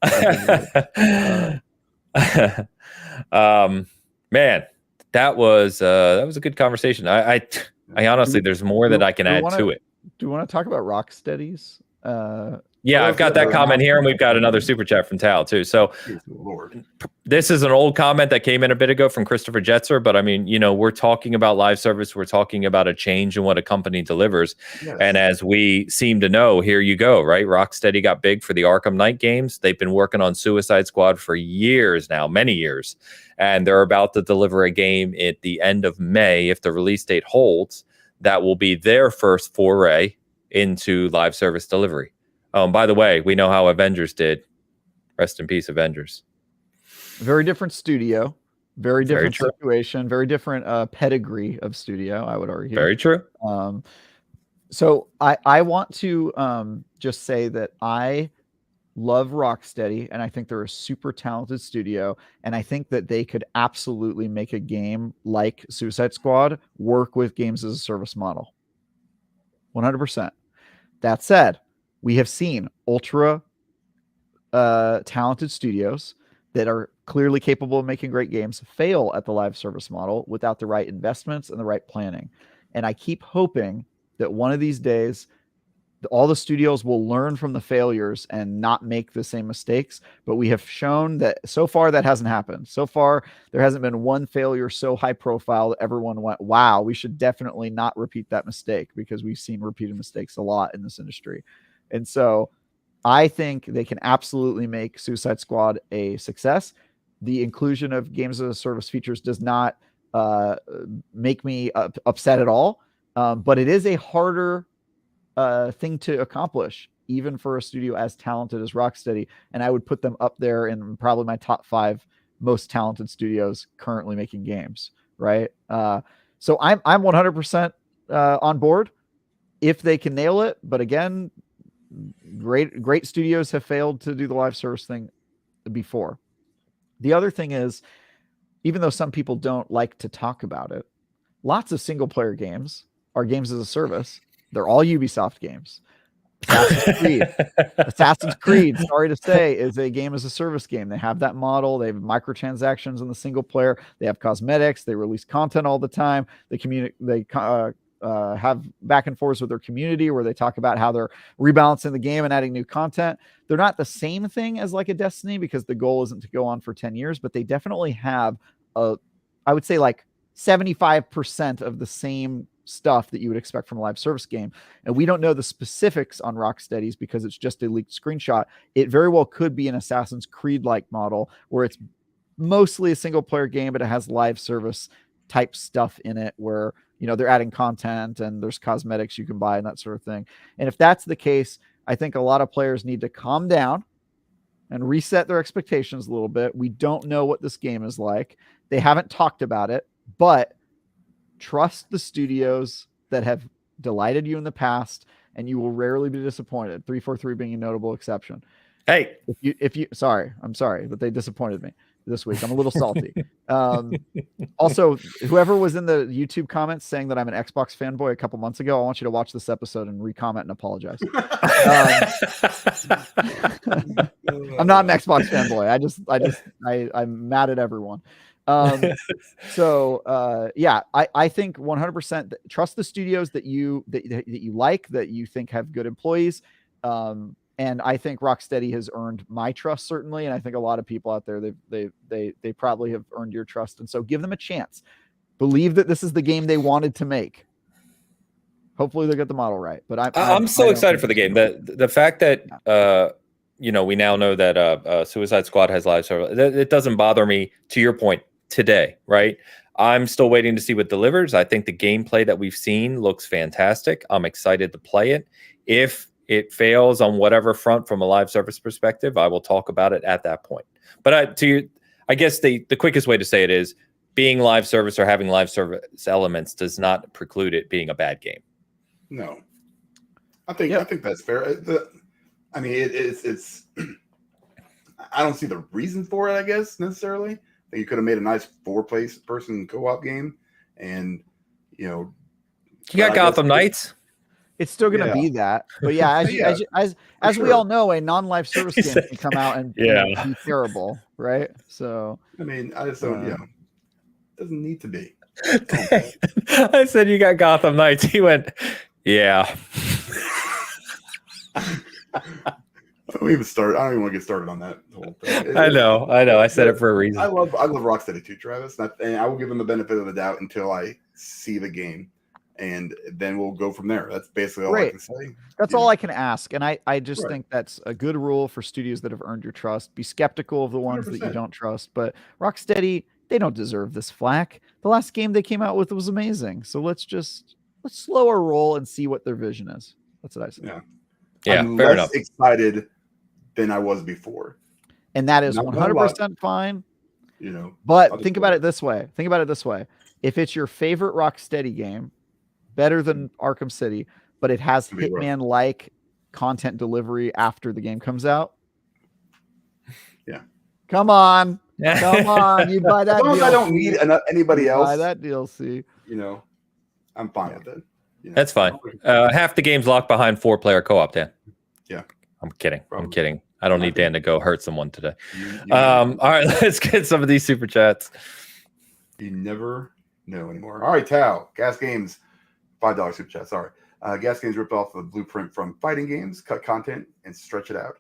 Man, that was a good conversation. I honestly, there's more that I can add to it. Do you want to talk about Rocksteady's? Yeah, I've got that comment here, and we've got another super chat from Tal too. So this is an old comment that came in a bit ago from Christopher Jetzer, but I mean, we're talking about live service. We're talking about a change in what a company delivers. Yes. And as we seem to know, here you go, right? Rocksteady got big for the Arkham Knight games. They've been working on Suicide Squad for years now, many years. And they're about to deliver a game at the end of May, if the release date holds, that will be their first foray into live service delivery. Oh, and by the way, we know how Avengers did. Rest in peace, Avengers. Very different studio, very different situation, very different pedigree of studio, I would argue. Very true. So I want to just say that I love Rocksteady, and I think they're a super talented studio, and I think that they could absolutely make a game like Suicide Squad work with games as a service model. 100%. That said, we have seen ultra talented studios that are clearly capable of making great games fail at the live service model without the right investments and the right planning. And I keep hoping that one of these days, all the studios will learn from the failures and not make the same mistakes. But we have shown that so far that hasn't happened. So far, there hasn't been one failure so high profile that everyone went, wow, we should definitely not repeat that mistake, because we've seen repeated mistakes a lot in this industry. And so I think they can absolutely make Suicide Squad a success. The inclusion of games as a service features does not make me upset at all. But it is a harder thing to accomplish, even for a studio as talented as Rocksteady. And I would put them up there in probably my top 5 most talented studios currently making games. Right. So I'm 100% on board if they can nail it. But again, great studios have failed to do the live service thing before. The other thing is, even though some people don't like to talk about it, lots of single player games are games as a service. They're all Ubisoft games. Assassin's Creed, sorry to say, is a game as a service game. They have that model. They have microtransactions in the single player. They have cosmetics. They release content all the time. They have back and forth with their community where they talk about how they're rebalancing the game and adding new content. They're not the same thing as like a Destiny, because the goal isn't to go on for 10 years, but they definitely have I would say like 75% of the same stuff that you would expect from a live service game. And we don't know the specifics on Rocksteady's because it's just a leaked screenshot. It very well could be an Assassin's Creed-like model where it's mostly a single player game, but it has live service type stuff in it where they're adding content and there's cosmetics you can buy and that sort of thing. And if that's the case, I think a lot of players need to calm down and reset their expectations a little bit. We don't know what this game is like. They haven't talked about it, but trust the studios that have delighted you in the past, and you will rarely be disappointed. 343 being a notable exception. Hey, I'm sorry, but they disappointed me this week. I'm a little salty. Also, whoever was in the YouTube comments saying that I'm an Xbox fanboy a couple months ago, I want you to watch this episode and re-comment and apologize. I'm not an Xbox fanboy. I'm mad at everyone. I think 100% trust the studios that you like, that you think have good employees. And I think Rocksteady has earned my trust, certainly. And I think a lot of people out there, they probably have earned your trust. And so give them a chance. Believe that this is the game they wanted to make. Hopefully they'll get the model right. But I'm so excited for the game. The fact that we now know that Suicide Squad has live service, it doesn't bother me, to your point, today, right? I'm still waiting to see what delivers. I think the gameplay that we've seen looks fantastic. I'm excited to play it. If it fails on whatever front from a live service perspective, I will talk about it at that point. But I guess the quickest way to say it is being live service or having live service elements does not preclude it being a bad game. No, I think that's fair. It's I don't see the reason for it, I guess, necessarily. I think you could have made a nice 4-person co-op game, and you got Gotham Knights. It's still going to be that, but as we all know, a non-live service game can come out and be terrible, right? So I just don't. It doesn't need to be. I said you got Gotham Knights. He went, yeah. I don't even want to get started on that whole thing. I know. I said it for a reason. I love Rocksteady too, Travis, and I will give them the benefit of the doubt until I see the game. And then we'll go from there. That's basically all I can say. That's all I can ask. And I just think that's a good rule for studios that have earned your trust. Be skeptical of the ones 100%. That you don't trust. But Rocksteady, they don't deserve this flack. The last game they came out with was amazing. So let's slow our roll and see what their vision is. That's what I say. Yeah, I'm fair less enough. excited than I was before. And that is 100% fine. But think about it this way. If it's your favorite Rocksteady game, better than Arkham City, but it has Hitman-like content delivery after the game comes out. Yeah. Come on. You buy that. As long as I don't need anybody else. Buy that DLC. I'm fine with it. That's fine. Half the game's locked behind 4-player co-op, Dan. Yeah. I'm kidding. I don't need Dan to go hurt someone today. All right, let's get some of these super chats. You never know anymore. All right, Tal, Gas Games. $5 super chat. Sorry. Gas Games ripped off the blueprint from fighting games, cut content, and stretch it out.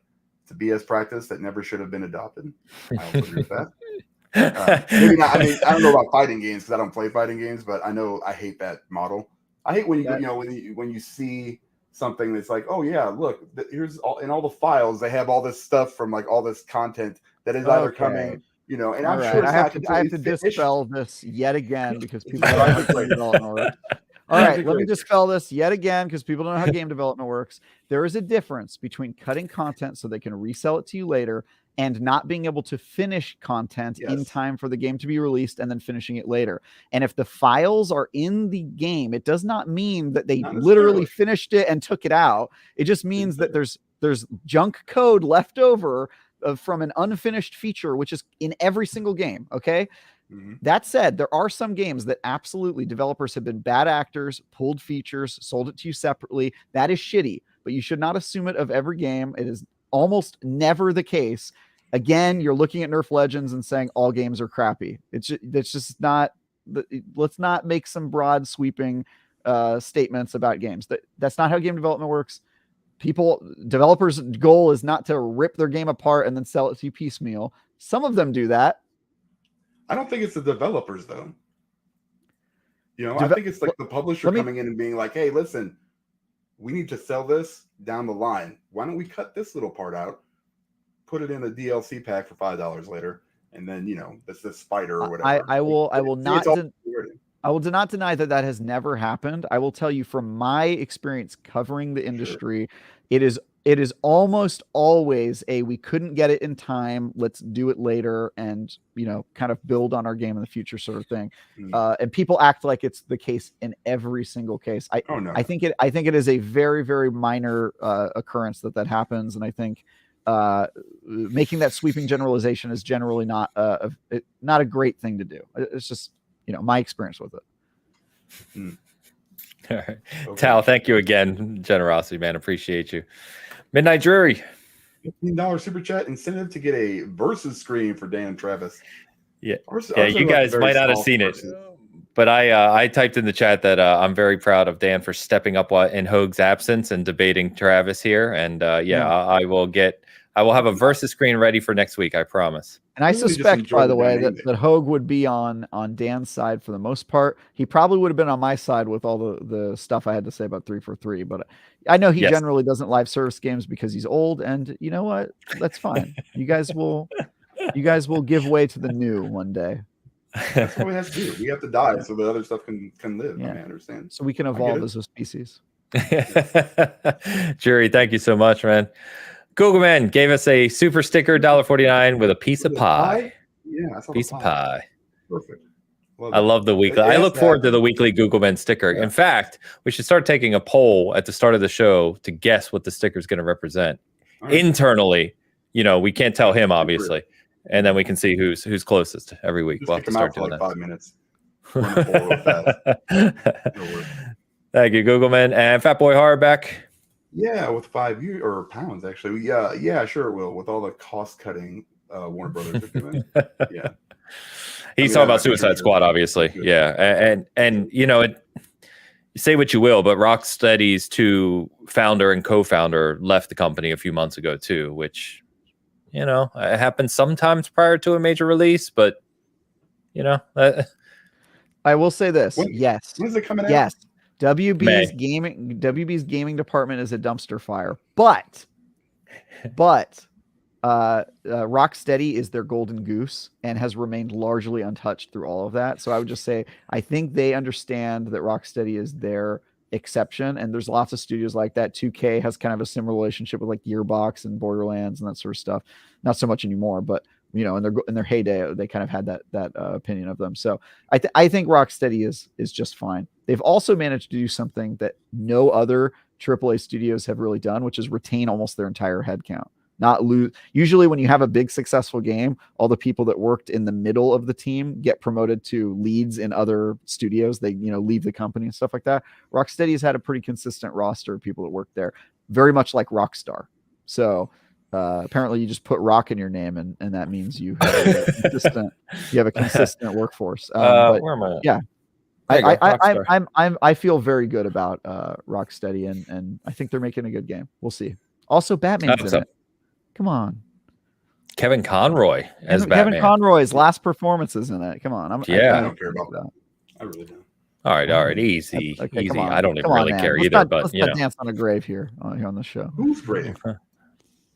It's a BS practice that never should have been adopted. I don't agree with that. Maybe not. I don't know about fighting games because I don't play fighting games, but I know I hate that model. I hate when when you see something that's like, oh yeah, look, here's all the files. They have all this stuff from like all this content that is either coming. And I'm sure I have to dispel this yet again because people don't know how game development works. All right, let me dispel this yet again because people don't know how game development works. There is a difference between cutting content so they can resell it to you later and not being able to finish content in time for the game to be released and then finishing it later. And if the files are in the game, it does not mean that they literally finished it and took it out. It just means that there's junk code left over from an unfinished feature, which is in every single game. Okay. Mm-hmm. That said, there are some games that absolutely developers have been bad actors, pulled features, sold it to you separately. That is shitty, but you should not assume it of every game. It is almost never the case. Again, you're looking at Nerf Legends and saying all games are crappy. It's just not. Let's not make some sweeping statements about games. That's not how game development works. Developers' goal is not to rip their game apart and then sell it to you piecemeal. Some of them do that. I don't think it's the developers though. I think it's like the publisher coming in and being like, hey, listen, we need to sell this down the line. Why don't we cut this little part out, put it in a DLC pack for $5 later, and then that's the spider or whatever. I will not I will not deny that has never happened. I will tell you from my experience covering the industry, it is almost always we couldn't get it in time. Let's do it later and, kind of build on our game in the future sort of thing. And people act like it's the case in every single case. I think it is a very, very minor occurrence that happens. And I think making that sweeping generalization is generally not a great thing to do. It's just, my experience with it. All right. Okay. Tal, thank you again. Generosity, man. Appreciate you. Midnight Drury. $15 super chat incentive to get a versus screen for Dan and Travis. Yeah. You guys might not have seen it, but I typed in the chat that I'm very proud of Dan for stepping up in Hoeg's absence and debating Travis here. And I will have a versus screen ready for next week. I promise. And I suspect, by the way, that Hoeg would be on Dan's side for the most part. He probably would have been on my side with all the stuff I had to say about 343. But I know he generally doesn't live service games because he's old. And you know what? That's fine. You guys will give way to the new one day. That's what we have to do. We have to die so the other stuff can live. Yeah. I understand. So we can evolve as a species. Jury, thank you so much, man. Google Man gave us a super sticker, $1.49 with a piece of pie. Yeah, I saw piece of pie. Perfect. I love the weekly. I look forward to the weekly Google Man sticker. Yeah. In fact, we should start taking a poll at the start of the show to guess what the sticker is going to represent. Right. Internally, we can't tell him obviously, and then we can see who's closest every week. Just we'll have to start doing that. 5 minutes. Thank you, Google Man and Fat Boy Horror back. Yeah, with £5 actually. Yeah, sure it will. With all the cost cutting Warner Brothers are doing. Yeah. He's talking about Suicide Squad, obviously. Yeah. And you say what you will, but Rocksteady's two founder and co-founder left the company a few months ago too, which it happens sometimes prior to a major release, but I will say this. Yes. When's it coming out? Yes. WB's gaming department is a dumpster fire, but Rocksteady is their golden goose and has remained largely untouched through all of that. So I would just say I think they understand that Rocksteady is their exception, and there's lots of studios like that. 2K has kind of a similar relationship with like Gearbox and Borderlands and that sort of stuff. Not so much anymore, but in their heyday, they kind of had that opinion of them. So I think Rocksteady is just fine. They've also managed to do something that no other AAA studios have really done, which is retain almost their entire headcount. Not lose. Usually when you have a big successful game, all the people that worked in the middle of the team get promoted to leads in other studios. They, leave the company and stuff like that. Rocksteady has had a pretty consistent roster of people that work there, very much like Rockstar. So apparently you just put rock in your name and that means you have a consistent workforce. Where am I? Yeah. I feel very good about Rocksteady and I think they're making a good game. We'll see. Also, Batman's in it. Come on. Kevin Conroy as Batman. Kevin Conroy's last performances in it. Come on. I don't care about that. I really don't. All right. Easy. Okay, easy. I don't even really care either. Let's not dance on a grave here on the show. Who's grave?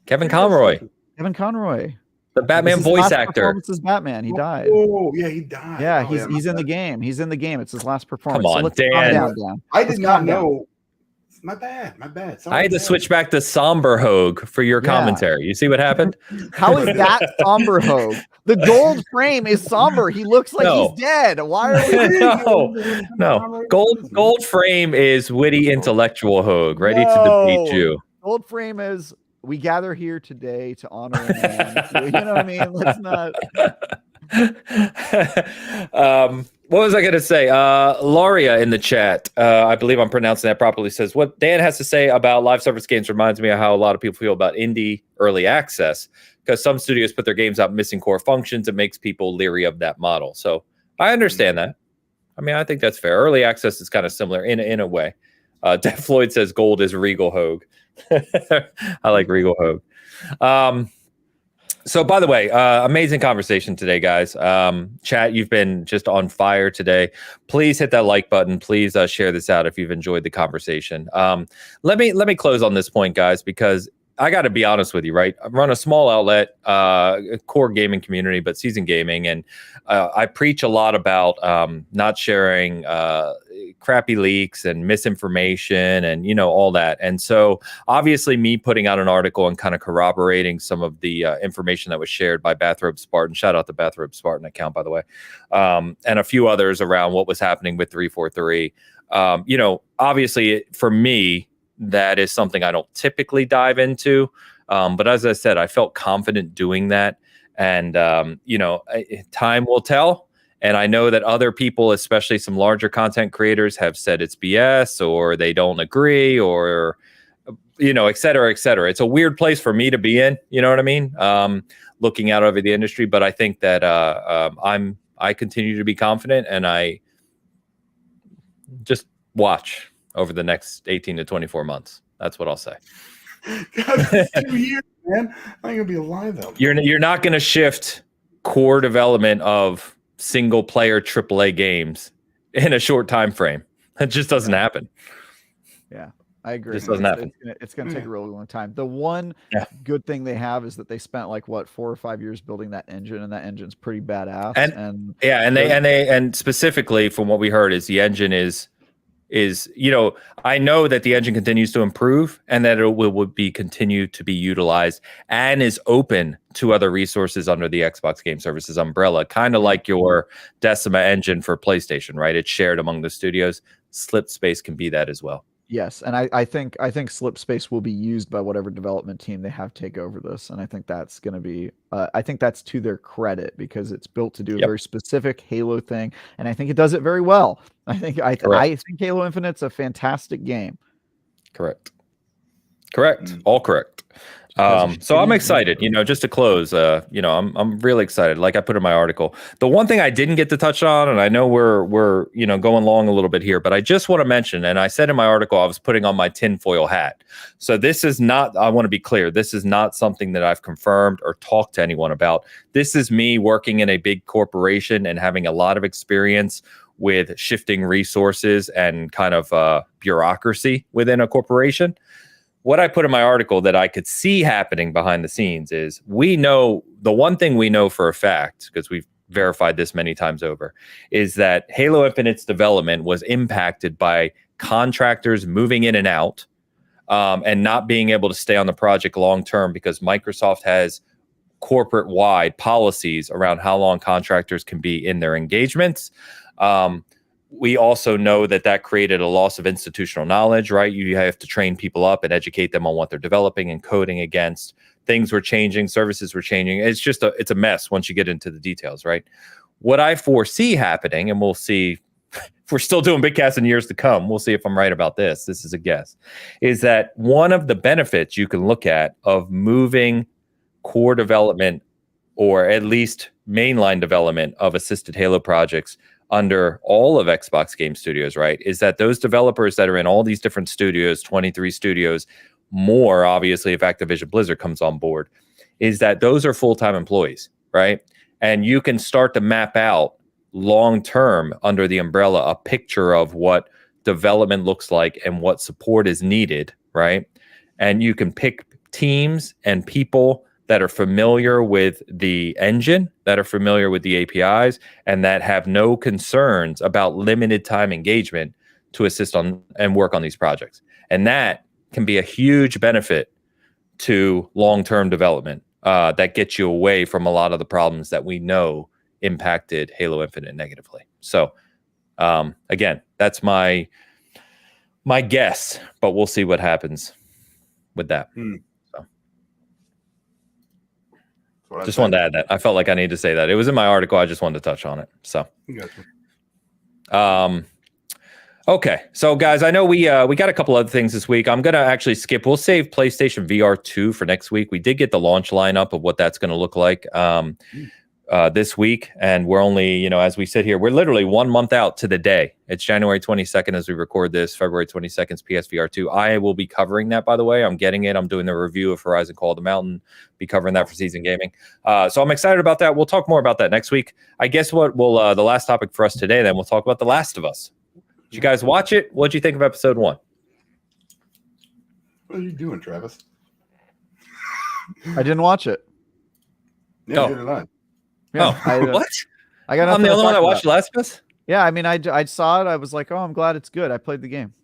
Kevin Conroy. Kevin Conroy. The Batman voice actor. This is Batman. He died. Oh, yeah, he died. Yeah, he's in the game. He's in the game. It's his last performance. Come on, Dan. I did not know. My bad. Sorry, I had to switch back to somber Hoeg for your commentary. You see what happened? How is that somber Hoeg? The gold frame is somber. He looks like he's dead. Why are we? No. Gold frame is witty, intellectual Hoeg, ready to defeat you. Gold frame is we gather here today to honor a man. You know what I mean? Let's not. What was I going to say? Laria in the chat, I believe I'm pronouncing that properly, says, what Dan has to say about live service games reminds me of how a lot of people feel about indie early access, because some studios put their games out missing core functions. It makes people leery of that model. So I understand that. I mean, I think that's fair. Early access is kind of similar in a way. Def Floyd says gold is Regal Hoeg. I like Regal Hoeg. So, by the way, amazing conversation today, guys. Chat, you've been just on fire today. Please hit that like button. Please share this out if you've enjoyed the conversation. Let me close on this point, guys, because I got to be honest with you, right? I run a small outlet, a core gaming community, but seasoned gaming. And I preach a lot about not sharing crappy leaks and misinformation and, all that. And so obviously me putting out an article and kind of corroborating some of the information that was shared by Bathrobe Spartan, shout out the Bathrobe Spartan account, by the way, and a few others around what was happening with 343. Obviously for me, that is something I don't typically dive into. But as I said, I felt confident doing that. And, time will tell. And I know that other people, especially some larger content creators, have said it's BS or they don't agree or, et cetera, et cetera. It's a weird place for me to be in, you know what I mean? Looking out over the industry. But I think that I continue to be confident, and I just watch over the next 18 to 24 months. That's what I'll say. God, 2 years, man. I ain't gonna be alive though. You're not gonna shift core development of single player AAA games in a short time frame. That just doesn't happen. Yeah, I agree. It just doesn't happen. It's gonna take a really long time. The one good thing they have is that they spent 4 or 5 years building that engine, and that engine's pretty badass. And specifically from what we heard is the engine is I know that the engine continues to improve and that it will be continue to be utilized and is open to other resources under the Xbox Game Services umbrella, kind of like your Decima engine for PlayStation, right? It's shared among the studios. Slipspace can be that as well. Yes, and I think Slipspace will be used by whatever development team they have take over this, and I think that's going to be I think that's to their credit because it's built to do a very specific Halo thing, and I think it does it very well. I think Halo Infinite's a fantastic game. Correct. All correct. So I'm excited, just to close, I'm really excited. Like I put in my article, the one thing I didn't get to touch on, and I know we're going long a little bit here, but I just want to mention, and I said in my article, I was putting on my tinfoil hat. So this is not, I want to be clear, this is not something that I've confirmed or talked to anyone about. This is me working in a big corporation and having a lot of experience with shifting resources and kind of bureaucracy within a corporation. What I put in my article that I could see happening behind the scenes is the one thing we know for a fact, because we've verified this many times over, is that Halo Infinite's development was impacted by contractors moving in and out and not being able to stay on the project long term because Microsoft has corporate-wide policies around how long contractors can be in their engagements. We also know that created a loss of institutional knowledge, right? You have to train people up and educate them on what they're developing and coding against. Things were changing, services were changing. It's a mess once you get into the details, right? What I foresee happening, and we'll see if we're still doing Bitcast in years to come, we'll see if I'm right about this. This is a guess, is that one of the benefits you can look at of moving core development or at least mainline development of assisted Halo projects under all of Xbox Game Studios, right, is that those developers that are in all these different studios, 23 studios, more obviously if Activision Blizzard comes on board, is that those are full-time employees, right? And you can start to map out long-term under the umbrella a picture of what development looks like and what support is needed, right? And you can pick teams and people that are familiar with the engine, that are familiar with the APIs, and that have no concerns about limited time engagement to assist on and work on these projects. And that can be a huge benefit to long-term development that gets you away from a lot of the problems that we know impacted Halo Infinite negatively. So again, that's my guess, but we'll see what happens with that. Just wanted to add that. I felt like I needed to say that. It was in my article. I just wanted to touch on it. So, okay. So, guys, I know we got a couple other things this week. I'm gonna actually skip. We'll save PlayStation VR 2 for next week. We did get the launch lineup of what that's going to look like this week, and we're only, as we sit here, we're literally 1 month out to the day. It's January 22nd as we record this. February 22nd is PSVR 2. I will be covering that, by the way. I'm getting it. I'm doing the review of Horizon Call of the Mountain. Be covering that for Season Gaming. So I'm excited about that. We'll talk more about that next week. I guess what will the last topic for us today, then we'll talk about The Last of Us. Did you guys watch it? What'd you think of episode 1? What are you doing, Travis? I didn't watch it. Yeah, Oh. neither did I. Yeah, what? I got I'm nothing the to only one talk that watched about. Last of Us? Yeah, I mean, I saw it. I was like, oh, I'm glad it's good. I played the game.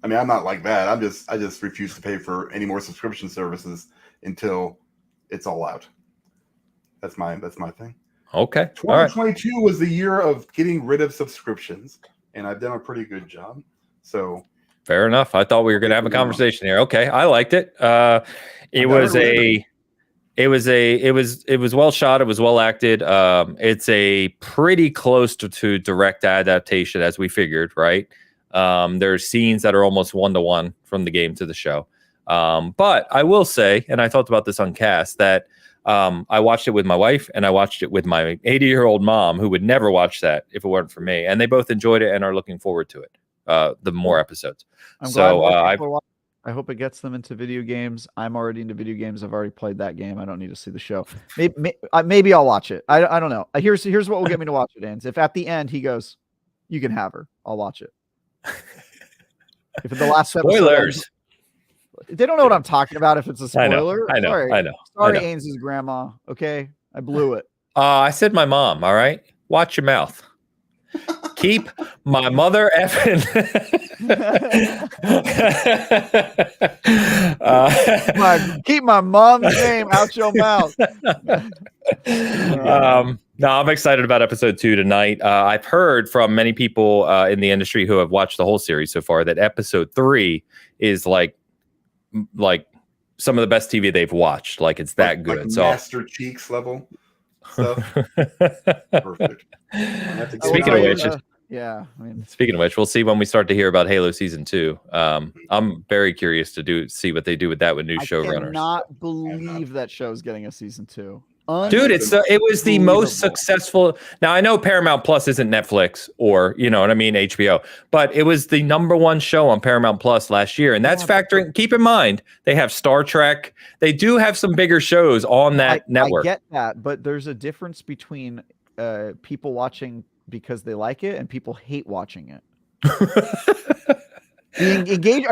I mean, I'm not like that. I just refuse to pay for any more subscription services until it's all out. That's my thing. Okay. All right. 2022 was the year of getting rid of subscriptions, and I've done a pretty good job. So fair enough. I thought we were going to have a conversation here. Okay, I liked it. It was well shot. It was well acted. It's a pretty close to direct adaptation, as we figured, right? There's scenes that are almost 1-to-1 from the game to the show. But I will say, and I talked about this on Cast, that I watched it with my wife and I watched it with my 80-year-old mom, who would never watch that if it weren't for me. And they both enjoyed it and are looking forward to it. The more episodes. I'm glad I hope it gets them into video games. I'm already into video games. I've already played that game. I don't need to see the show. Maybe I'll watch it. I don't know. Here's what will get me to watch it, Ans. If at the end he goes, you can have her, I'll watch it. If in the last spoilers. They don't know what I'm talking about if it's a spoiler. I know. Sorry, Ains's grandma. Okay. I blew it. I said my mom, all right? Watch your mouth. Keep my mother effing. Keep my mom's name out your mouth. No, I'm excited about episode 2 tonight. I've heard from many people in the industry who have watched the whole series so far that episode 3 is like some of the best TV they've watched. Like it's that good. So Master Cheeks level stuff. Perfect. Speaking of which, speaking of which, we'll see when we start to hear about Halo season 2. I'm very curious to see what they do with that with new showrunners. I cannot believe that show's getting a season 2. Dude, it was the most successful. Now I know Paramount Plus isn't Netflix or HBO, but it was the #1 show on Paramount Plus last year, and that's factoring. Keep in mind they have Star Trek. They do have some bigger shows on that network. I get that, but there's a difference between people watching because they like it and people hate watching it.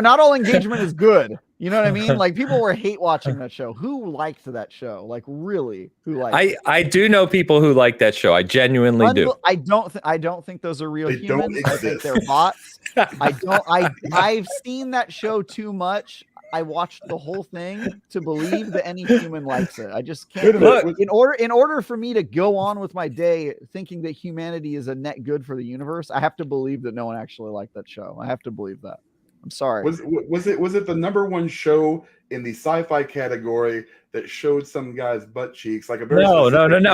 Not all engagement is good. You know what I mean? Like people were hate watching that show. Who liked that show? Like really, who liked it? I do know people who like that show. I genuinely do. I don't think those are real humans. I think they're bots. I've seen that show too much. I watched the whole thing to believe that any human likes it. I just can't. Look, in order for me to go on with my day thinking that humanity is a net good for the universe, I have to believe that no one actually liked that show. I have to believe that. I'm sorry. Was it the #1 show in the sci-fi category that showed some guy's butt cheeks? Like a very no.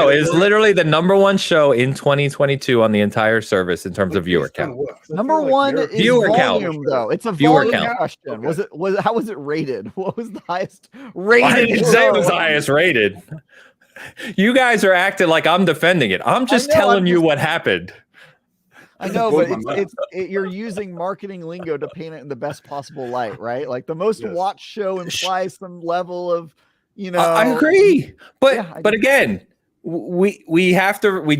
It's literally the #1 show in 2022 on the entire service in terms of viewer count. #1 is viewer volume, count. Though it's a viewer volume count question. Okay. How was it rated? What was the highest rated? I didn't say it was the highest rated. You guys are acting like I'm defending it. I'm just telling you what happened. I know, but you're using marketing lingo to paint it in the best possible light, right? Like the most watched show implies some level of, I agree, but again, we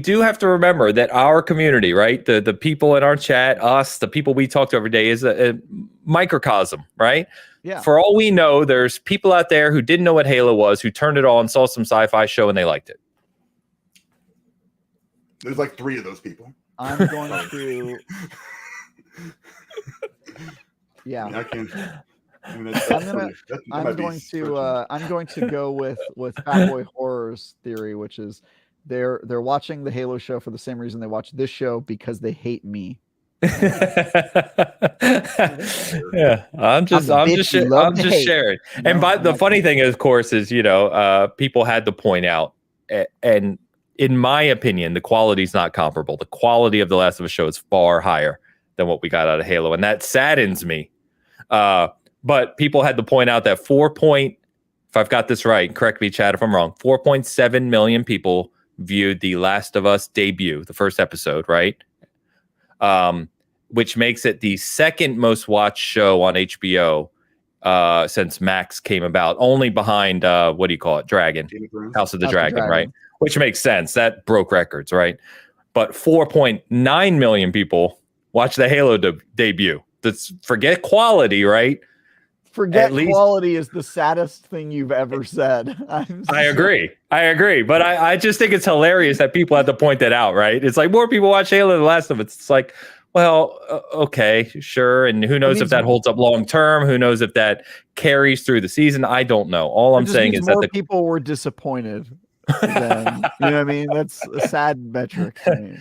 do have to remember that our community, right? The people in our chat, us, the people we talk to every day, is a microcosm, right? Yeah. For all we know, there's people out there who didn't know what Halo was, who turned it on, saw some sci-fi show, and they liked it. There's like 3 of those people. I'm going to. Yeah. I can't. I'm going to go with Fat Boy Horror's theory, which is they're watching the Halo show for the same reason they watch this show, because they hate me. Yeah, I'm just sharing. And the funny thing is, of course, is people had to point out, and in my opinion, the quality is not comparable. The quality of The Last of Us show is far higher than what we got out of Halo, and that saddens me. But people had to point out that if I've got this right, correct me, Chad, if I'm wrong, 4.7 million people viewed The Last of Us debut, the first episode, right? Which makes it the second most watched show on HBO since Max came about, only behind what do you call it? Dragon, House of the Dragon, right? Which makes sense. That broke records, right? But 4.9 million people watched the Halo debut. Forget quality, right? Forget quality is the saddest thing you've ever said. I agree. But I just think it's hilarious that people have to point that out, right? It's like more people watch Halo than Last of Us. It's like, well, okay, sure. And who knows if that holds up long term? Who knows if that carries through the season? I don't know. All I'm saying is that people were disappointed. Then, you know what I mean? That's a sad metric to me.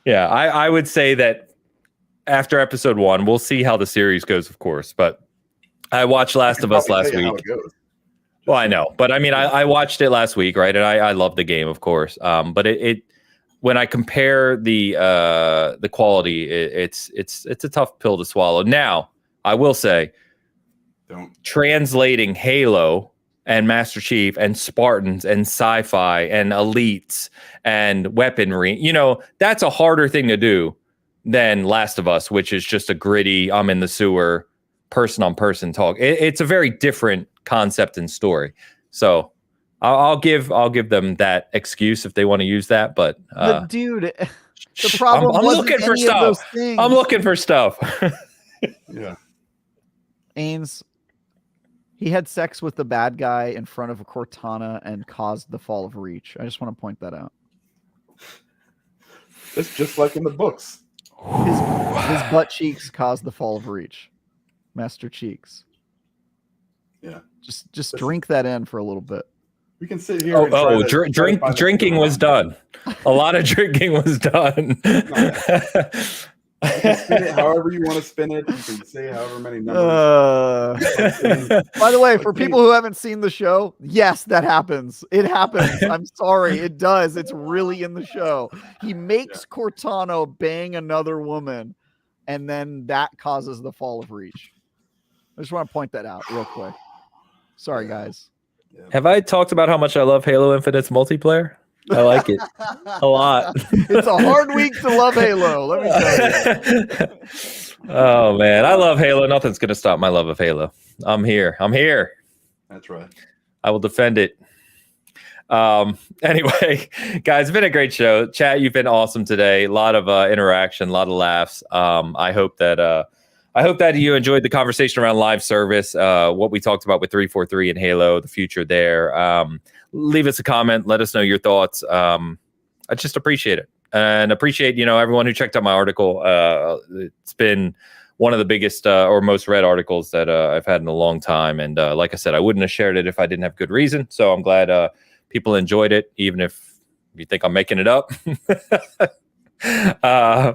Yeah, I would say that after episode 1, we'll see how the series goes, of course. But I watched Last of Us last week. Well, I know, but I mean, I watched it last week, right? And I love the game, of course. But it when I compare the quality, it's a tough pill to swallow. Now, I will say, translating Halo and Master Chief and Spartans and sci-fi and elites and weaponry, that's a harder thing to do than Last of Us, which is just a gritty, I'm in the sewer, person-on-person talk. It's a very different concept and story. So I'll give them that excuse if they want to use that. But dude, the problem I'm looking for stuff. I'm looking for stuff. Yeah. Ains, he had sex with the bad guy in front of a Cortana and caused the fall of Reach. I just want to point that out. It's just like in the books. His butt cheeks caused the fall of Reach. Master Cheeks. Yeah. Just drink that in for a little bit. We can sit here. Drinking was done. A lot of drinking was done. You can spin it however you want to spin it. You can say however many numbers. By the way, for people who haven't seen the show, yes, that happens. It happens. I'm sorry. It does. It's really in the show. He makes Cortana bang another woman, and then that causes the fall of Reach. I just want to point that out real quick. Sorry, guys. Have I talked about how much I love Halo Infinite's multiplayer? I like it a lot. It's a hard week to love Halo. Let me tell you. Oh man, I love Halo. Nothing's gonna stop my love of Halo. I'm here. That's right. I will defend it. Anyway, guys, it's been a great show. Chat, you've been awesome today. A lot of interaction, a lot of laughs. I hope that you enjoyed the conversation around live service, what we talked about with 343 and Halo, the future there. Leave us a comment. Let us know your thoughts. I just appreciate it. And appreciate, everyone who checked out my article. It's been one of the biggest or most read articles that I've had in a long time. And like I said, I wouldn't have shared it if I didn't have good reason. So I'm glad people enjoyed it, even if you think I'm making it up.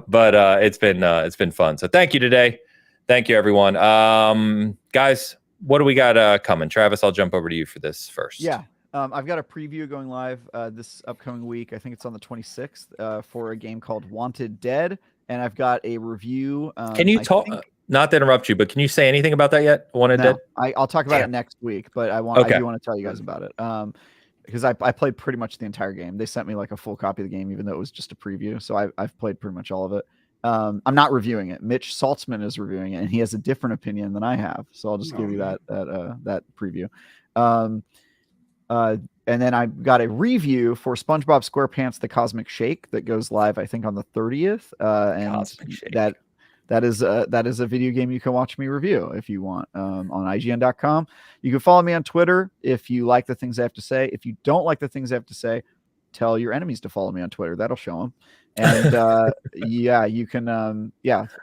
But it's been fun. So thank you today. Thank you, everyone. Guys, what do we got coming? Travis, I'll jump over to you for this first. Yeah. I've got a preview going live this upcoming week. I think it's on the 26th for a game called Wanted Dead. And I've got a review. Can you talk? Not to interrupt you, but can you say anything about that yet? Wanted Dead? I'll talk about it next week, but I do want to tell you guys about it. Because I played pretty much the entire game. They sent me like a full copy of the game, even though it was just a preview. So I've played pretty much all of it. I'm not reviewing it. Mitch Saltzman is reviewing it, and he has a different opinion than I have. So I'll just give you that preview. And then I've got a review for SpongeBob SquarePants: The Cosmic Shake that goes live, I think, on the 30th. And that is a video game you can watch me review if you want on IGN.com. You can follow me on Twitter if you like the things I have to say. If you don't like the things I have to say, tell your enemies to follow me on Twitter. That'll show them. And you can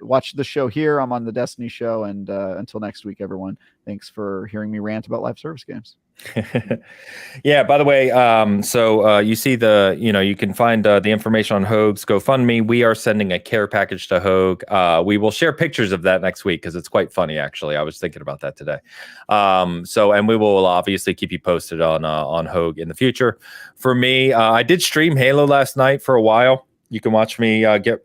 watch the show here. I'm on the Destiny show. And until next week, everyone, thanks for hearing me rant about live service games. Yeah, by the way, you see you can find the information on Hoeg's GoFundMe. We are sending a care package to Hoeg. We will share pictures of that next week because it's quite funny, actually. I was thinking about that today. And we will obviously keep you posted on Hoeg in the future. For me, I did stream Halo last night for a while. You can watch me get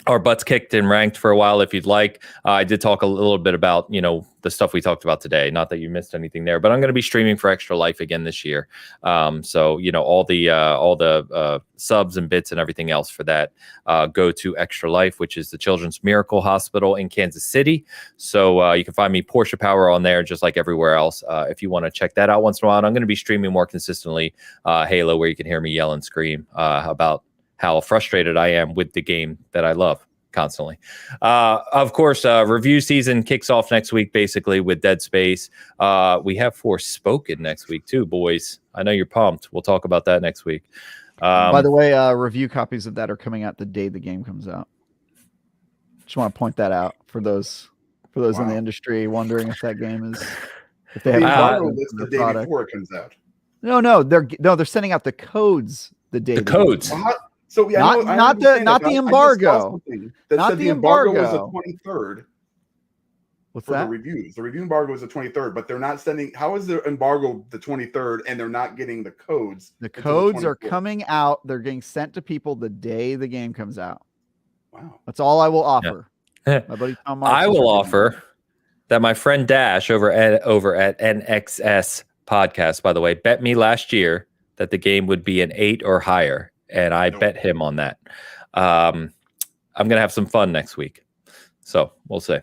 our butts kicked and ranked for a while if you'd like. I did talk a little bit about, the stuff we talked about today. Not that you missed anything there, but I'm going to be streaming for Extra Life again this year. So all the subs and bits and everything else for that go to Extra Life, which is the Children's Miracle Hospital in Kansas City. So you can find me Porsche Power on there, just like everywhere else. If you want to check that out once in a while, and I'm going to be streaming more consistently Halo, where you can hear me yell and scream about how frustrated I am with the game that I love. constantly. Of course, review season kicks off next week, basically with Dead Space. We have Forspoken next week too, boys. I know you're pumped. We'll talk about that next week. By the way, review copies of that are coming out the day the game comes out. Just want to point that out for those in the industry wondering if that game is if they have embargo list the day before it comes out. No, they're sending out the codes the day. The codes. So yeah, not the embargo. Not the embargo was the 23rd. What's for that? The reviews. The review embargo is the 23rd, but they're not sending. How is the embargo the 23rd and they're not getting the codes? The codes are coming out. They're getting sent to people the day the game comes out. Wow. That's all I will offer. Yeah. My buddy Tom Marks I will offer that my friend Dash over at NXS Podcast, by the way, bet me last year that the game would be an 8 or higher, and I bet him on that. I'm gonna have some fun next week, so we'll see.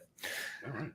All right.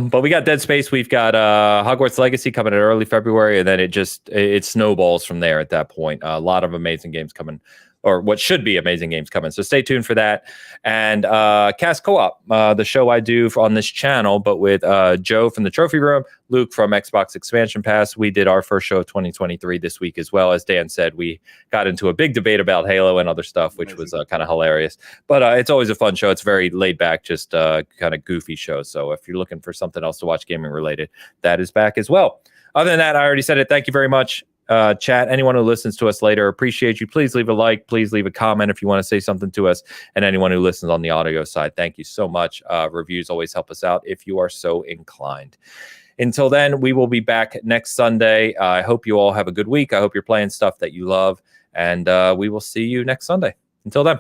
But we got Dead Space. We've got Hogwarts Legacy coming in early February, and then it snowballs from there at that point. A lot of amazing games coming, or what should be amazing games coming. So stay tuned for that. And Cast Co-op, the show I do on this channel, but with Joe from the Trophy Room, Luke from Xbox Expansion Pass. We did our first show of 2023 this week as well. As Dan said, we got into a big debate about Halo and other stuff, which was kind of hilarious. But it's always a fun show. It's very laid back, just kind of goofy show. So if you're looking for something else to watch gaming related, that is back as well. Other than that, I already said it. Thank you very much. Chat, anyone who listens to us later, appreciate you. Please leave a like, please leave a comment if you want to say something to us, and anyone who listens on the audio side, thank you so much. Reviews always help us out if you are so inclined. Until then, we will be back next Sunday. I hope you all have a good week. I hope you're playing stuff that you love, and we will see you next Sunday. Until then.